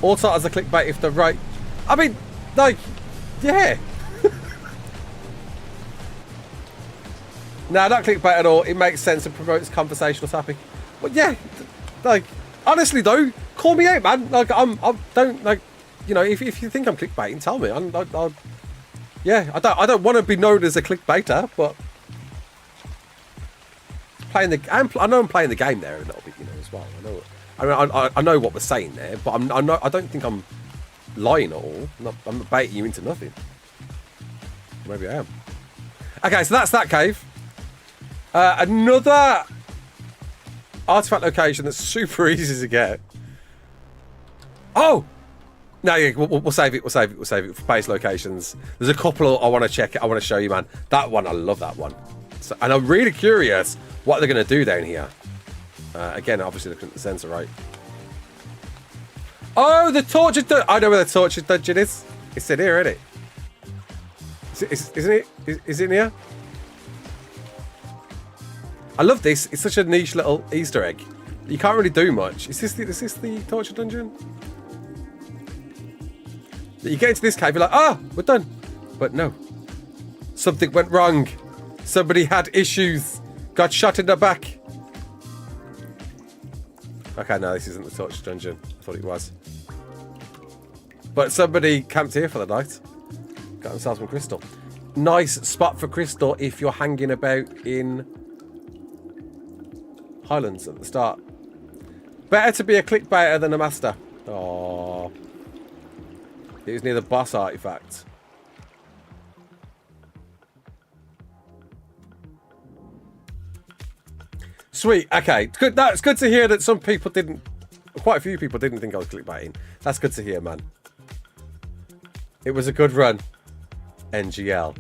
Also, as a clickbait, if they're right. I mean, like, yeah. Nah, not clickbait at all. It makes sense and promotes conversational topic. But yeah, like, honestly though, call me out, man. Like, I don't like, you know, if you think I'm clickbaiting, tell me. Yeah, I don't want to be known as a clickbaiter, but playing the, I know I'm playing the game there a little bit, you know, as well. I know what we're saying there, but I don't think I'm lying at all. I'm not baiting you into nothing. Maybe I am. Okay, so that's that cave. Another artifact location that's super easy to get. Oh! No, yeah, we'll save it. We'll save it for base locations. There's a couple I want to check. I want to show you, man. That one, I love that one. So, and I'm really curious what they're going to do down here. Again, obviously looking at the sensor, right? Oh, the tortured dungeon. I know where the tortured dungeon is. It's in here, isn't it? Isn't it? Is it in here? I love this. It's such a niche little Easter egg. You can't really do much. Is this the torture dungeon? You get into this cave, you're like, ah, we're done. But no. Something went wrong. Somebody had issues. Got shot in the back. Okay, no, this isn't the torture dungeon. I thought it was. But somebody camped here for the night. Got themselves some crystal. Nice spot for crystal if you're hanging about in Highlands at the start. Better to be a clickbaiter than a master. Oh, it was near the boss artifact. Sweet. Okay, good. That's good to hear that some people didn't. Quite a few people didn't think I was clickbaiting. That's good to hear, man. It was a good run. NGL.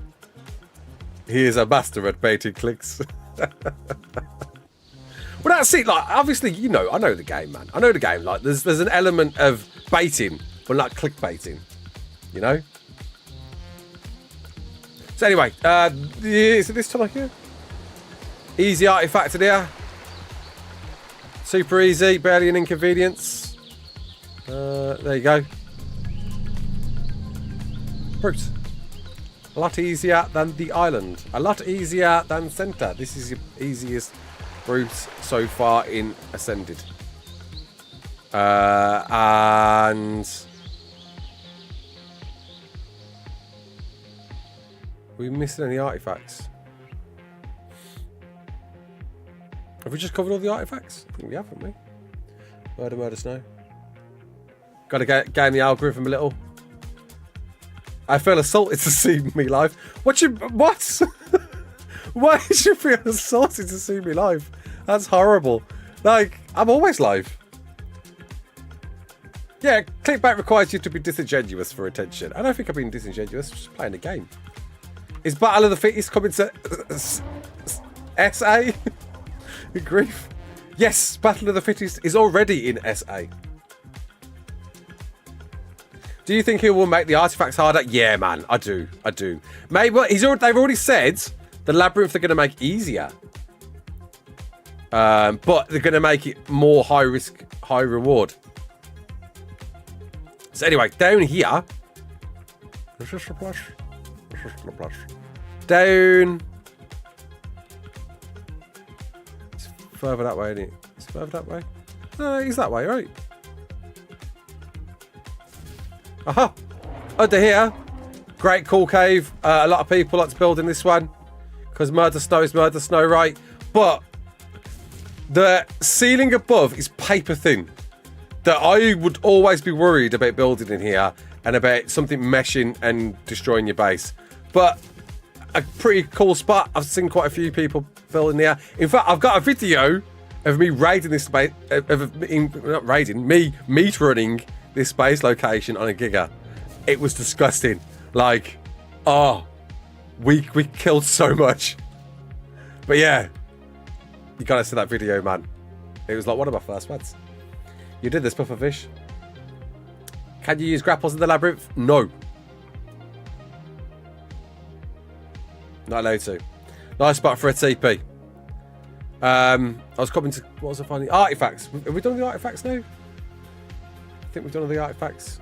He is a master at baiting clicks. Well, that's it. Like, obviously, you know, I know the game, man. I know the game. Like, there's an element of baiting, but not clickbaiting. You know. So anyway, is it this time here? Easy artifact in here. Super easy, barely an inconvenience. There you go. Brute. A lot easier than the island. A lot easier than Center. This is the easiest brute so far in Ascended. And are we missing any artifacts? Have we just covered all the artifacts? I think we have, haven't we? Murder, snow. Got to game the algorithm a little. I feel assaulted to see me live. What? Why did you feel assaulted to see me live? That's horrible. Like, I'm always live. Yeah, clickbait requires you to be disingenuous for attention. I don't think I've been disingenuous, just playing a game. Is Battle of the Fittest coming to SA? Grief. Yes, Battle of the Fittest is already in SA. Do you think he will make the artifacts harder? Yeah, man, I do. Maybe they've already said the labyrinth they're going to make easier, but they're going to make it more high risk, high reward. So anyway, down here, down. It's further that way, isn't it? It's further that way. No, it's that way, right? Aha! Under here, great cool cave. A lot of people like to build in this one because murder snow is murder snow, right? But the ceiling above is paper thin. That I would always be worried about building in here and about something meshing and destroying your base. But a pretty cool spot. I've seen quite a few people building there. In fact, I've got a video of me raiding this space, not raiding, me meat running this base location on a Giga. It was disgusting. Like, oh, we killed so much. But yeah, You gotta see that video, man. It was like one of my first ones. You did this, Pufferfish. Can you use grapples in the labyrinth? No. Not allowed to. Nice spot for a TP. I was coming to... What was I finding? Artifacts. Have we done the artifacts now? I think we've done all the artifacts.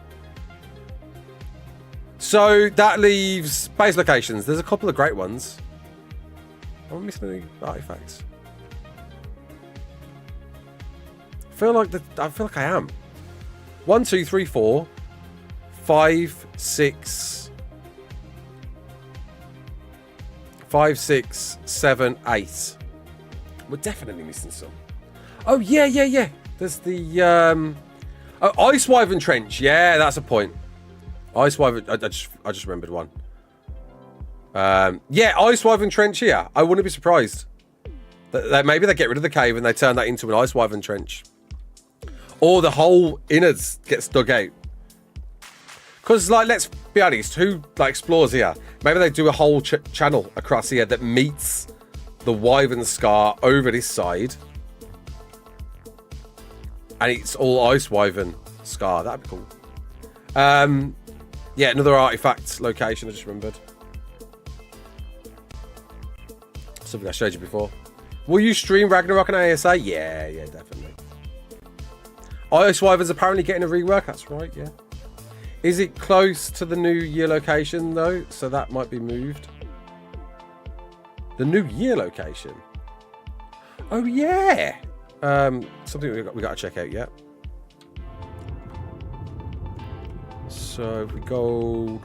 So that leaves base locations. There's a couple of great ones. Am I missing any artifacts? I feel like I am. 1, 2, 3, 4, 5, 6, 5, 6, 7, 8. We're definitely missing some. Oh yeah. There's the Ice Wyvern Trench. Yeah, that's a point. Ice Wyvern. I just remembered one. Yeah, Ice Wyvern Trench here. I wouldn't be surprised. That maybe they get rid of the cave and they turn that into an Ice Wyvern Trench. Or the whole innards gets dug out. Because, like, let's be honest, who explores here? Maybe they do a whole channel across here that meets the Wyvern Scar over this side. And it's all Ice Wyvern Scar. That'd be cool. Yeah, another artifact location I just remembered. Something I showed you before. Will you stream Ragnarok and ASA? Yeah, definitely. Ice Wyvern's apparently getting a rework. That's right, yeah. Is it close to the New Year location, though? So that might be moved. The New Year location? Oh, yeah. Something we got to check out, yeah. So if we go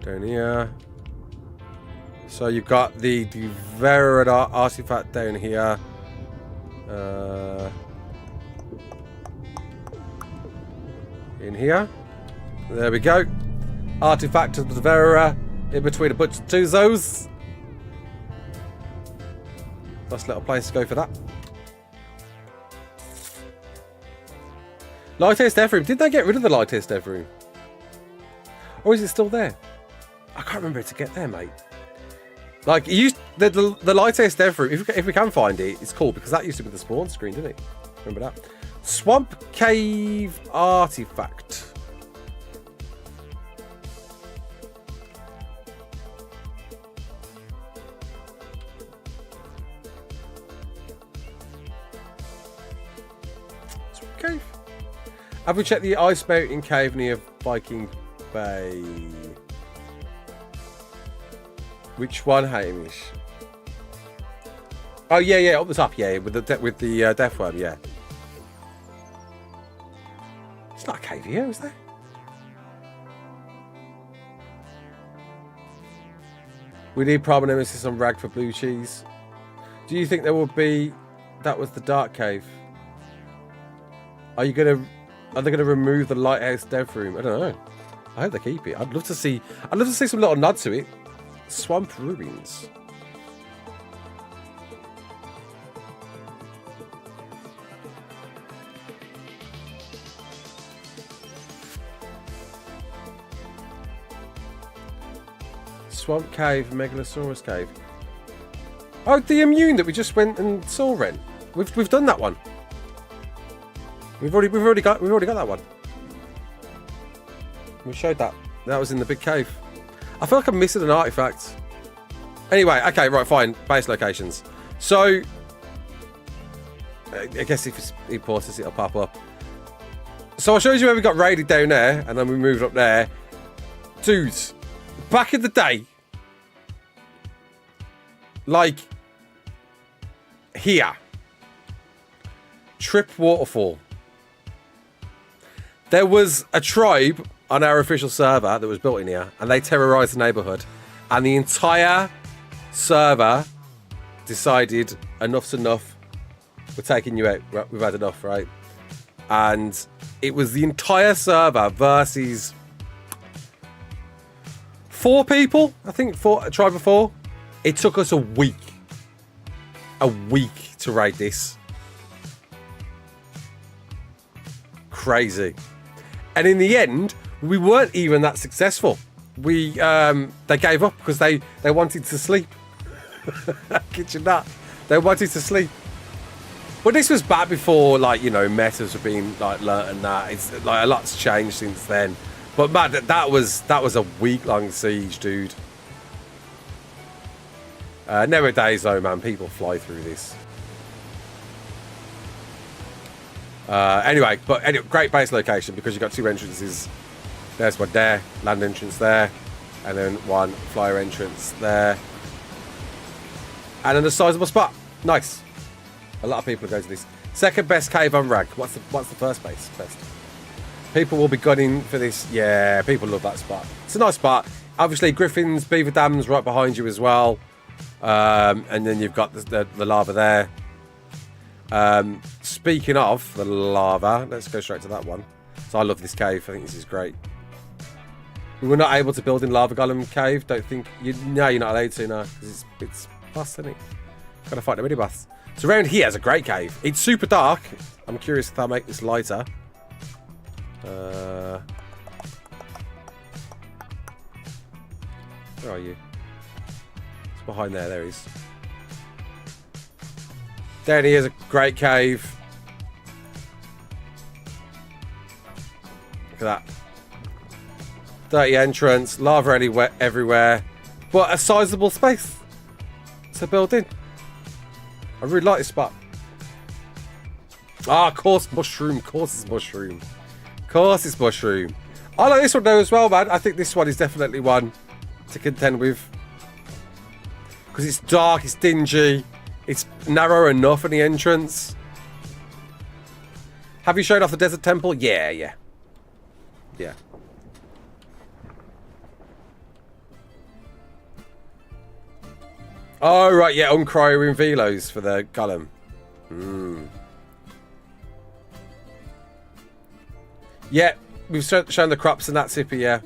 down here. So you've got the Verada artifact down here. In here. There we go. Artifact of the Verada in between a bunch of Tuzos. Nice little place to go for that. Lightest Death Room. Did they get rid of the Lightest Death Room? Or is it still there? I can't remember to get there, mate. Like, it used the Lightest Death Room, if we can find it, it's cool, because that used to be the spawn screen, didn't it? Remember that? Swamp Cave Artifact. Swamp Cave. Have we checked the Ice Mountain Cave near Viking Bay? Which one, Hamish? Oh yeah, up the top, yeah, with the death worm, yeah. It's not a cave here, is there? We need Prime Nemesis on Rag for blue cheese. Do you think there will be? That was the dark cave. Are they gonna remove the lighthouse death room? I don't know. I hope they keep it. I'd love to see some little nod to it. Swamp Ruins. Swamp Cave, Megalosaurus Cave. Oh, the immune that we just went and saw, Ren. We've done that one. We've already got that one. We showed that. That was in the big cave. I feel like I'm missing an artifact. Anyway, okay, right, fine. Base locations. So, I guess if it's important, it'll pop up. So I showed you where we got raided down there, and then we moved up there. Dudes, back in the day, like here, Trip Waterfall. There was a tribe on our official server that was built in here, and they terrorized the neighborhood, and the entire server decided enough's enough, we're taking you out, we've had enough, right? And it was the entire server versus 4 people, I think, a tribe of 4. It took us a week to raid this. Crazy. And in the end, we weren't even that successful. They gave up because they wanted to sleep. Kid you not. They wanted to sleep. But this was back before, like, you know, metas were being like learnt and that. It's like a lot's changed since then. But man, that was a week-long siege, dude. Nowadays, though, man, people fly through this. Anyway, great base location because you've got 2 entrances. There's one there, land entrance there, and then one flyer entrance there. And then a sizable spot. Nice. A lot of people go to this. Second best cave on Rag. What's the first base? Best. People will be gunning for this. Yeah, people love that spot. It's a nice spot. Obviously, Griffin's Beaver Dam's right behind you as well. And then you've got the lava there. Speaking of the lava, let's go straight to that one. So I love this cave. I think this is great. We were not able to build in Lava Golem Cave. Don't think no, you're not allowed to now because it's boss, isn't it? Gotta fight the mini boss. So around here is a great cave. It's super dark. I'm curious if they'll make this lighter. Where are you? It's behind there. There he is. Down here is a great cave. Look at that. Dirty entrance, lava anywhere, everywhere, but a sizable space to build in. I really like this spot. Ah, course mushroom. Course it's mushroom. Course it's mushroom. I like this one though as well, man. I think this one is definitely one to contend with because it's dark, it's dingy, it's narrow enough in the entrance. Have you shown off the desert temple? Yeah. Oh, right, yeah, uncryo in velos for the golem. Yeah, we've shown the crops and that Tippy, yeah.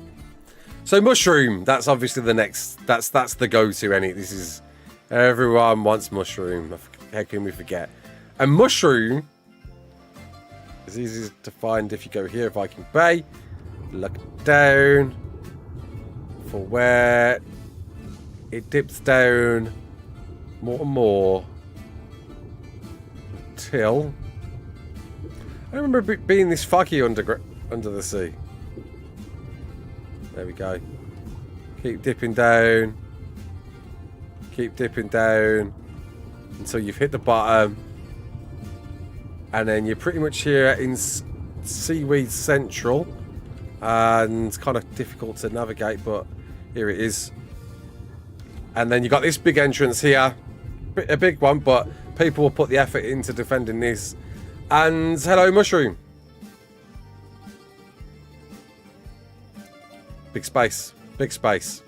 So mushroom, that's obviously the next, that's the go-to, any. This is, everyone wants mushroom. How can we forget? And mushroom is easy to find if you go here, Viking Bay. Look down for where it dips down more and more until I remember it being this foggy under the sea. There we go. Keep dipping down. Keep dipping down until you've hit the bottom, and then you're pretty much here in Seaweed Central, and it's kind of difficult to navigate, but here it is. And then you got this big entrance here, a big one, but people will put the effort into defending this. And hello, mushroom. Big space, big space.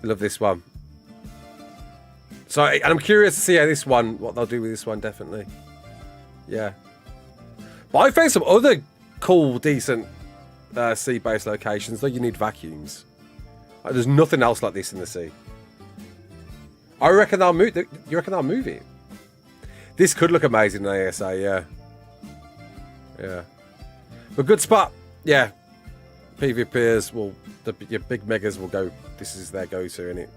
Love this one. So, and I'm curious to see how this one, what they'll do with this one, definitely. Yeah. But I found some other cool, decent sea-based locations, though you need vacuums. Like, there's nothing else like this in the sea. I reckon they'll move. You reckon they'll move it? This could look amazing in ASA, yeah. Yeah. But good spot. Yeah. PvPers will, your big megas will go, this is their go-to, innit?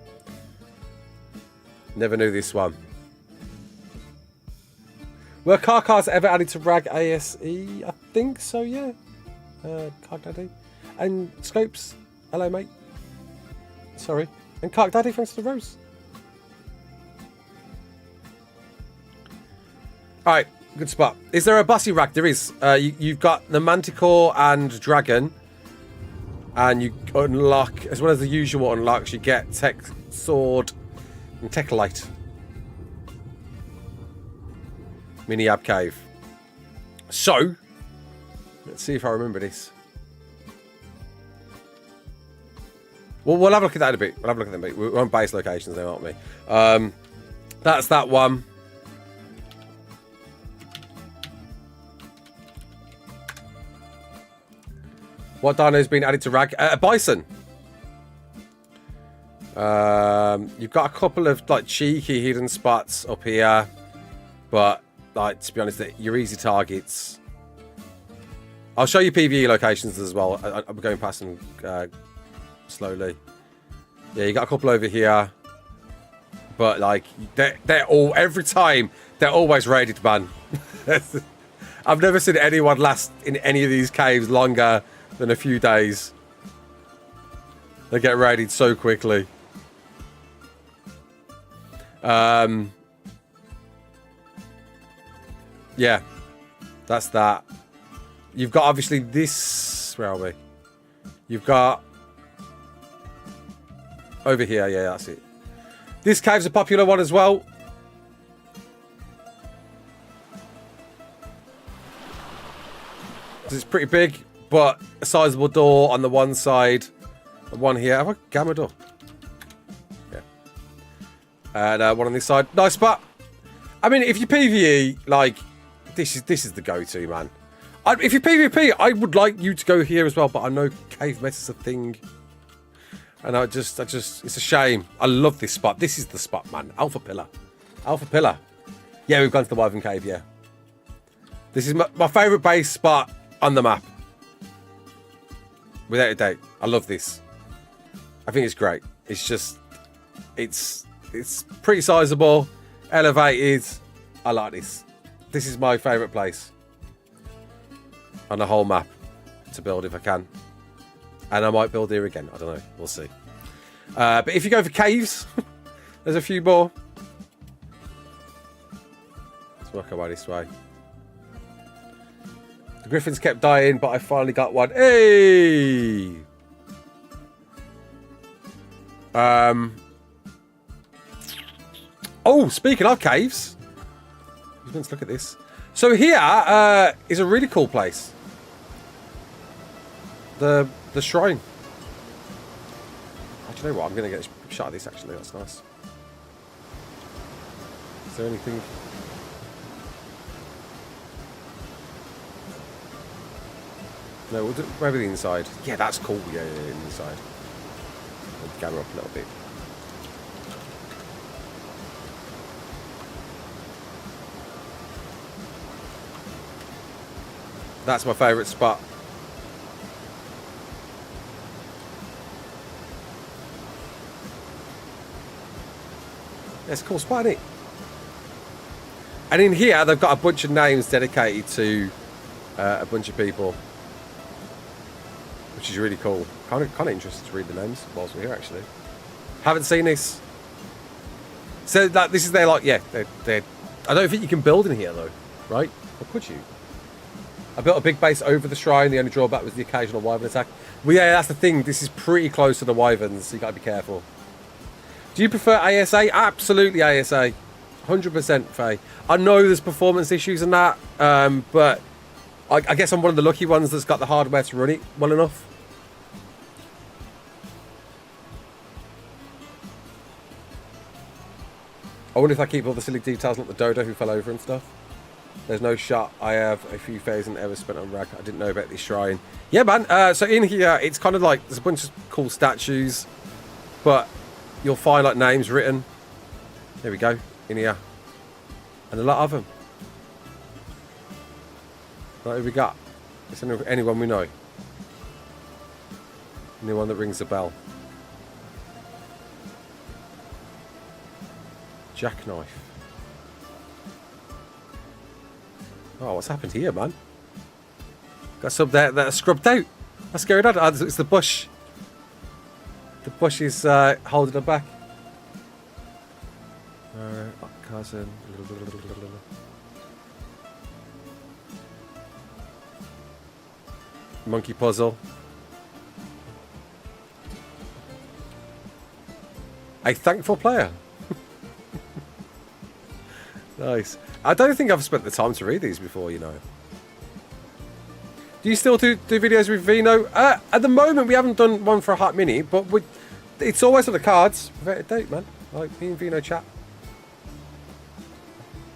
Never knew this one. Were car cars ever added to RAG ASE? I think so, yeah. Cark Daddy. And Scopes. Hello, mate. Sorry. And Cark Daddy, thanks for the rose. Alright, good spot. Is there a bossy rack? There is. You've got the Manticore and Dragon. And you unlock, as well as the usual unlocks, you get Tech Sword and Tech Light. Mini Ab Cave. So, let's see if I remember this. Well, we'll have a look at that in a bit. We'll have a look at that in a bit. We're on base locations now, aren't we? That's that one. What dino's been added to RAG? A bison. You've got a couple of like cheeky hidden spots up here, but like to be honest, you're easy targets. I'll show you PvE locations as well. I'm going past them slowly. Yeah, you got a couple over here. But, like, they're all... Every time, they're always raided, man. I've never seen anyone last in any of these caves longer than a few days. They get raided so quickly. Yeah. That's that. You've got, obviously, this... Where are we? You've got... Over here, yeah, that's it. This cave's a popular one as well. It's pretty big, but a sizable door on the one side. And one here. Have I gamma door? Yeah. And one on this side. Nice spot. I mean, if you PvE, like, this is the go-to, man. If you PvP, I would like you to go here as well, but I know cave meta's a thing. And I just, it's a shame. I love this spot. This is the spot, man. Alpha Pillar. Alpha Pillar. Yeah, we've gone to the Wyvern Cave, yeah. This is my favourite base spot on the map. Without a doubt. I love this. I think it's great. It's just, it's pretty sizable, elevated. I like this. This is my favourite place on the whole map to build if I can. And I might build here again. I don't know. We'll see. But if you go for caves, there's a few more. Let's work our way this way. The griffins kept dying, but I finally got one. Hey! Oh, speaking of caves. Let's look at this. So here is a really cool place. The shrine. Oh, do you know what? I'm going to get a shot of this, actually. That's nice. Is there anything? No, we'll do maybe the inside. Yeah, that's cool. Yeah, inside. Put the camera up a little bit. That's my favourite spot. It's a cool spot, isn't it? And in here, they've got a bunch of names dedicated to a bunch of people, which is really cool. Kind of interested to read the names whilst we're here, actually. Haven't seen this. So that this is their, like, yeah, they're. I don't think you can build in here though, right? Or could you? I built a big base over the shrine. The only drawback was the occasional wyvern attack. Well, yeah, that's the thing. This is pretty close to the wyverns, so you gotta be careful. Do you prefer ASA? Absolutely ASA. 100% Faye. I know there's performance issues and that, but I guess I'm one of the lucky ones that's got the hardware to run it well enough. I wonder if I keep all the silly details like the dodo who fell over and stuff. There's no shot. I have a few thousand ever spent on Rag. I didn't know about this shrine. Yeah, man. So in here, it's kind of like there's a bunch of cool statues, but you'll find like names written. There we go. In here. And a lot of them. Right, who we got? Is anyone we know? Anyone that rings a bell? Jackknife. Oh, what's happened here, man? Got some there that are scrubbed out. What's going on? Oh, it's the bush. The bush is holding them back. Cousin. Monkey puzzle. A thankful player. Nice. I don't think I've spent the time to read these before, you know. Do you still do videos with Vino? At the moment, we haven't done one for a hot minute, but it's always on the cards. Without a date, man. Like, me and Vino chat.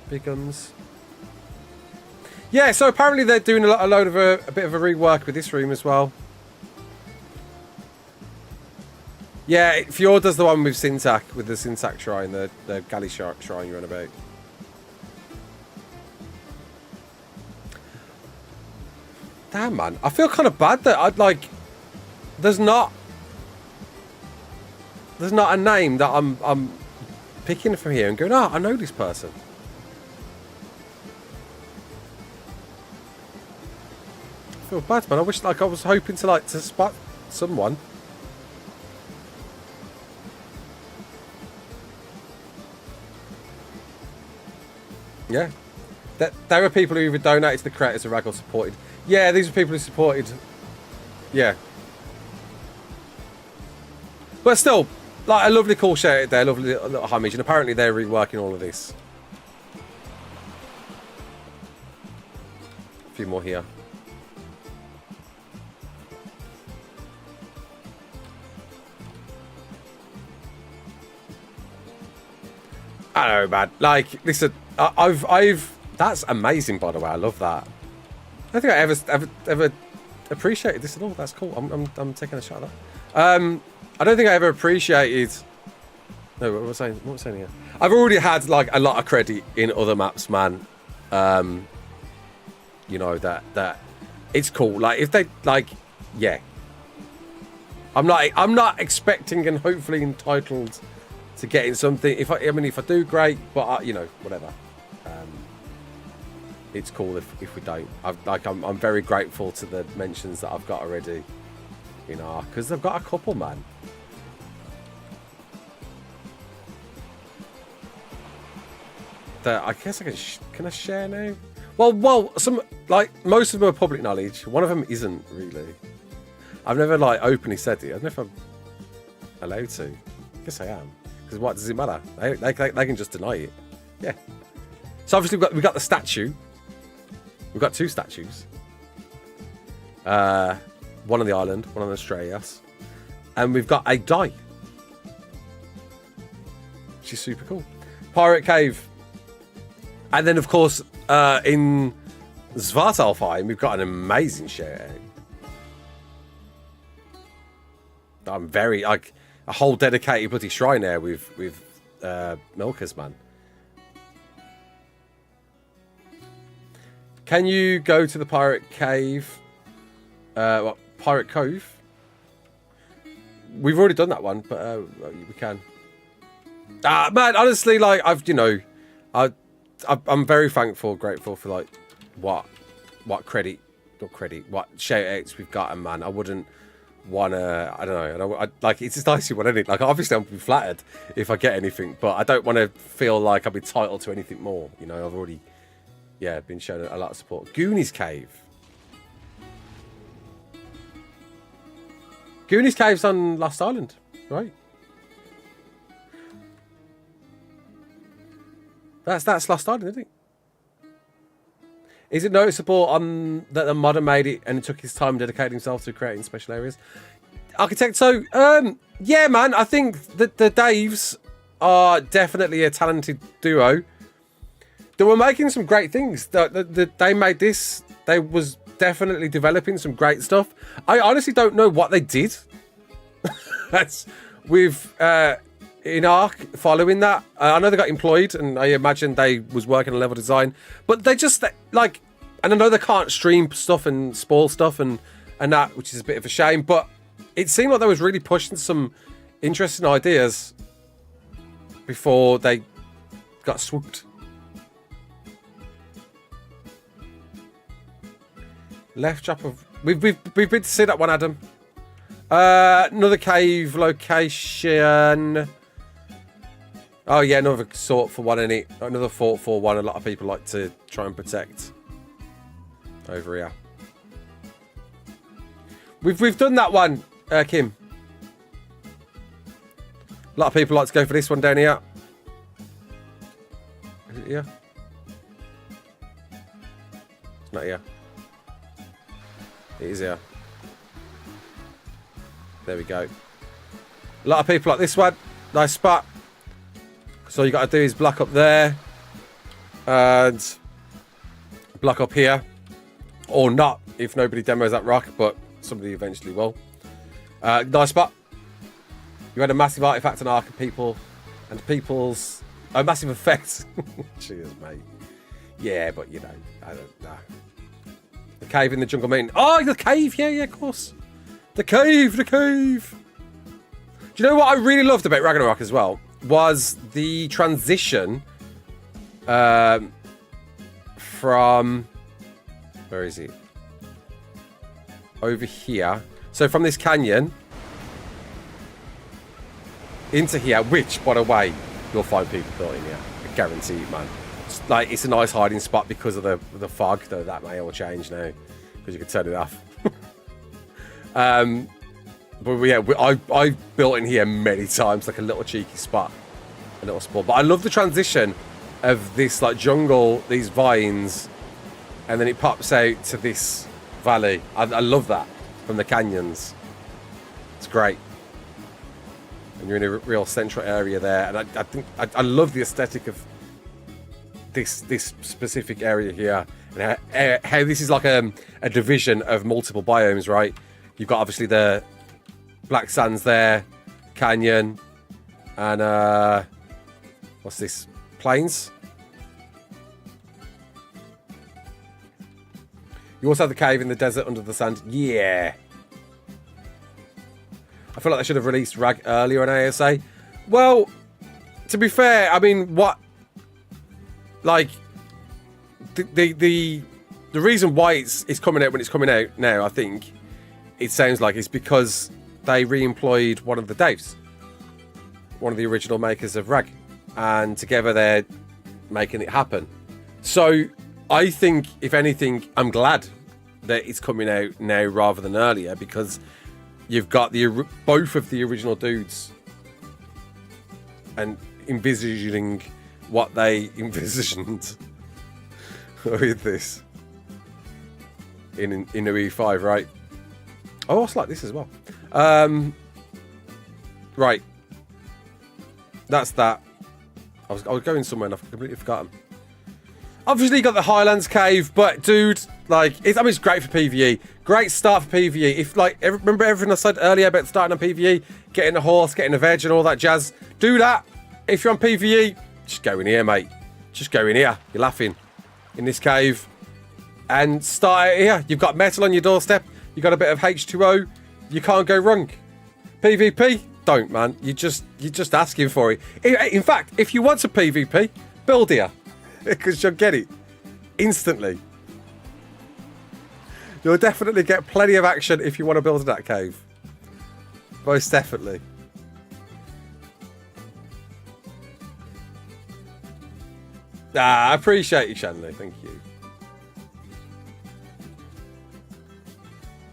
Big guns. Yeah, so apparently they're doing a load of a bit of a rework with this room as well. Yeah, Fjord does the one with Syntac, with the Syntac shrine, the galley shrine you're on about. Damn, man. I feel kind of bad that I'd like... There's not a name that I'm picking from here and going, oh, I know this person. I feel bad, man. I wish, like, I was hoping to spot someone. Yeah. There are people who either donated to the creators of Ragnarok supported. Yeah, these are people who supported. Yeah. But still, like, a lovely call shout out there, lovely little homage, and apparently they're reworking all of this. A few more here. I don't know, man. Like, listen, I've. That's amazing, by the way. I love that. I don't think I ever appreciated this at all. That's cool. I'm taking a shot at that. I don't think I ever appreciated. No, what was I saying here? I've already had like a lot of credit in other maps, man. You know that it's cool. Like if they like, yeah. I'm not expecting and hopefully entitled to getting something. If I do, great. But you know, whatever. It's cool if we don't. I'm very grateful to the mentions that I've got already. You know, because I've got a couple, man. That I guess I can I share now? Well, some like most of them are public knowledge. One of them isn't really. I've never like openly said it. I don't know if I'm allowed to. I guess I am. Because what does it matter? They can just deny it. Yeah. So obviously we've got the statue. We've got two statues. One on the island, one on Australia. And we've got a die. Which is super cool. Pirate Cave. And then, of course, in Svartalfheim, we've got an amazing shout out. I'm very, like, a whole dedicated bloody shrine there with Milkers, man. Can you go to the Pirate Cave? Pirate Cove? We've already done that one, but we can. Man, honestly, like, I'm very thankful, grateful for, like, what shout outs we've got, and man, I wouldn't want to, I don't know, like, it's just nice you want anything. Like, obviously, I'm be flattered if I get anything, but I don't want to feel like I'm entitled to anything more. You know, I've already, yeah, been shown a lot of support. Goonies Cave. Goonies Cave's on Lost Island, right? That's Lost Island, isn't it? Is it noticeable on that the modder made it and it took his time dedicating himself to creating special areas? Architect, so yeah, man, I think that the Daves are definitely a talented duo. They were making some great things. They made this. They was definitely developing some great stuff. I honestly don't know what they did. That's with in ARK following that. I know they got employed, and I imagine they was working on level design. But they just like, and I know they can't stream stuff and spoil stuff and that, which is a bit of a shame. But it seemed like they was really pushing some interesting ideas before they got swooped. Left drop of we've been to see that one, Adam. Another cave location. Oh yeah, another sort for one in it. Another fort for one. A lot of people like to try and protect over here. We've done that one, Kim. A lot of people like to go for this one down here. Is it here? It's not here. It is here. There we go. A lot of people like this one. Nice spot. So all you got to do is block up there. And block up here. Or not, if nobody demos that rock. But somebody eventually will. Nice spot. You had a massive artifact on ARK and people's... A massive effect. Cheers, mate. Yeah, but you know, I don't know. cave in the jungle mountain. Oh, the cave. Yeah, of course. The cave. Do you know what I really loved about Ragnarok as well? Was the transition from... Where is it? Over here. So from this canyon into here, which, by the way, you'll find people building here. I guarantee you, man. It's a nice hiding spot because of the fog, though that may all change now because you can turn it off. But yeah, I've built in here many times, like a little cheeky spot, a little spot. But I love the transition of this like jungle, these vines, and then it pops out to this valley. I love that from the canyons. It's great. And you're in a real central area there, and I think I love the aesthetic of this specific area here, and how this is like a division of multiple biomes, right? You've got obviously the Black Sands there, canyon, and what's this? Plains. You also have the cave in the desert under the sand. Yeah. I feel like they should have released Rag earlier on ASA. Well, to be fair, I mean, what, like, the reason why it's coming out when it's coming out now, I think it sounds like it's because they re-employed one of the devs, one of the original makers of Rag, and together they're making it happen. So I think, if anything, I'm glad that it's coming out now rather than earlier, because you've got both of the original dudes and envisaging what they envisioned with this in UE5, right? Oh, it's like this as well. Right. That's that. I was going somewhere and I've completely forgotten. Obviously, you got the Highlands Cave, but dude, like, it's great for PvE. Great start for PvE. If, like, remember everything I said earlier about starting on PvE, getting a horse, getting a veg, and all that jazz. Do that. If you're on PvE, just go in here, mate. Just go in here. You're laughing. In this cave, and start out here. You've got metal on your doorstep. You've got a bit of H2O. You can't go wrong. PvP, don't, man. You're just asking for it. In fact, if you want a PvP, build here. Because you'll get it instantly. You'll definitely get plenty of action if you want to build that cave. Most definitely. I appreciate you, Shanley. Thank you.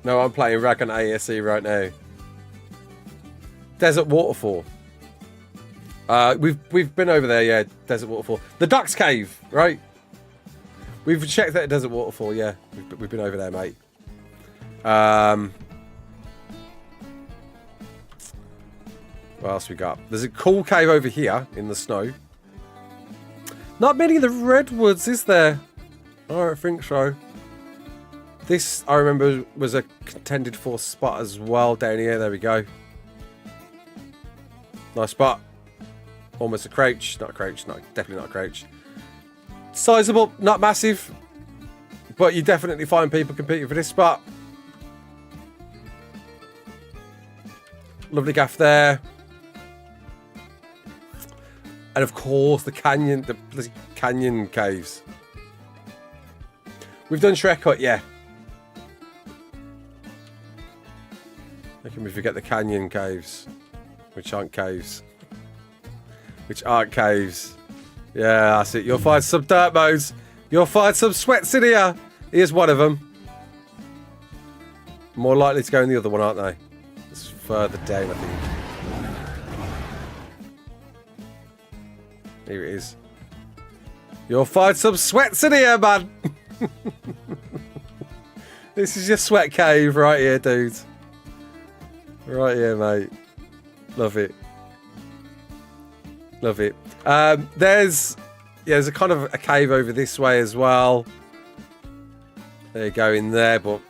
No, I'm playing Rag on ASE right now. Desert Waterfall. We've been over there, yeah. Desert Waterfall. The Duck's Cave, right? We've checked that Desert Waterfall, yeah. We've been over there, mate. What else we got? There's a cool cave over here in the snow. Not many of the redwoods, is there? I don't think so. This, I remember, was a contended for spot as well down here. There we go. Nice spot. Almost a crouch. Not a crouch. No, definitely not a crouch. Sizable, not massive. But you definitely find people competing for this spot. Lovely gaff there. And of course, the canyon, the canyon caves. We've done Shrek Hut, yeah. Making me forget the canyon caves. Which aren't caves. Which aren't caves. Yeah, that's it. You'll find some dirt modes. You'll find some sweats in here. Here's one of them. More likely to go in the other one, aren't they? It's further down, I think. Here it is. You'll find some sweats in here, man. This is your sweat cave right here, dude. Right here, mate. Love it. Love it. There's a kind of a cave over this way as well. There you go, in there, but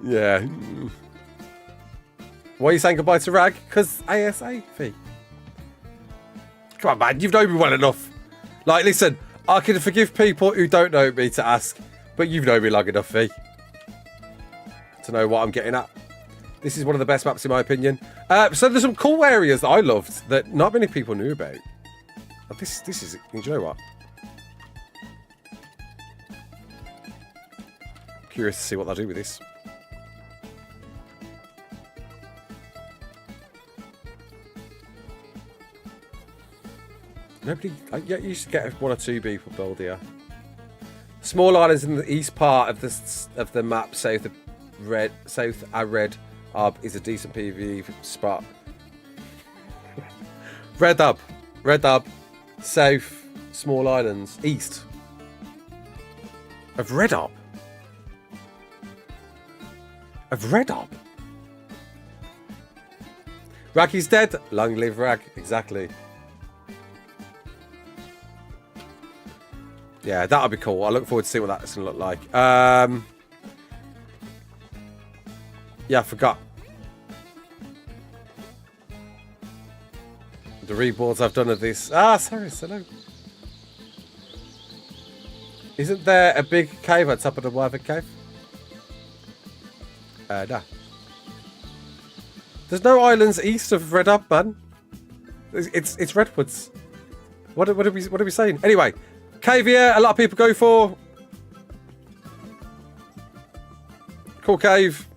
yeah. Why are you saying goodbye to Rag? Because ASA fee. Come on, man, you've known me well enough. Like, listen, I can forgive people who don't know me to ask, but you've known me long enough, V, to know what I'm getting at. This is one of the best maps in my opinion. So there's some cool areas that I loved that not many people knew about. This is, do you know what? Curious to see what they'll do with this. Nobody, I used to get one or two people build here. Small islands in the east part of the map, south Red Hub is a decent PvE spot. Red Hub, south, small islands, east of Red Hub. Rag is dead. Long live Rag. Exactly. Yeah, that'll be cool. I look forward to seeing what that's going to look like. Yeah, I forgot. The reboards I've done of this. Sorry, hello. Isn't there a big cave on top of the Wyvern Cave? No. There's no islands east of Red Hub, man. It's Redwoods. What are we saying? Anyway, cave here. A lot of people go for. Cool cave.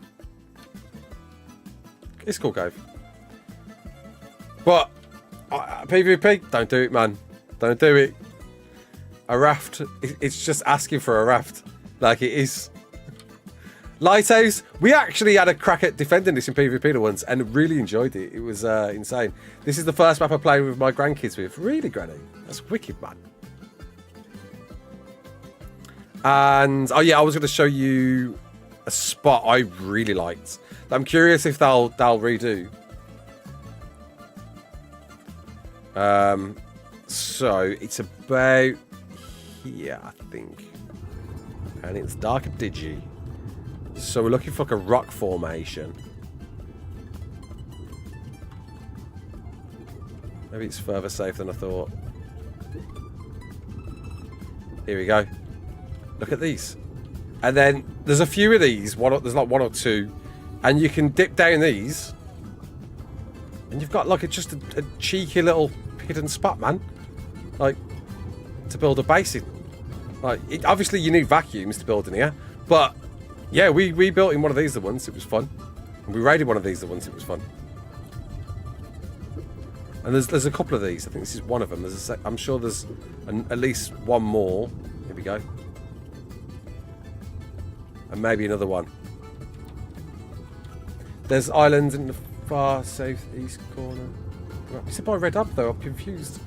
It's cool cave. But PvP, don't do it, man. Don't do it. A raft. It's just asking for a raft. Like it is. Lighthouse. We actually had a crack at defending this in PvP once and really enjoyed it. It was insane. This is the first map I played with my grandkids with. Really, Granny? That's wicked, man. And, oh yeah, I was going to show you a spot I really liked. I'm curious if they'll redo. So, it's about here, I think. And it's dark and digi. So we're looking for like a rock formation. Maybe it's further safe than I thought. Here we go. Look at these. And then there's a few of these. There's like one or two. And you can dip down these. And you've got like just a cheeky little hidden spot, man. Like, to build a base in. Like, obviously you need vacuums to build in here. But yeah, we built in one of these the once, it was fun. And we raided one of these the once, it was fun. And there's a couple of these. I think this is one of them. I'm sure there's at least one more. Here we go. And maybe another one. There's islands in the far southeast corner. Is it by Red Hub though? I'm confused.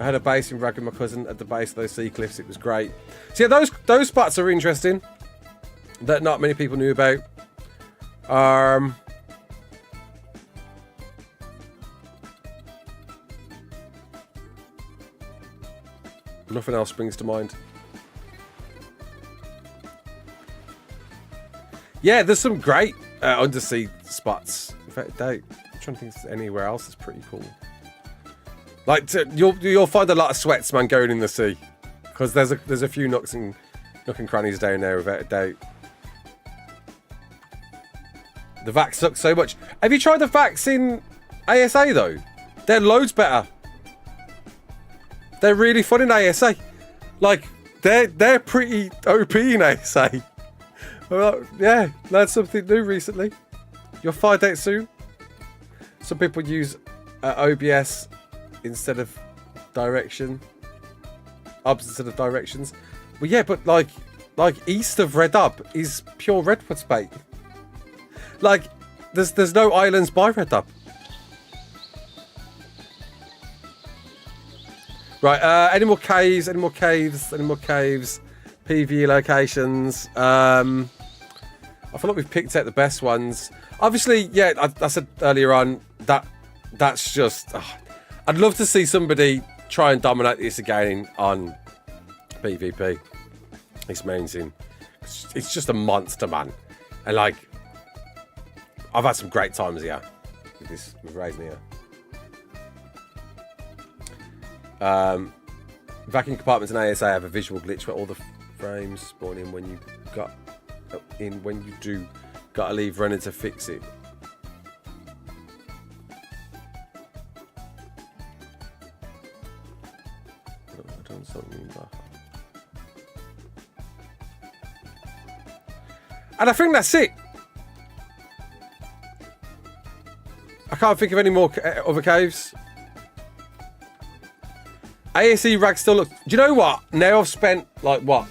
I had a base in Rag with my cousin at the base of those sea cliffs. It was great. So yeah, those spots are interesting. That not many people knew about. Nothing else springs to mind. Yeah, there's some great undersea spots. In fact, I'm trying to think if there's anywhere else that's pretty cool. Like you'll find a lot of sweats, man, going in the sea, because there's a few nooks and crannies down there without a doubt. The vacs suck so much. Have you tried the vacs in ASA though? They're loads better. They're really fun in ASA. Like they're pretty OP in ASA. Well, yeah, learned something new recently. You'll find out soon. Some people use OBS instead of direction. Obs instead of directions. Well, yeah, but like east of Red Hub is pure redwood bait. Like, there's no islands by Red Hub. Right, any more caves, PvE locations. I feel like we've picked out the best ones. Obviously, yeah, I said earlier on that's just... I'd love to see somebody try and dominate this again on PvP. It's amazing. It's just a monster, man. And like, I've had some great times here with raising here. Vacuum compartments in ASA have a visual glitch where all the frames spawn in when you gotta leave running to fix it. I don't something mean that. And I think that's it. I can't think of any more other caves. ASE rag still looks... Do you know what? Now I've spent, like, what?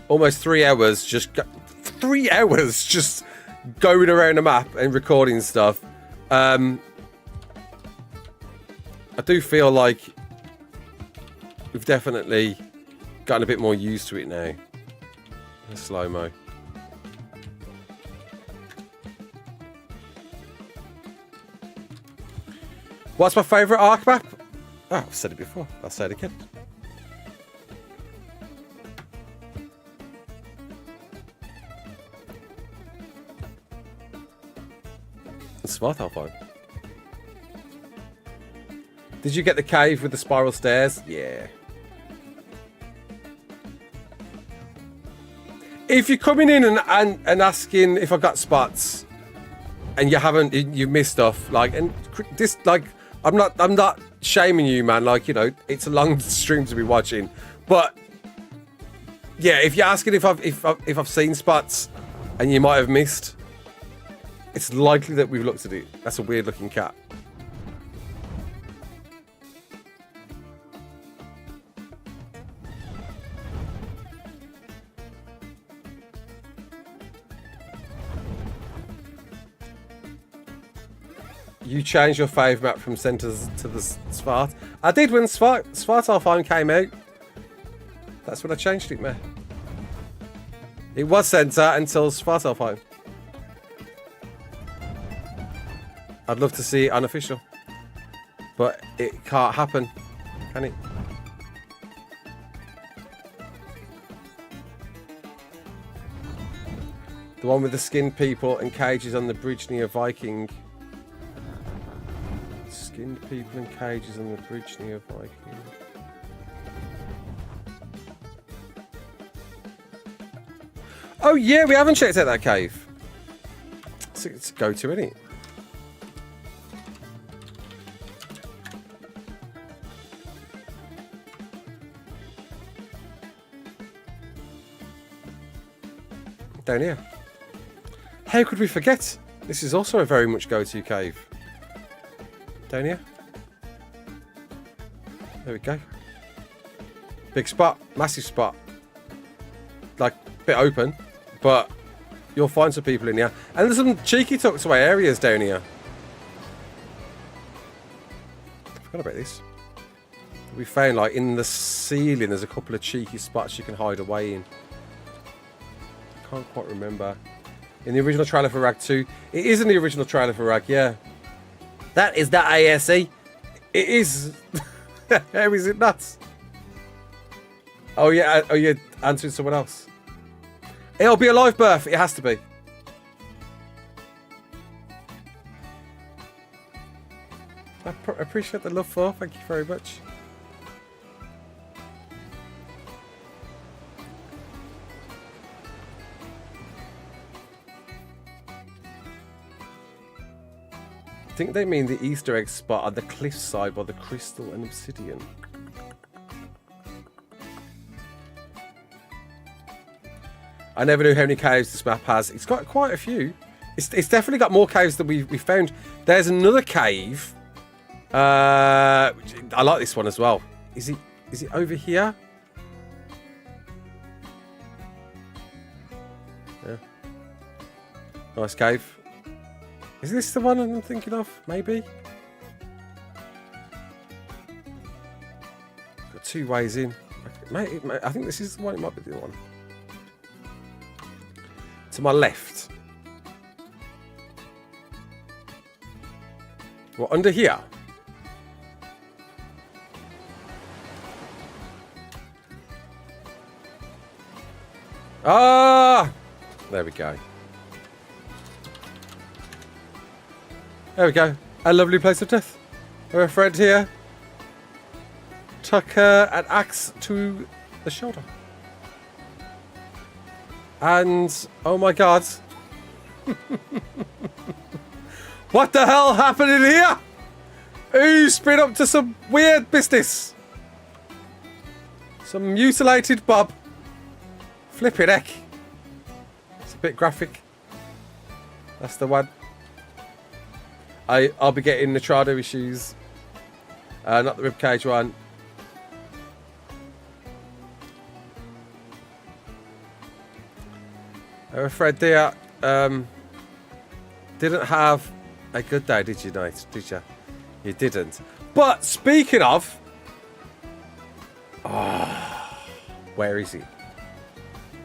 Almost 3 hours just... 3 hours just going around the map and recording stuff. I do feel like we've definitely gotten a bit more used to it now. Slow-mo. What's my favourite ARK map? Oh, I've said it before. I'll say it again. Smart Alpine. Did you get the cave with the spiral stairs? Yeah. If you're coming in and asking if I got spots and you've missed stuff, like, and this, like, I'm not shaming you, man. Like, you know, it's a long stream to be watching, but yeah, if you're asking if I've seen spots and you might have missed, it's likely that we've looked at it. That's a weird looking cat. You changed your fave map from centres to the Svart. I did when Svartalfheim came out. That's when I changed it, man. It was centre until Svartalfheim. I'd love to see it unofficial, but it can't happen, can it? The one with the skinned people and cages on the bridge near Viking. Skinned people and cages on the bridge near Viking. Oh yeah, we haven't checked out that cave. It's a go-to, isn't it? Down here. How could we forget? This is also a very much go-to cave. Down here. There we go. Big spot. Massive spot. Like, a bit open. But you'll find some people in here. And there's some cheeky tucked away areas down here. I forgot about this. We found, like, in the ceiling, there's a couple of cheeky spots you can hide away in. Can't quite remember. In the original trailer for Rag 2. It is in the original trailer for Rag, yeah. That is that ASE. It is. How is it nuts? Oh yeah, answering someone else. It'll be a live birth. It has to be. I appreciate the love for. Thank you very much. I think they mean the Easter egg spot on the cliffside by the crystal and obsidian. I never knew how many caves this map has. It's got quite a few. It's definitely got more caves than we found. There's another cave. I like this one as well. Is it over here? Yeah. Nice cave. Is this the one I'm thinking of? Maybe? Got 2 ways in. I think this is the one. It might be the one. To my left. Well, under here. Ah! There we go. There we go. A lovely place of death. We're a friend here. took an axe to the shoulder. And, oh my god. What the hell happened in here? Who's been up to some weird business? Some mutilated Bob. Flippin' heck. It's a bit graphic. That's the one. I'll be getting the Trado issues. Not the ribcage one. Fred dear, didn't have a good day, did you, Knight? Did you? You didn't. But speaking of, where is he?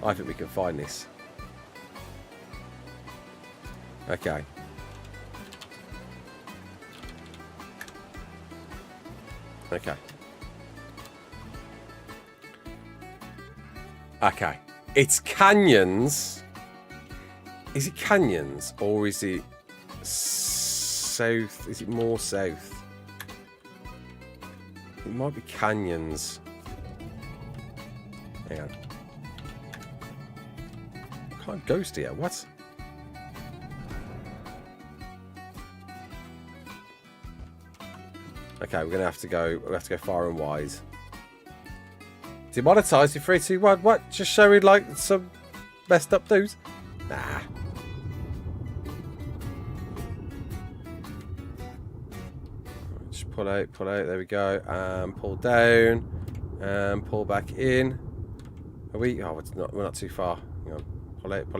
I think we can find this. Okay. Okay. Okay. It's canyons. Is it canyons or is it south? Is it more south? It might be canyons. Hang on. Can't ghost here. What? Okay, we're gonna have to go. We have to go far and wide. Demonetized in 3, 2, 1. What? Just showing like some messed up dudes? Nah. Just pull out. There we go. Pull down. Pull back in. Are we? Oh, it's not. We're not too far. Hang on. Pull out. Pull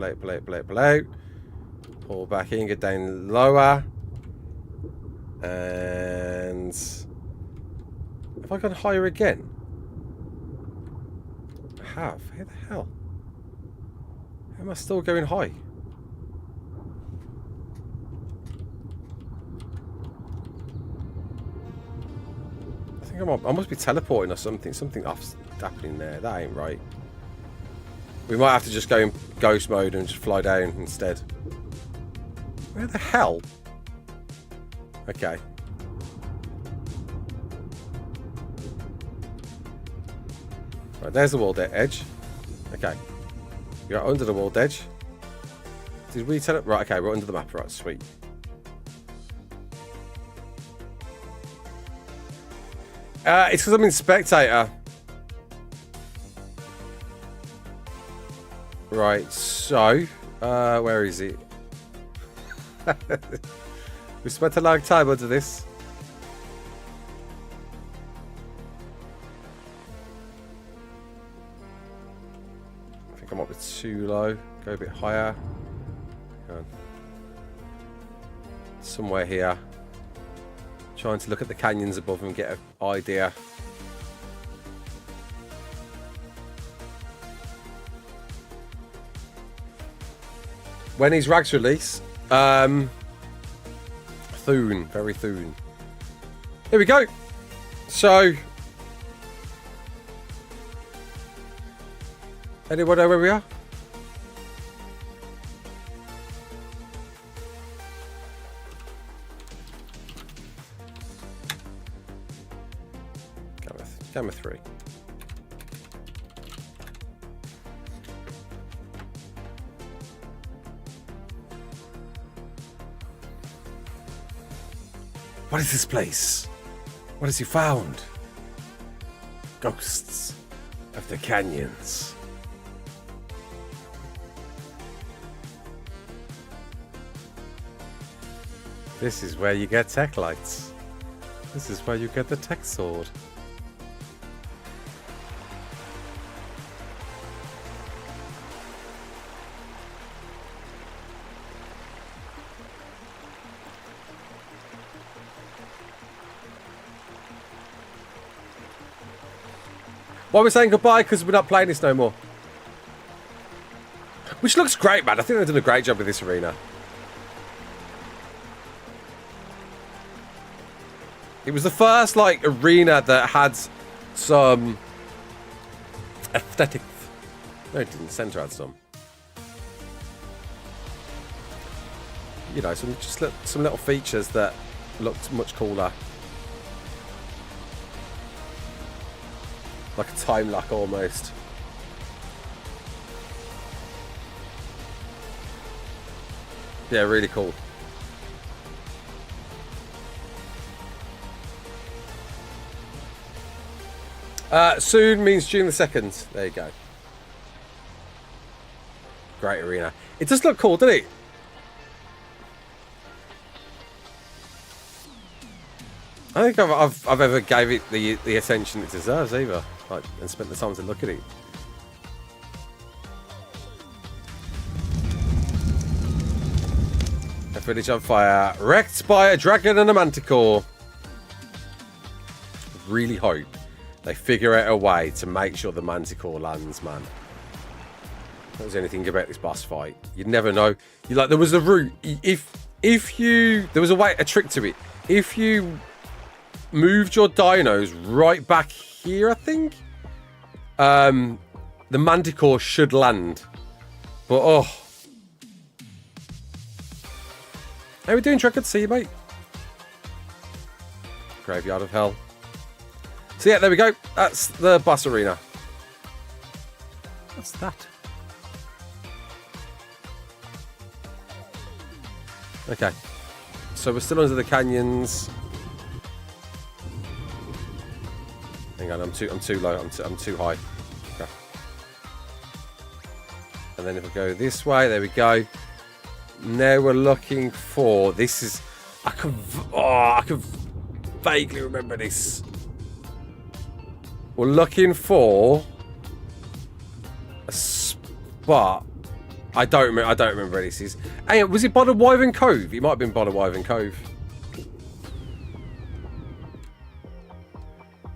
back in. Get down lower. And have I gone higher again? I have. How the hell? How am I still going high? I think I must be teleporting or something. Something off's happening there. That ain't right. We might have to just go in ghost mode and just fly down instead. Where the hell? Okay. Right, there's the walled edge. Okay. You're under the walled edge. Did we tell it? Right, okay, we're under the map. Right, sweet. It's because I'm in spectator. Right, so where is it? We spent a long time under this. I think I might be too low. Go a bit higher. Hang on. Somewhere here. Trying to look at the canyons above and get an idea. When is Rags release? Thune, very Thune. Here we go. So, anyone know where we are? Gamma 3. What is this place? What has he found? Ghosts of the canyons. This is where you get tech lights. This is where you get the tech sword. Why are we saying goodbye? Because we're not playing this no more. Which looks great, man. I think they've done a great job with this arena. It was the first, like, arena that had some aesthetic. No, it didn't. Center had some. You know, some little features that looked much cooler. Like a time lock almost. Yeah, really cool. Soon means June the 2nd. There you go. Great arena. It does look cool, doesn't it? I don't think I've ever gave it the attention it deserves either, like, and spent the time to look at it. A village on fire, wrecked by a dragon and a manticore. Really hope they figure out a way to make sure the manticore lands, man. That was anything about this boss fight. You'd never know. You like there was a route. If you there was a trick to it. If you moved your dinos right back here, I think, the manticore should land. But oh, how we doing, Trek? Good to see you, mate. Graveyard of Hell. So yeah, there we go. That's the boss arena. What's that? Okay, so we're still under the canyons. Hang on, I'm too low. I'm too high. Okay. And then if I go this way, there we go. Now we're looking for. This is. I can vaguely remember this. We're looking for a spot. I don't remember where this is. Hey, was it by the Wyvern Cove? It might have been by the Wyvern Cove.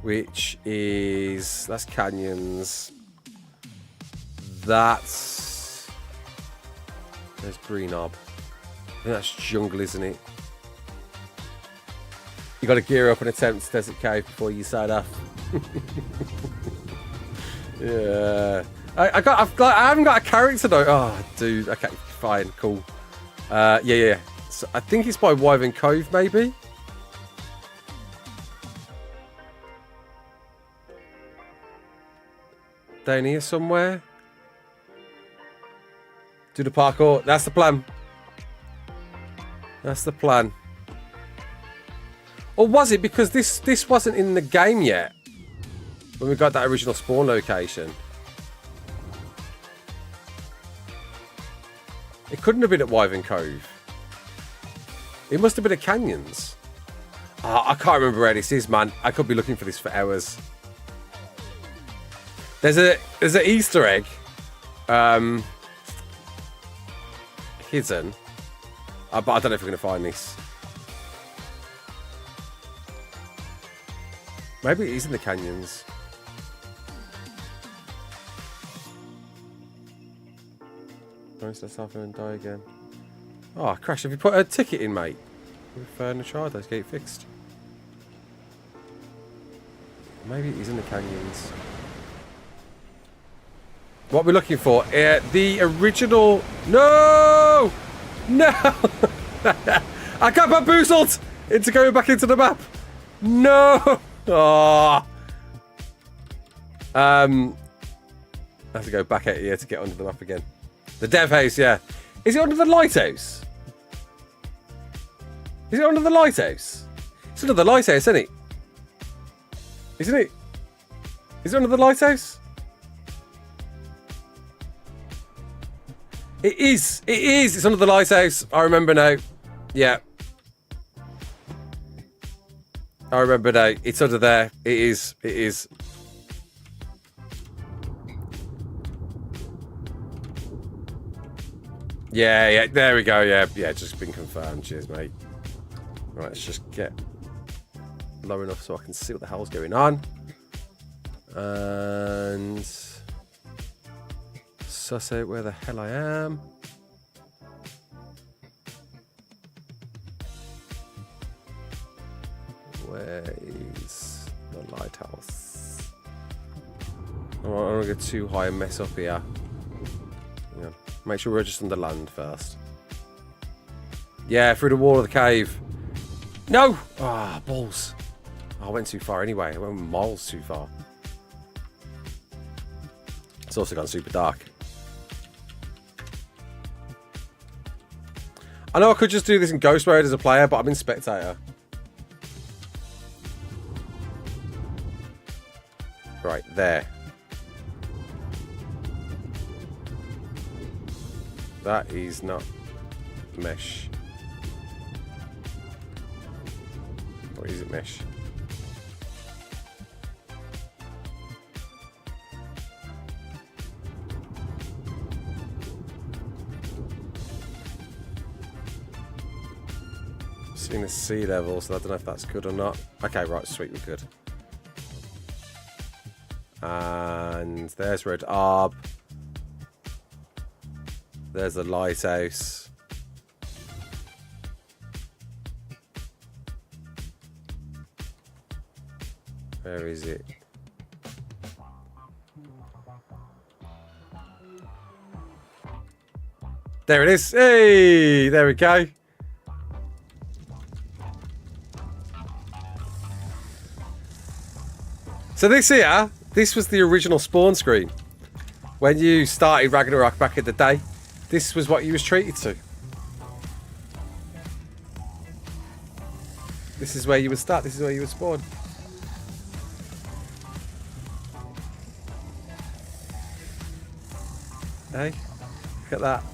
Which is... That's canyons. That's... There's Green Knob. I think that's jungle, isn't it? You got to gear up and attempt Desert Cave before you set off. Yeah. I haven't got a character though. Oh, dude. Okay, fine, cool. Yeah. So I think it's by Wyvern Cove, maybe. Down here somewhere. Do the parkour. That's the plan. That's the plan. Or was it because this wasn't in the game yet when we got that original spawn location? It couldn't have been at Wyvern Cove. It must have been at Canyons. Oh, I can't remember where this is, man. I could be looking for this for hours. There's an Easter egg hidden, but I don't know if we're gonna find this. Maybe it is in the canyons. Don't let's have and die again. Oh, Crash, have you put a ticket in, mate? With Nachardo's get it fixed. Maybe it is in the canyons. What we're looking for? The original... No! No! I got bamboozled into going back into the map. No! Oh. I have to go back out here to get onto the map again. The dev house, yeah. Is it under the lighthouse? Is it under the lighthouse? It's under the lighthouse, isn't it? Isn't it? Is it under the lighthouse? It is. It is. It's under the lighthouse. I remember now. Yeah. I remember now. It's under there. It is. It is. Yeah, yeah. There we go. Yeah, yeah. Just been confirmed. Cheers, mate. Right, let's just get low enough so I can see what the hell's going on. And suss out where the hell I am. Where is the lighthouse? I don't want to go too high and mess up here. Yeah. Make sure we're just on the land first. Yeah, through the wall of the cave. No! Ah, balls. Oh, I went too far anyway. I went miles too far. It's also gone super dark. I know I could just do this in Ghost Mode as a player, but I'm in Spectator. Right, there. That is not mesh. Or is it mesh? Seeing the sea level, so I don't know if that's good or not. Okay, right, sweet, we're good. And there's Red Arb. There's the lighthouse. Where is it? There it is. Hey, there we go. So this here, this was the original spawn screen. When you started Ragnarok back in the day, this was what you was treated to. This is where you would start, this is where you would spawn. Hey, look at that.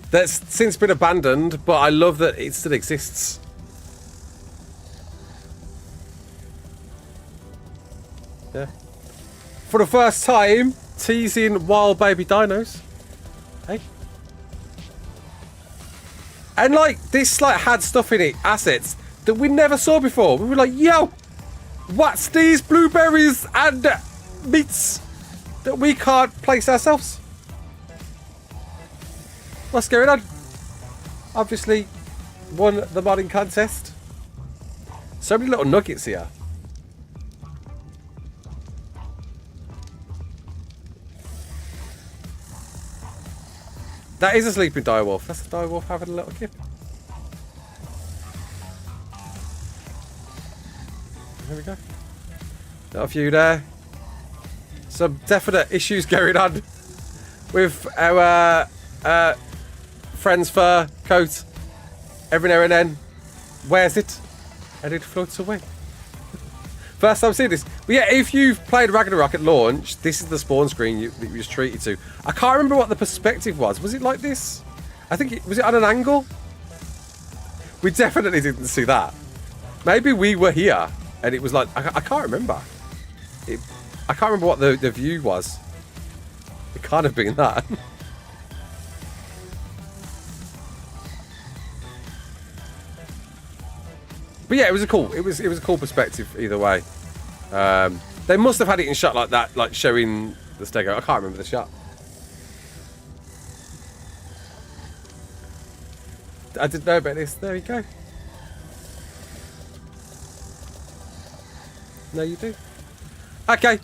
That's since been abandoned, but I love that it still exists. Yeah. For the first time, teasing wild baby dinos. Hey. And like this like had stuff in it, assets that we never saw before. We were like, yo, what's these blueberries and meats that we can't place ourselves? What's going on? Obviously won the modding contest. So many little nuggets here. That is a sleeping direwolf. That's a direwolf having a little kip. There we go. Got a few there. Some definite issues going on with our friend's fur coat. Every now and then, wears it and it floats away. First time seeing this. But yeah, if you've played Ragnarok at launch, this is the spawn screen that you was treated to. I can't remember what the perspective was. Was it like this? I think was it on an angle? We definitely didn't see that. Maybe we were here and it was like, I can't remember. I can't remember what the view was. It can't have been that. But yeah, it was a cool perspective either way. They must have had it in shot like that, like showing the stego. I can't remember the shot. I didn't know about this. There you go. No, you do. Okay.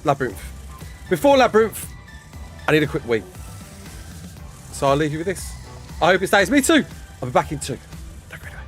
Labyrinth. Before Labyrinth, I need a quick wee. So I'll leave you with this. I hope it stays. Me too. I'll be back in 2. Don't go anywhere.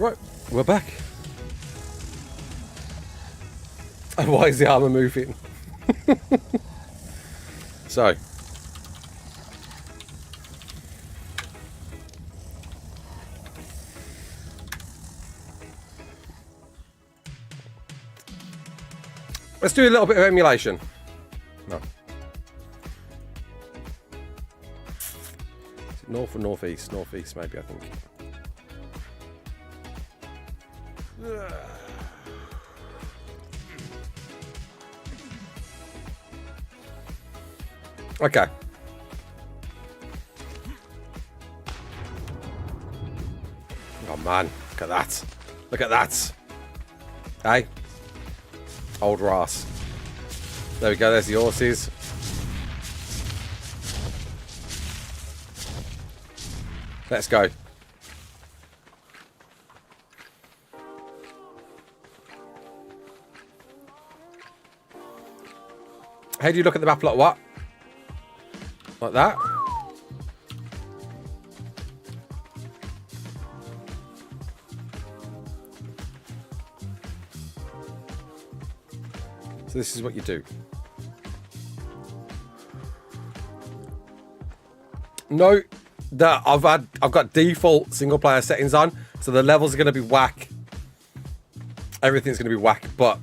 Right, we're back. And why is the armor moving? So. Let's do a little bit of emulation. No. North or northeast? Northeast, maybe, I think. Okay. Oh man, look at that. Look at that. Hey. Old Ras. There we go, there's the horses. Let's go. How do you look at the map like what? Like that? So this is what you do. No, I've got default single player settings on, so the levels are going to be whack. Everything's going to be whack, but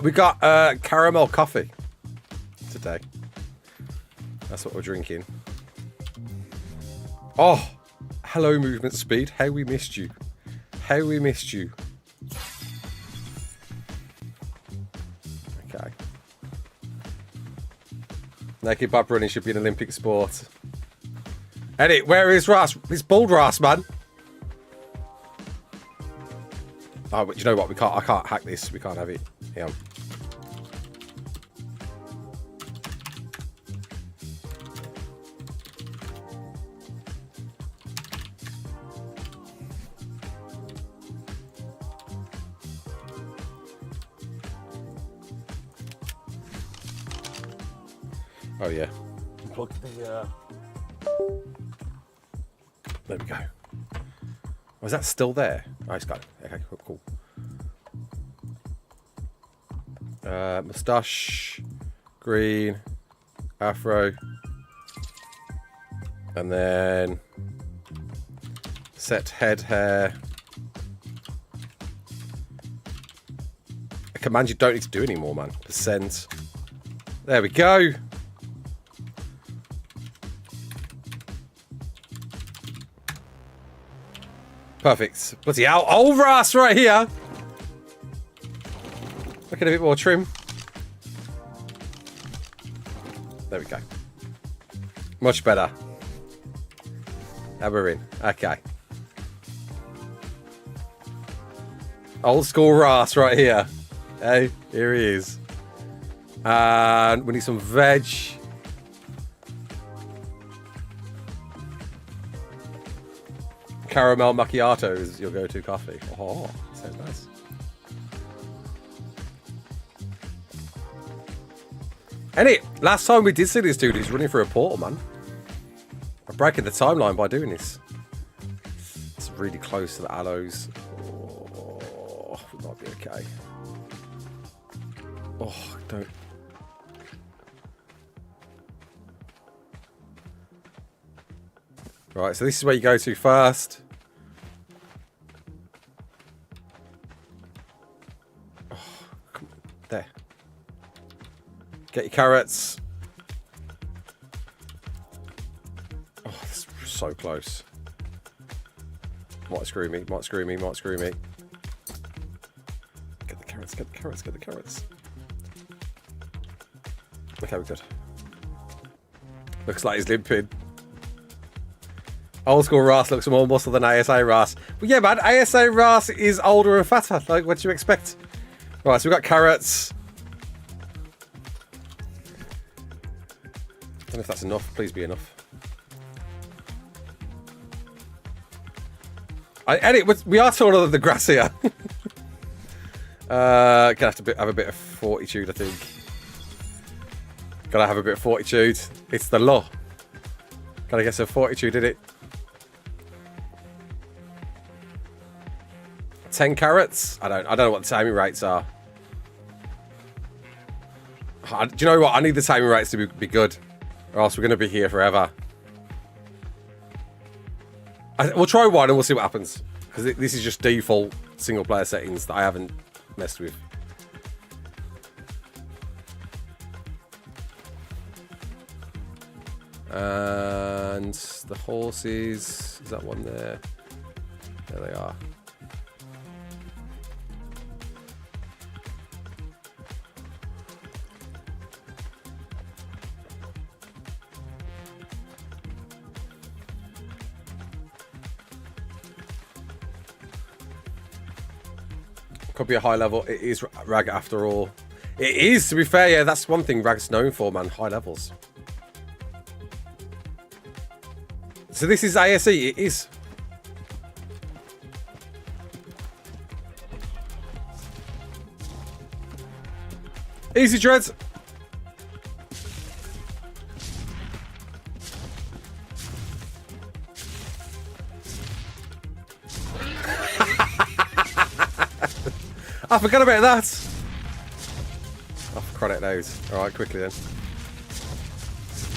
we got caramel coffee today. That's what we're drinking. Oh, hello movement speed. How we missed you. How we missed you. Okay. Naked bub running should be an Olympic sport. Eddie, where is Ras? It's bald Ras, man. Oh, but you know what? I can't hack this. We can't have it. Yeah. Oh yeah. Plug the. There we go. Was that still there? Oh, it's got it. Okay, cool. Moustache, green, afro, and then set head hair. A command you don't need to do anymore, man. Percent. There we go. Perfect. Bloody hell. Old Ras right here. Looking a bit more trim. There we go. Much better. Now we're in. Okay. Old school Ras right here. Hey, here he is. And we need some veg. Caramel macchiato is your go-to coffee. Oh, sounds nice. Anyway, last time we did see this dude, he's running through a portal, man. I'm breaking the timeline by doing this. It's really close to the aloes. Oh, we might be okay. Oh, don't. Right, so this is where you go to first. Oh, come on. There. Get your carrots. Oh, that's so close. Might screw me, might screw me, might screw me. Get the carrots, get the carrots, get the carrots. Okay, we're good. Looks like he's limping. Old school Ras looks more muscle than ASA Ras. But yeah, man, ASA Ras is older and fatter. Like, what do you expect? Right, so we've got carrots. I don't know if that's enough. Please be enough. We are taller than the grass here. Gonna have to have a bit of fortitude, I think. Gotta have a bit of fortitude. It's the law. Gotta get some fortitude in it. 10 carats? I don't know what the timing rates are. Do you know what? I need the timing rates to be good, or else we're going to be here forever. We'll try one and we'll see what happens. Because this is just default single player settings that I haven't messed with. And the horses, is that one there? There they are. Could be a high level. It is Rag after all. It is, to be fair, yeah, that's one thing Rag's known for, man. High levels. So this is ASE, it is. Easy dreads. I forgot about that. Oh, credit those. Alright, quickly then.